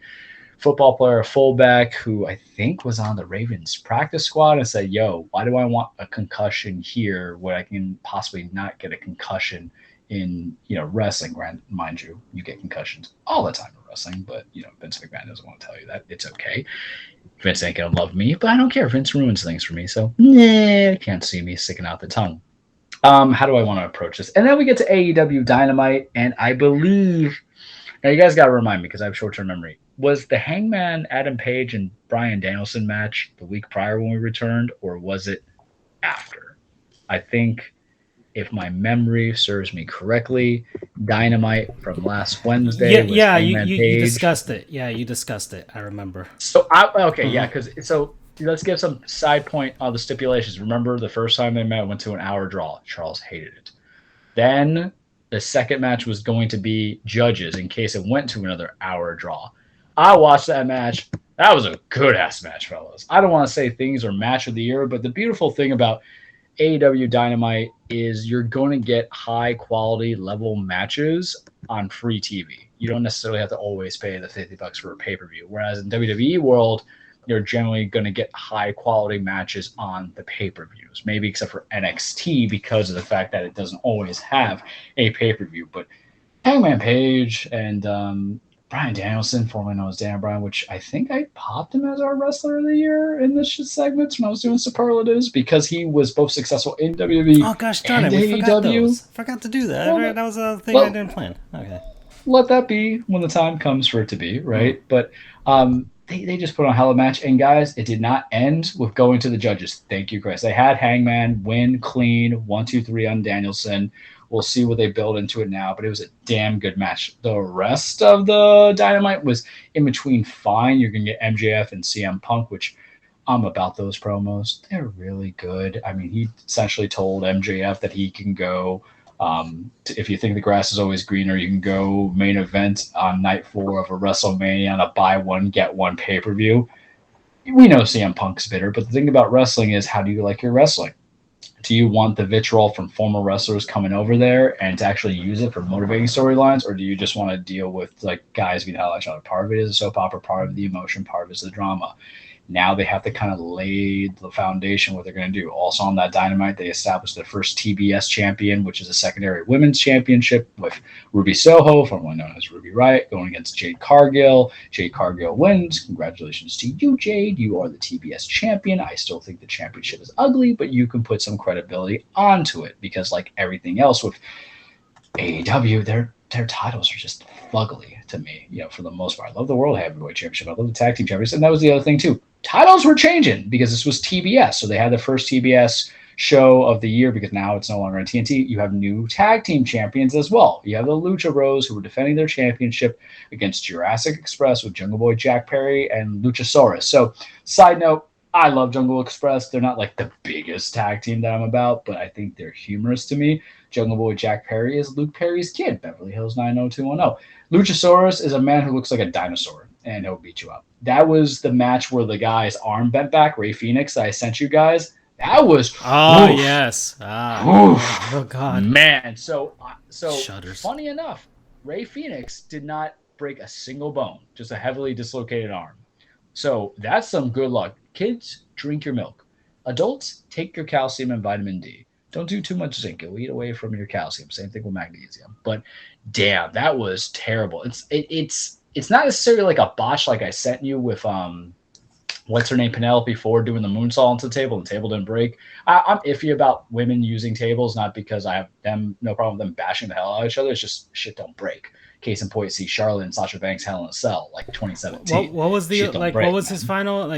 football player, a fullback, who I think was on the Ravens practice squad and said, yo, why do I want a concussion here where I can possibly not get a concussion in wrestling? Mind you, you get concussions all the time in wrestling, but Vince McMahon doesn't want to tell you that. It's okay. Vince ain't gonna love me, but I don't care. Vince ruins things for me, so can't see me sticking out the tongue. How do I want to approach this? And then we get to AEW Dynamite, and I believe now you guys gotta remind me because I have short-term memory. Was the Hangman Adam Page and Bryan Danielson match the week prior when we returned, or was it after? I think, if my memory serves me correctly, Dynamite from last Wednesday. You discussed it. Yeah, you discussed it. I remember. So let's give some side point on the stipulations. Remember, the first time they met went to an hour draw. Charles hated it. Then the second match was going to be judges in case it went to another hour draw. I watched that match. That was a good ass match, fellas. I don't want to say things are match of the year, but the beautiful thing about AEW Dynamite is you're going to get high quality level matches on free TV. You don't necessarily have to always pay the $50 for a pay-per-view. Whereas in WWE world, you're generally going to get high quality matches on the pay-per-views. Maybe except for NXT because of the fact that it doesn't always have a pay-per-view. But Hangman Page and Bryan Danielson, formerly known as Dan Bryan, which I think I popped him as our Wrestler of the Year in this segment when I was doing superlatives because he was both successful in WWE Oh gosh darn it, we forgot to do that. That was a thing I didn't plan. Okay. Let that be when the time comes for it to be, right? But they just put on a hell of a match. And guys, it did not end with going to the judges. Thank you, Chris. They had Hangman win clean 1-2-3 on Danielson. We'll see what they build into it now, but it was a damn good match. The rest of the Dynamite was in between fine. You're going to get MJF and CM Punk, which I'm about those promos. They're really good. I mean, he essentially told MJF that he can go, if you think the grass is always greener, you can go main event on night 4 of a WrestleMania on a buy one, get one pay-per-view. We know CM Punk's bitter, but the thing about wrestling is, how do you like your wrestling? Do you want the vitriol from former wrestlers coming over there and to actually use it for motivating storylines, or do you just want to deal with like guys being held out? Part of it is a soap opera, part of the emotion, part of it is the drama. Now they have to kind of lay the foundation what they're going to do. Also on that Dynamite, they established their first TBS champion, which is a secondary women's championship with Ruby Soho, formerly known as Ruby Riott, going against Jade Cargill. Jade Cargill wins. Congratulations to you, Jade. You are the TBS champion. I still think the championship is ugly, but you can put some credibility onto it because, like everything else with AEW, their titles are just ugly to me, for the most part. I love the World Heavyweight Championship. I love the Tag Team Championship. And that was the other thing, too. Titles were changing because this was TBS. So they had the first TBS show of the year because now it's no longer on TNT. You have new Tag Team Champions as well. You have the Lucha Bros who were defending their championship against Jurassic Express with Jungle Boy Jack Perry and Luchasaurus. So, side note, I love Jungle Express. They're not like the biggest tag team that I'm about, but I think they're humorous to me. Jungle Boy Jack Perry is Luke Perry's kid, Beverly Hills 90210. Luchasaurus is a man who looks like a dinosaur, and he'll beat you up. That was the match where the guy's arm bent back, Ray Phoenix, that I sent you guys. That was... Oh, oof. Yes. Oh, God. Man, so Shudders. Funny enough, Ray Phoenix did not break a single bone, just a heavily dislocated arm. So that's some good luck. Kids, drink your milk. Adults, take your calcium and vitamin D. Don't do too much zinc. It'll eat away from your calcium. Same thing with magnesium. But damn, that was terrible. It's not necessarily like a botch like I sent you with what's her name, Penelope Ford doing the moonsault onto the table and the table didn't break. I'm iffy about women using tables, not because I have no problem with them bashing the hell out of each other. It's just shit don't break. Case in point, see Charlotte and Sasha Banks Hell in a Cell like 2017. What was the what was his final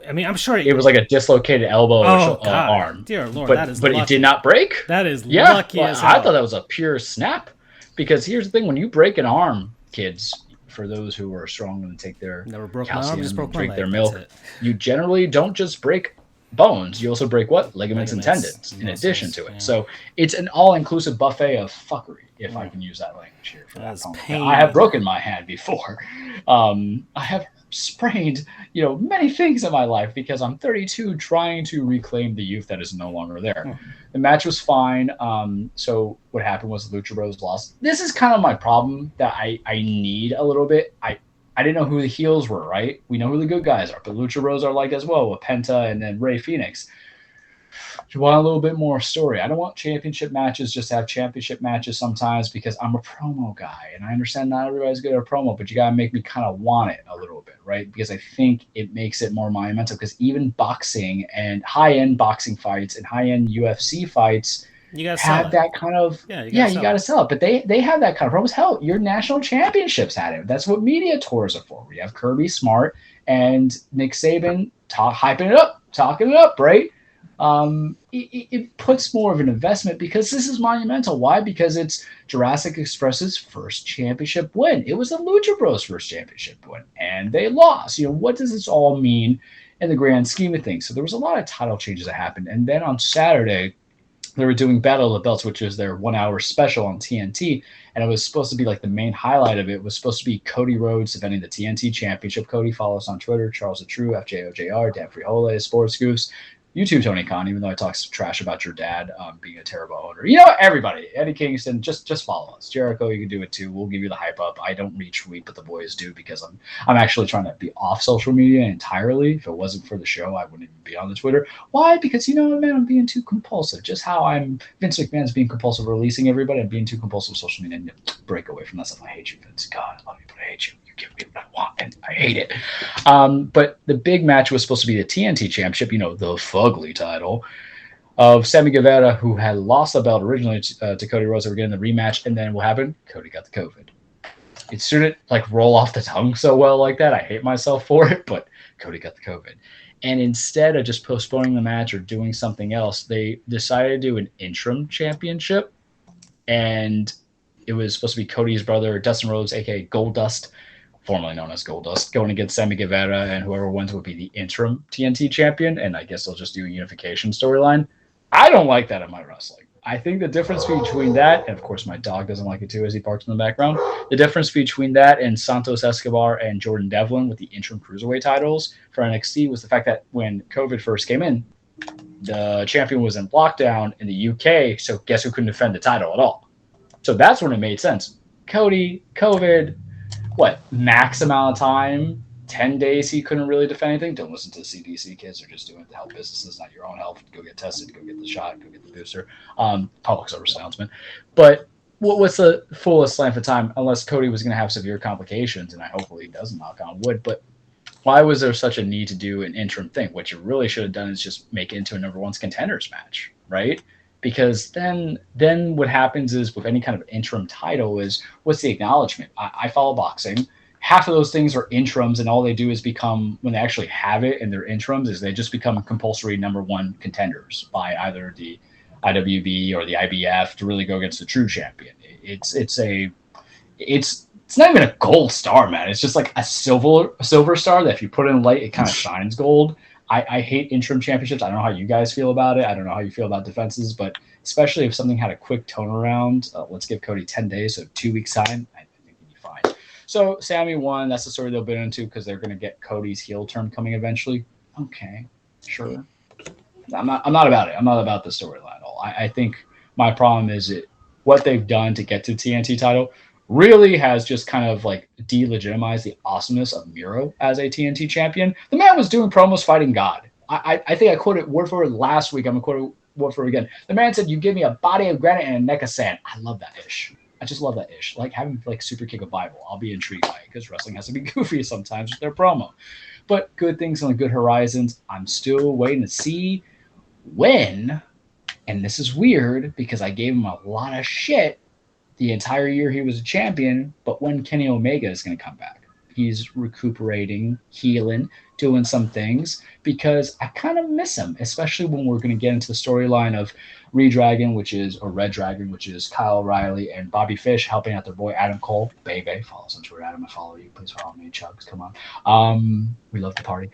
I'm sure it was like a dislocated elbow or arm. Dear Lord, but lucky. It did not break. That is lucky as hell. I thought that was a pure snap. Because here's the thing: when you break an arm, kids, for those who are strong and take their calcium and drink their milk, you generally don't just break bones. You also break what? Ligaments and tendons in addition to it. Yeah. So it's an all-inclusive buffet of fuckery, if I can use that language here. For that pain. I have broken my hand before. I have sprained, many things in my life because I'm 32 trying to reclaim the youth that is no longer there. The match was fine. So what happened was the Lucha Bros lost. This is kind of my problem that I need a little bit. I didn't know who the heels were, right? We know who the good guys are, but Lucha Bros are like as well with Penta and then Ray Phoenix. You want a little bit more story. I don't want championship matches just to have championship matches sometimes because I'm a promo guy and I understand not everybody's good at a promo, but you got to make me kind of want it a little bit, right? Because I think it makes it more monumental because even boxing and high-end boxing fights and high-end UFC fights you gotta have that kind of you got to sell it. But they have that kind of promos. Hell, your national championships had it. That's what media tours are for. We have Kirby Smart and Nick Saban hyping it up, talking it up, right? It puts more of an investment because this is monumental. Why? Because it's Jurassic Express's first championship win. It was the Lucha Bros' first championship win, and they lost. What does this all mean in the grand scheme of things? So there was a lot of title changes that happened, and then on Saturday, they were doing Battle of the Belts, which was their 1 hour special on TNT. And it was supposed to be like the main highlight of it was supposed to be Cody Rhodes defending the TNT championship. Cody, follow us on Twitter, Charles the True, FJOJR, Dan Frijoles, Sports Goofs. You too, Tony Khan, even though I talk trash about your dad being a terrible owner. Everybody, Eddie Kingston, just follow us. Jericho, you can do it too. We'll give you the hype up. I don't retweet, but the boys do because I'm actually trying to be off social media entirely. If it wasn't for the show, I wouldn't even be on the Twitter. Why? Because, man, I'm being too compulsive. Just how Vince McMahon's being compulsive releasing everybody. I'm being too compulsive with social media and break away from that stuff. I hate you, Vince. God, I love you, but I hate you. You give me what I want, and I hate it. But the big match was supposed to be the TNT Championship, the fugly title of Sammy Guevara, who had lost the belt originally to Cody Rhodes. They were getting the rematch, and then what happened? Cody got the COVID. it shouldn't like roll off the tongue so well like that. I hate myself for it, but Cody got the COVID. And instead of just postponing the match or doing something else, they decided to do an interim championship. And it was supposed to be Cody's brother, Dustin Rhodes, aka Goldust, formerly known as Goldust, going against Sammy Guevara, and whoever wins would be the interim TNT champion. And I guess they'll just do a unification storyline. I don't like that in my wrestling. I think the difference between that, and of course my dog doesn't like it too as he barks in the background, the difference between that and Santos Escobar and Jordan Devlin with the interim cruiserweight titles for NXT was the fact that when COVID first came in, the champion was in lockdown in the UK, so guess who couldn't defend the title at all? So that's when it made sense. Cody, COVID, max amount of time, 10 days he couldn't really defend anything. Don't listen to the CDC kids. They're just doing it to help businesses, not your own health. Go get tested, go get the shot, go get the booster. Public service announcement. But what's the fullest length of time, unless Cody was going to have severe complications, and I hopefully he doesn't, knock on wood. But why was there such a need to do an interim thing? What you really should have done is just make it into a number one contenders match, right? Because then what happens is with any kind of interim title is what's the acknowledgement? I follow boxing. Half of those things are interims, and all they do is become, when they actually have it and they're interims, is they just become compulsory number one contenders by either the IWB or the IBF to really go against the true champion. It's not even a gold star, man. It's just like a silver star that if you put in light, it kind of shines gold. I hate interim championships. I don't know how you guys feel about it. I don't know how you feel about defenses, but especially if something had a quick turnaround, let's give Cody 10 days, so 2 weeks time, I think he'd be fine. So Sammy won. That's the story they'll bid into because they're going to get Cody's heel turn coming eventually. Okay, sure. I'm not about it. I'm not about the storyline at all. I think my problem is what they've done to get to the TNT title really has just kind of like delegitimized the awesomeness of Miro as a TNT champion. The man was doing promos fighting God. I think I quoted word for word last week. I'm going to quote it word for word again. The man said, "You give me a body of granite and a neck of sand." I love that ish. I just love that ish. Like having like super kick a Bible. I'll be intrigued by it because wrestling has to be goofy sometimes with their promo. But good things on the good horizons. I'm still waiting to see when, and this is weird because I gave him a lot of shit the entire year he was a champion, but when Kenny Omega is going to come back. He's recuperating, healing, doing some things because I kind of miss him, especially when we're going to get into the storyline of Red Dragon, which is Kyle O'Reilly and Bobby Fish helping out their boy Adam Cole. Baby, follow us on Twitter, Adam. I follow you. Please follow me, Chugs. Come on. We love the party.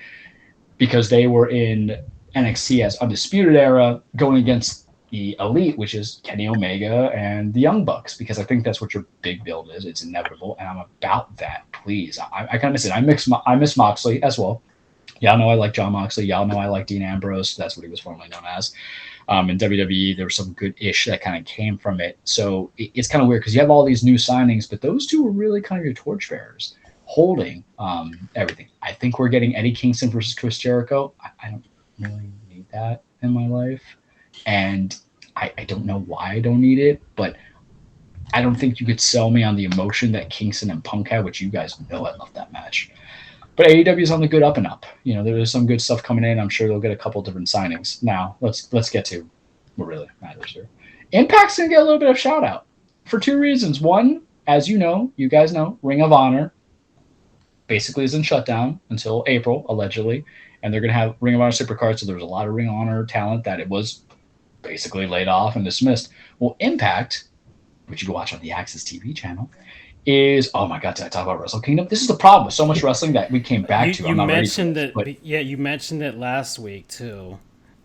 Because they were in NXT as Undisputed Era going against the Elite, which is Kenny Omega and the Young Bucks, because I think that's what your big build is. It's inevitable, and I'm about that. Please, I kind of miss it. I miss Moxley as well. Y'all know I like John Moxley. Y'all know I like Dean Ambrose. That's what he was formerly known as. In WWE, there was some good ish that kind of came from it. So it's kind of weird because you have all these new signings, but those two were really kind of your torchbearers holding everything. I think we're getting Eddie Kingston versus Chris Jericho. I don't really need that in my life. And I don't know why I don't need it, but I don't think you could sell me on the emotion that Kingston and Punk had, which you guys know I love that match. But AEW is on the good up and up. You know, there's some good stuff coming in. I'm sure they'll get a couple different signings. Now, let's get to what really matters here. Impact's going to get a little bit of shout out for two reasons. One, as you know, you guys know, Ring of Honor basically is in shutdown until April, allegedly. And they're going to have Ring of Honor Supercard, so there's a lot of Ring of Honor talent that it was basically laid off and dismissed. Well, Impact, which you can watch on the Access TV channel, is, oh my God, did I talk about Wrestle Kingdom? This is the problem with so much wrestling that we came back to. You mentioned it, you mentioned it last week too.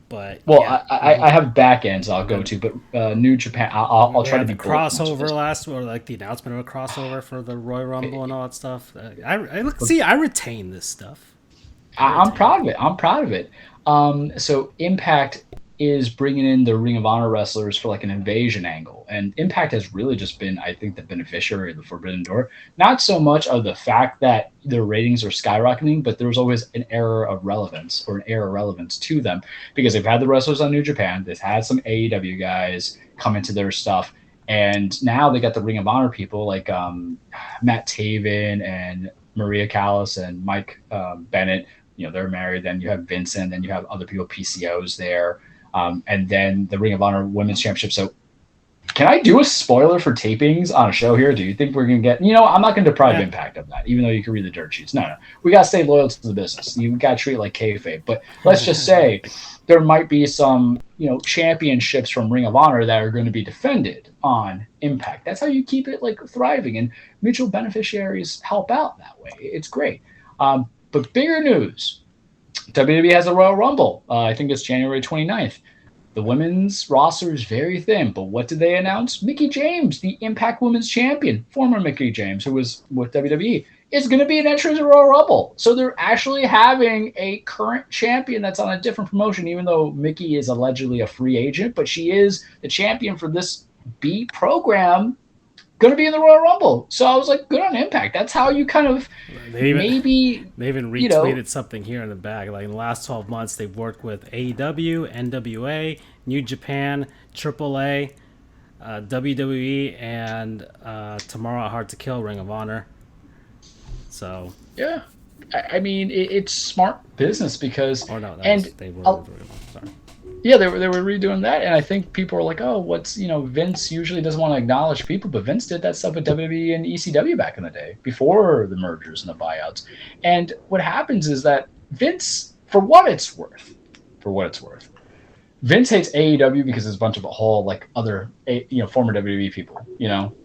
But well, yeah. I have back ends I'll go to, but New Japan, I'll try to be crossover last, or like the announcement of a crossover for the Royal Rumble and all that stuff. I retain this stuff. I'm proud of it. So Impact is bringing in the Ring of Honor wrestlers for like an invasion angle. And Impact has really just been, I think, the beneficiary of the Forbidden Door. Not so much of the fact that their ratings are skyrocketing, but there's always an era of relevance to them because they've had the wrestlers on New Japan. They've had some AEW guys come into their stuff. And now they got the Ring of Honor people like Matt Taven and Maria Callas and Mike Bennett. You know, they're married. Then you have Vincent. Then you have other people, PCOs there. And then the Ring of Honor Women's Championship. So Can I do a spoiler for tapings on a show here? Do you think we're going to get... I'm not going to deprive Impact of that, even though you can read the dirt sheets. No. We got to stay loyal to the business. You got to treat it like kayfabe. But let's just say there might be some, championships from Ring of Honor that are going to be defended on Impact. That's how you keep it, thriving. And mutual beneficiaries help out that way. It's great. But bigger news. WWE has a Royal Rumble. I think it's January 29th. The women's roster is very thin, but what did they announce? Mickie James, the Impact Women's Champion, former Mickie James, who was with WWE, is going to be an entrant to Royal Rumble. So they're actually having a current champion that's on a different promotion, even though Mickie is allegedly a free agent, but she is the champion for this B program, going to be in the Royal Rumble. So I was like, good on Impact. That's how you kind of they even retweeted something here in the back. Like in the last 12 months, they've worked with AEW, NWA, New Japan, AAA, WWE, and tomorrow Hard to Kill, Ring of Honor. So yeah, I mean it's smart business because they were sorry. Yeah, they were redoing that, and I think people were like, "Oh, Vince usually doesn't want to acknowledge people, but Vince did that stuff with WWE and ECW back in the day, before the mergers and the buyouts." And what happens is that Vince, for what it's worth, Vince hates AEW because there's a bunch of other former WWE people,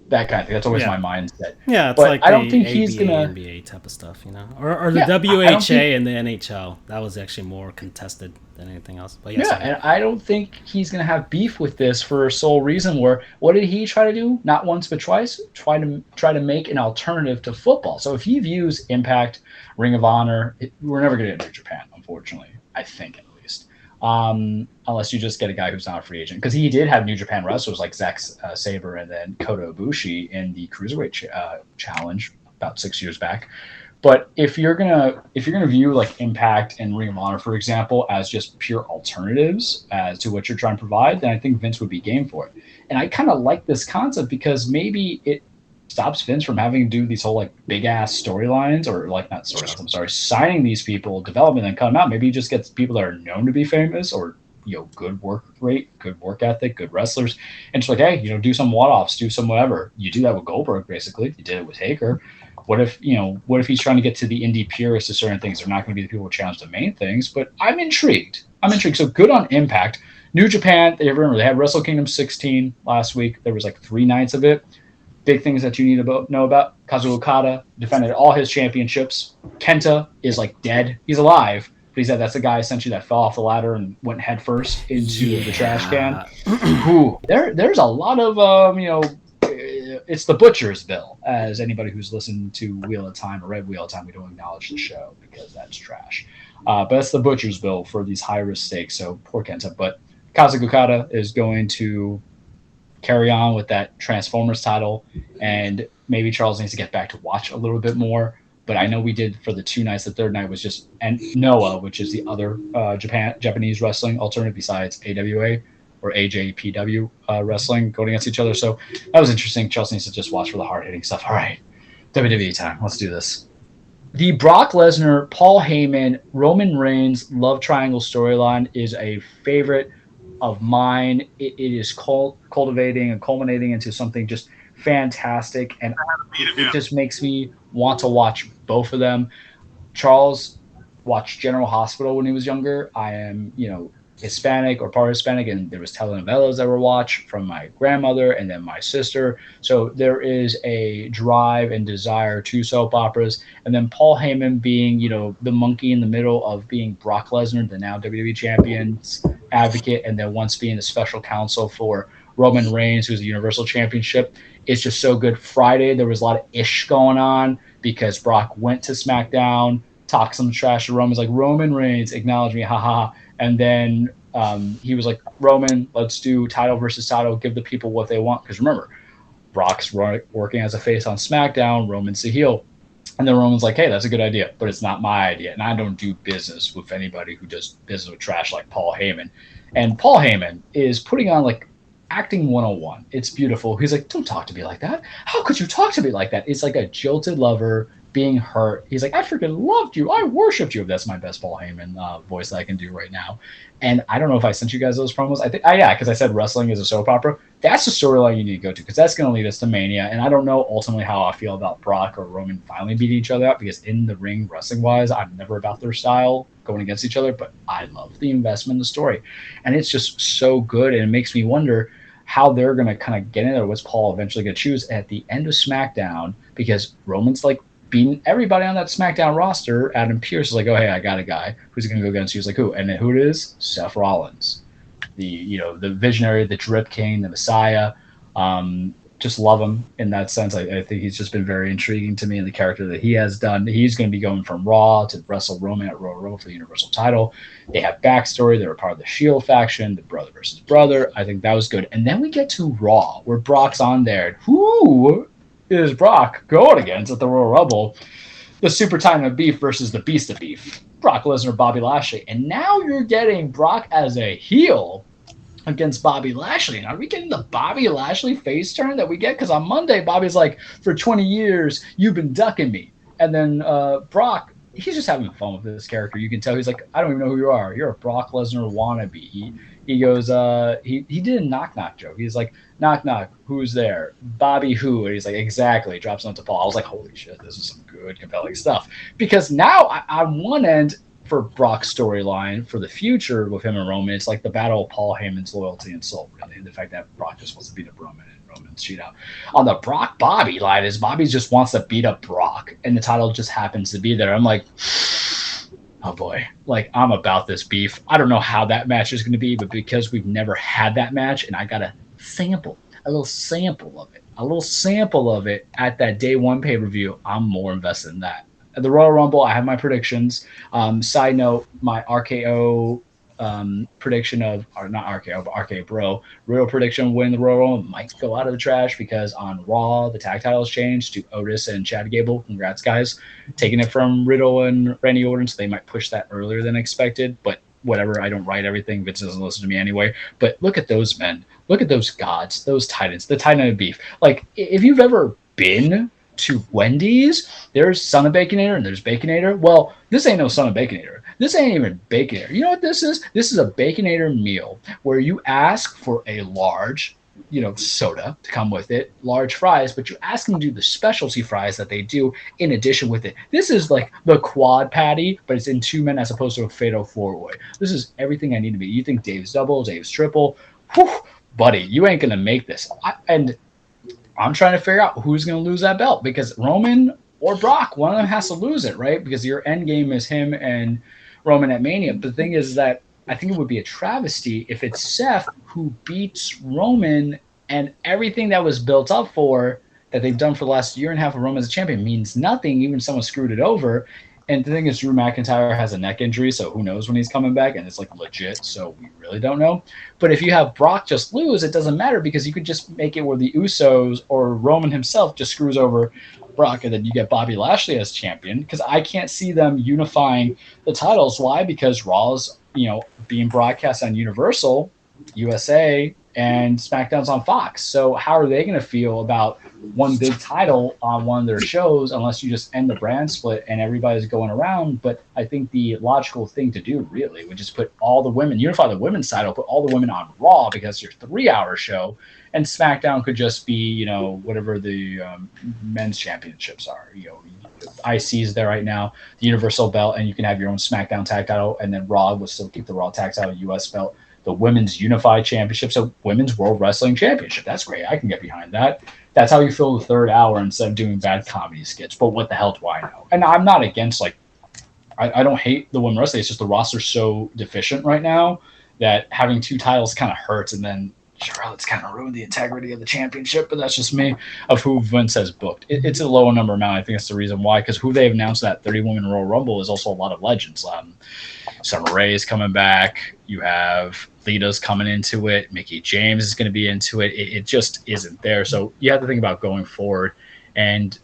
that kind of thing. That's always my mindset. Yeah, it's but I don't think he's gonna NBA type of stuff, or the WHA and the NHL. That was actually more contested than anything else. But and I don't think he's gonna have beef with this for a sole reason. Where what did he try to do? Not once but twice. Try to make an alternative to football. So if he views Impact, Ring of Honor, we're never gonna get New Japan, unfortunately. I think. Unless you just get a guy who's not a free agent, because he did have New Japan wrestlers like Zack Sabre and then Kota Ibushi in the Cruiserweight challenge about 6 years back. But if you're gonna view Impact and Ring of Honor, for example, as just pure alternatives as to what you're trying to provide, then I think Vince would be game for it. And I kind of like this concept because maybe it stops Vince from having to do these whole big ass storylines, or not storylines. I'm sorry, signing these people, development, and cut them out. Maybe he just gets people that are known to be famous or good work rate, good work ethic, good wrestlers, and just hey, do some one-offs, do some whatever. You do that with Goldberg, basically. You did it with Taker. What if he's trying to get to the indie purists to certain things? They're not going to be the people who challenge the main things. But I'm intrigued. So good on Impact. New Japan. Remember they had Wrestle Kingdom 16 last week. There was 3 nights of it. Big things that you need to know about. Kazuo Okada defended all his championships. Kenta is dead. He's alive, but he said that's the guy essentially that fell off the ladder and went headfirst into the trash can. Ooh, there's a lot of it's the butcher's bill. As anybody who's listened to Wheel of Time or Red Wheel of Time, we don't acknowledge the show because that's trash. But that's the butcher's bill for these high risk stakes. So poor Kenta, but Kazuo Okada is going to carry on with that Transformers title, and maybe Charles needs to get back to watch a little bit more. But I know we did for the 2 nights. The third night was just Noah, which is the other Japanese wrestling alternative besides AWA or AJPW wrestling going against each other. So that was interesting. Charles needs to just watch for the hard hitting stuff. All right, WWE time. Let's do this. The Brock Lesnar, Paul Heyman, Roman Reigns love triangle storyline is a favorite of mine. It is cultivating and culminating into something just fantastic, and it just makes me want to watch both of them. Charles watched General Hospital when he was younger. I am, Hispanic or part Hispanic, and there was telenovelas that were watched from my grandmother and then my sister. So there is a drive and desire to soap operas. And then Paul Heyman being, the monkey in the middle of being Brock Lesnar, the now WWE Champion's advocate, and then once being the special counsel for Roman Reigns, who's the Universal Championship. It's just so good. Friday, there was a lot of ish going on because Brock went to SmackDown, talked some trash to Roman's Roman Reigns, acknowledge me, haha. And then he was like, Roman, let's do title versus title, give the people what they want. Because remember, Brock's working as a face on SmackDown, Roman's the heel. And then Roman's like, hey, that's a good idea, but it's not my idea. And I don't do business with anybody who does business with trash like Paul Heyman. And Paul Heyman is putting on acting 101. It's beautiful. He's like, don't talk to me like that. How could you talk to me like that? It's like a jilted lover being hurt. He's like, I freaking loved you. I worshipped you. That's my best Paul Heyman voice that I can do right now. And I don't know if I sent you guys those promos. I think, yeah, because I said wrestling is a soap opera. That's the storyline you need to go to, because that's going to lead us to Mania. And I don't know ultimately how I feel about Brock or Roman finally beating each other out, because in the ring, wrestling-wise, I'm never about their style going against each other, but I love the investment in the story. And it's just so good, and it makes me wonder how they're going to kind of get in there. What's Paul eventually going to choose at the end of SmackDown, because Roman's like beating everybody on that SmackDown roster. Adam Pearce is like, oh, hey, I got a guy who's going to go against you. He's like, who? And then who it is? Seth Rollins, the visionary, the drip king, the Messiah. Just love him in that sense. I think he's just been very intriguing to me in the character that he has done. He's going to be going from Raw to wrestle Roman at Royal Rumble for the Universal title. They have backstory. They were part of the Shield faction, the brother versus brother. I think that was good. And then we get to Raw, where Brock's on there. Who is Brock going against at the Royal Rumble? The Super Titan of Beef versus the Beast of Beef, Brock Lesnar, Bobby Lashley. And now you're getting Brock as a heel against Bobby Lashley. Now, are we getting the Bobby Lashley face turn that we get? Because on Monday, Bobby's like, for 20 years, you've been ducking me. And then Brock, he's just having fun with this character. You can tell he's like, I don't even know who you are. You're a Brock Lesnar wannabe. He goes, he did a knock-knock joke. He's like, knock-knock, who's there? Bobby who? And he's like, exactly. Drops onto Paul. I was like, holy shit, this is some good, compelling stuff. Because now, on one end, for Brock's storyline for the future with him and Roman, it's like the battle of Paul Heyman's loyalty and soul, really. The fact that Brock just wants to beat up Roman and Roman's cheat out. On the Brock Bobby line is Bobby just wants to beat up Brock, and the title just happens to be there. I'm like, oh boy, like, I'm about this beef. I don't know how that match is going to be, but because we've never had that match, and I got a little sample of it at that day one pay-per-view, I'm more invested in that. At the Royal Rumble, I have my predictions. Side note, my RKO prediction of, or not RKO, but RK Bro, real prediction of winning the Royal Rumble might go out of the trash, because on Raw, the tag titles changed to Otis and Chad Gable. Congrats, guys. Taking it from Riddle and Randy Orton, so they might push that earlier than expected, but whatever, I don't write everything. Vince doesn't listen to me anyway. But look at those men. Look at those gods, those titans, the Titan of Beef. Like, if you've ever been to Wendy's, there's Son of Baconator and there's Baconator. Well, this ain't no Son of Baconator. This ain't even Baconator. You know what this is? This is a Baconator meal where you ask for a large, soda to come with it, large fries, but you ask them to do the specialty fries that they do in addition with it. This is like the quad patty, but it's in two men as opposed to a fatal four-way. This is everything I need to be. You think Dave's double, Dave's triple? Whew, buddy, you ain't gonna make this. I'm trying to figure out who's going to lose that belt, because Roman or Brock, one of them has to lose it, right? Because your end game is him and Roman at Mania. But the thing is that I think it would be a travesty if it's Seth who beats Roman, and everything that was built up for, that they've done for the last year and a half of Roman as a champion, means nothing. Even someone screwed it over. And the thing is, Drew McIntyre has a neck injury, so who knows when he's coming back, and it's like legit, so we really don't know. But if you have Brock just lose, it doesn't matter, because you could just make it where the Usos or Roman himself just screws over Brock, and then you get Bobby Lashley as champion, because I can't see them unifying the titles. Why? Because Raw's, being broadcast on Universal, USA, and SmackDown's on Fox. So how are they going to feel about one big title on one of their shows, unless you just end the brand split and everybody's going around? But I think the logical thing to do really would just put all the women, unify the women's title, put all the women on Raw, because it's your 3-hour show, and SmackDown could just be, whatever the men's championships are. IC's there right now, the Universal belt, and you can have your own SmackDown tag title, and then Raw will still keep the Raw tag title, US belt, the Women's Unified Championship, so Women's World Wrestling Championship. That's great. I can get behind that. That's how you fill the third hour instead of doing bad comedy skits. But what the hell do I know? And I'm not against, I don't hate the women wrestling. It's just the roster's so deficient right now that having two titles kind of hurts. And then Charlotte's kind of ruined the integrity of the championship, but that's just me, of who Vince has booked. It's a lower number amount. I think that's the reason why, because who they've announced that 30-woman Royal Rumble is also a lot of legends. Summer Rae is coming back. You have Lita's coming into it. Mickie James is going to be into it. It just isn't there. So you have to think about going forward. And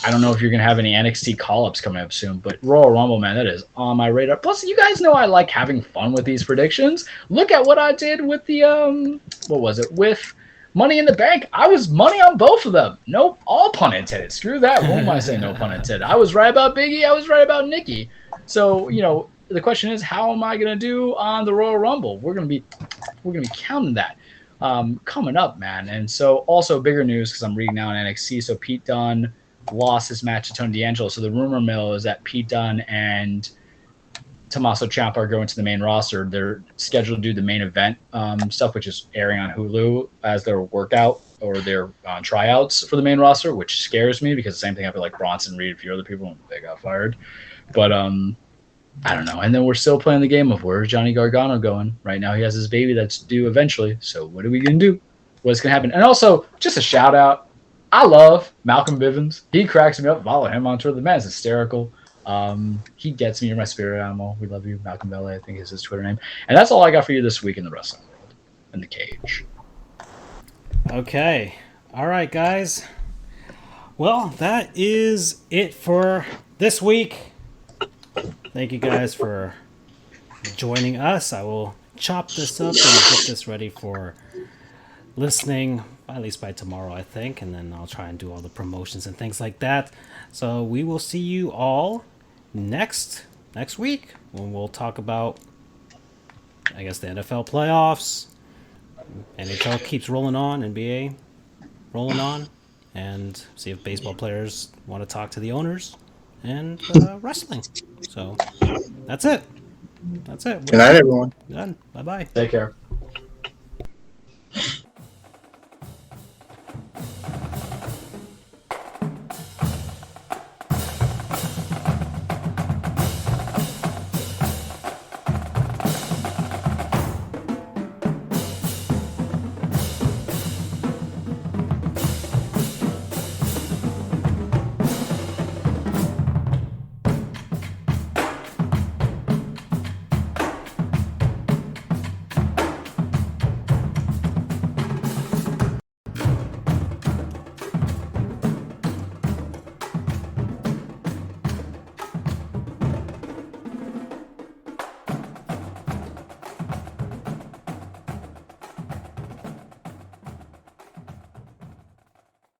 I don't know if you're going to have any NXT call-ups coming up soon, but Royal Rumble, man, that is on my radar. Plus, you guys know I like having fun with these predictions. Look at what I did with the, with Money in the Bank, I was money on both of them. Nope, all pun intended. Screw that. Who am I saying no pun intended? I was right about Biggie. I was right about Nikki. So, the question is, how am I going to do on the Royal Rumble? We're going to be counting that coming up, man. And so also bigger news, because I'm reading now on NXT. So Pete Dunne lost his match to Tony D'Angelo. So the rumor mill is that Pete Dunne and Tommaso Ciampa are going to the main roster. They're scheduled to do the main event stuff, which is airing on Hulu as their workout or their tryouts for the main roster, which scares me because the same thing happened like Bronson Reed, a few other people when they got fired. But I don't know. And then we're still playing the game of where's Johnny Gargano going? Right now he has his baby that's due eventually. So what are we going to do? What's going to happen? And also, just a shout out. I love Malcolm Bivens. He cracks me up. Follow him on Twitter. The man's hysterical. He gets me. You're my spirit animal. We love you. Malcolm Bellet, I think is his Twitter name. And that's all I got for you this week in the wrestling world. In the cage. Okay. All right, guys. Well, that is it for this week. Thank you guys for joining us. I will chop this up and get this ready for listening, at least by tomorrow, I think. And then I'll try and do all the promotions and things like that. So we will see you all next week when we'll talk about, I guess, the NFL playoffs. NHL keeps rolling on, NBA rolling on, and see if baseball players want to talk to the owners and wrestling. So that's it. Good night, everyone. Done. Bye-bye. Take care.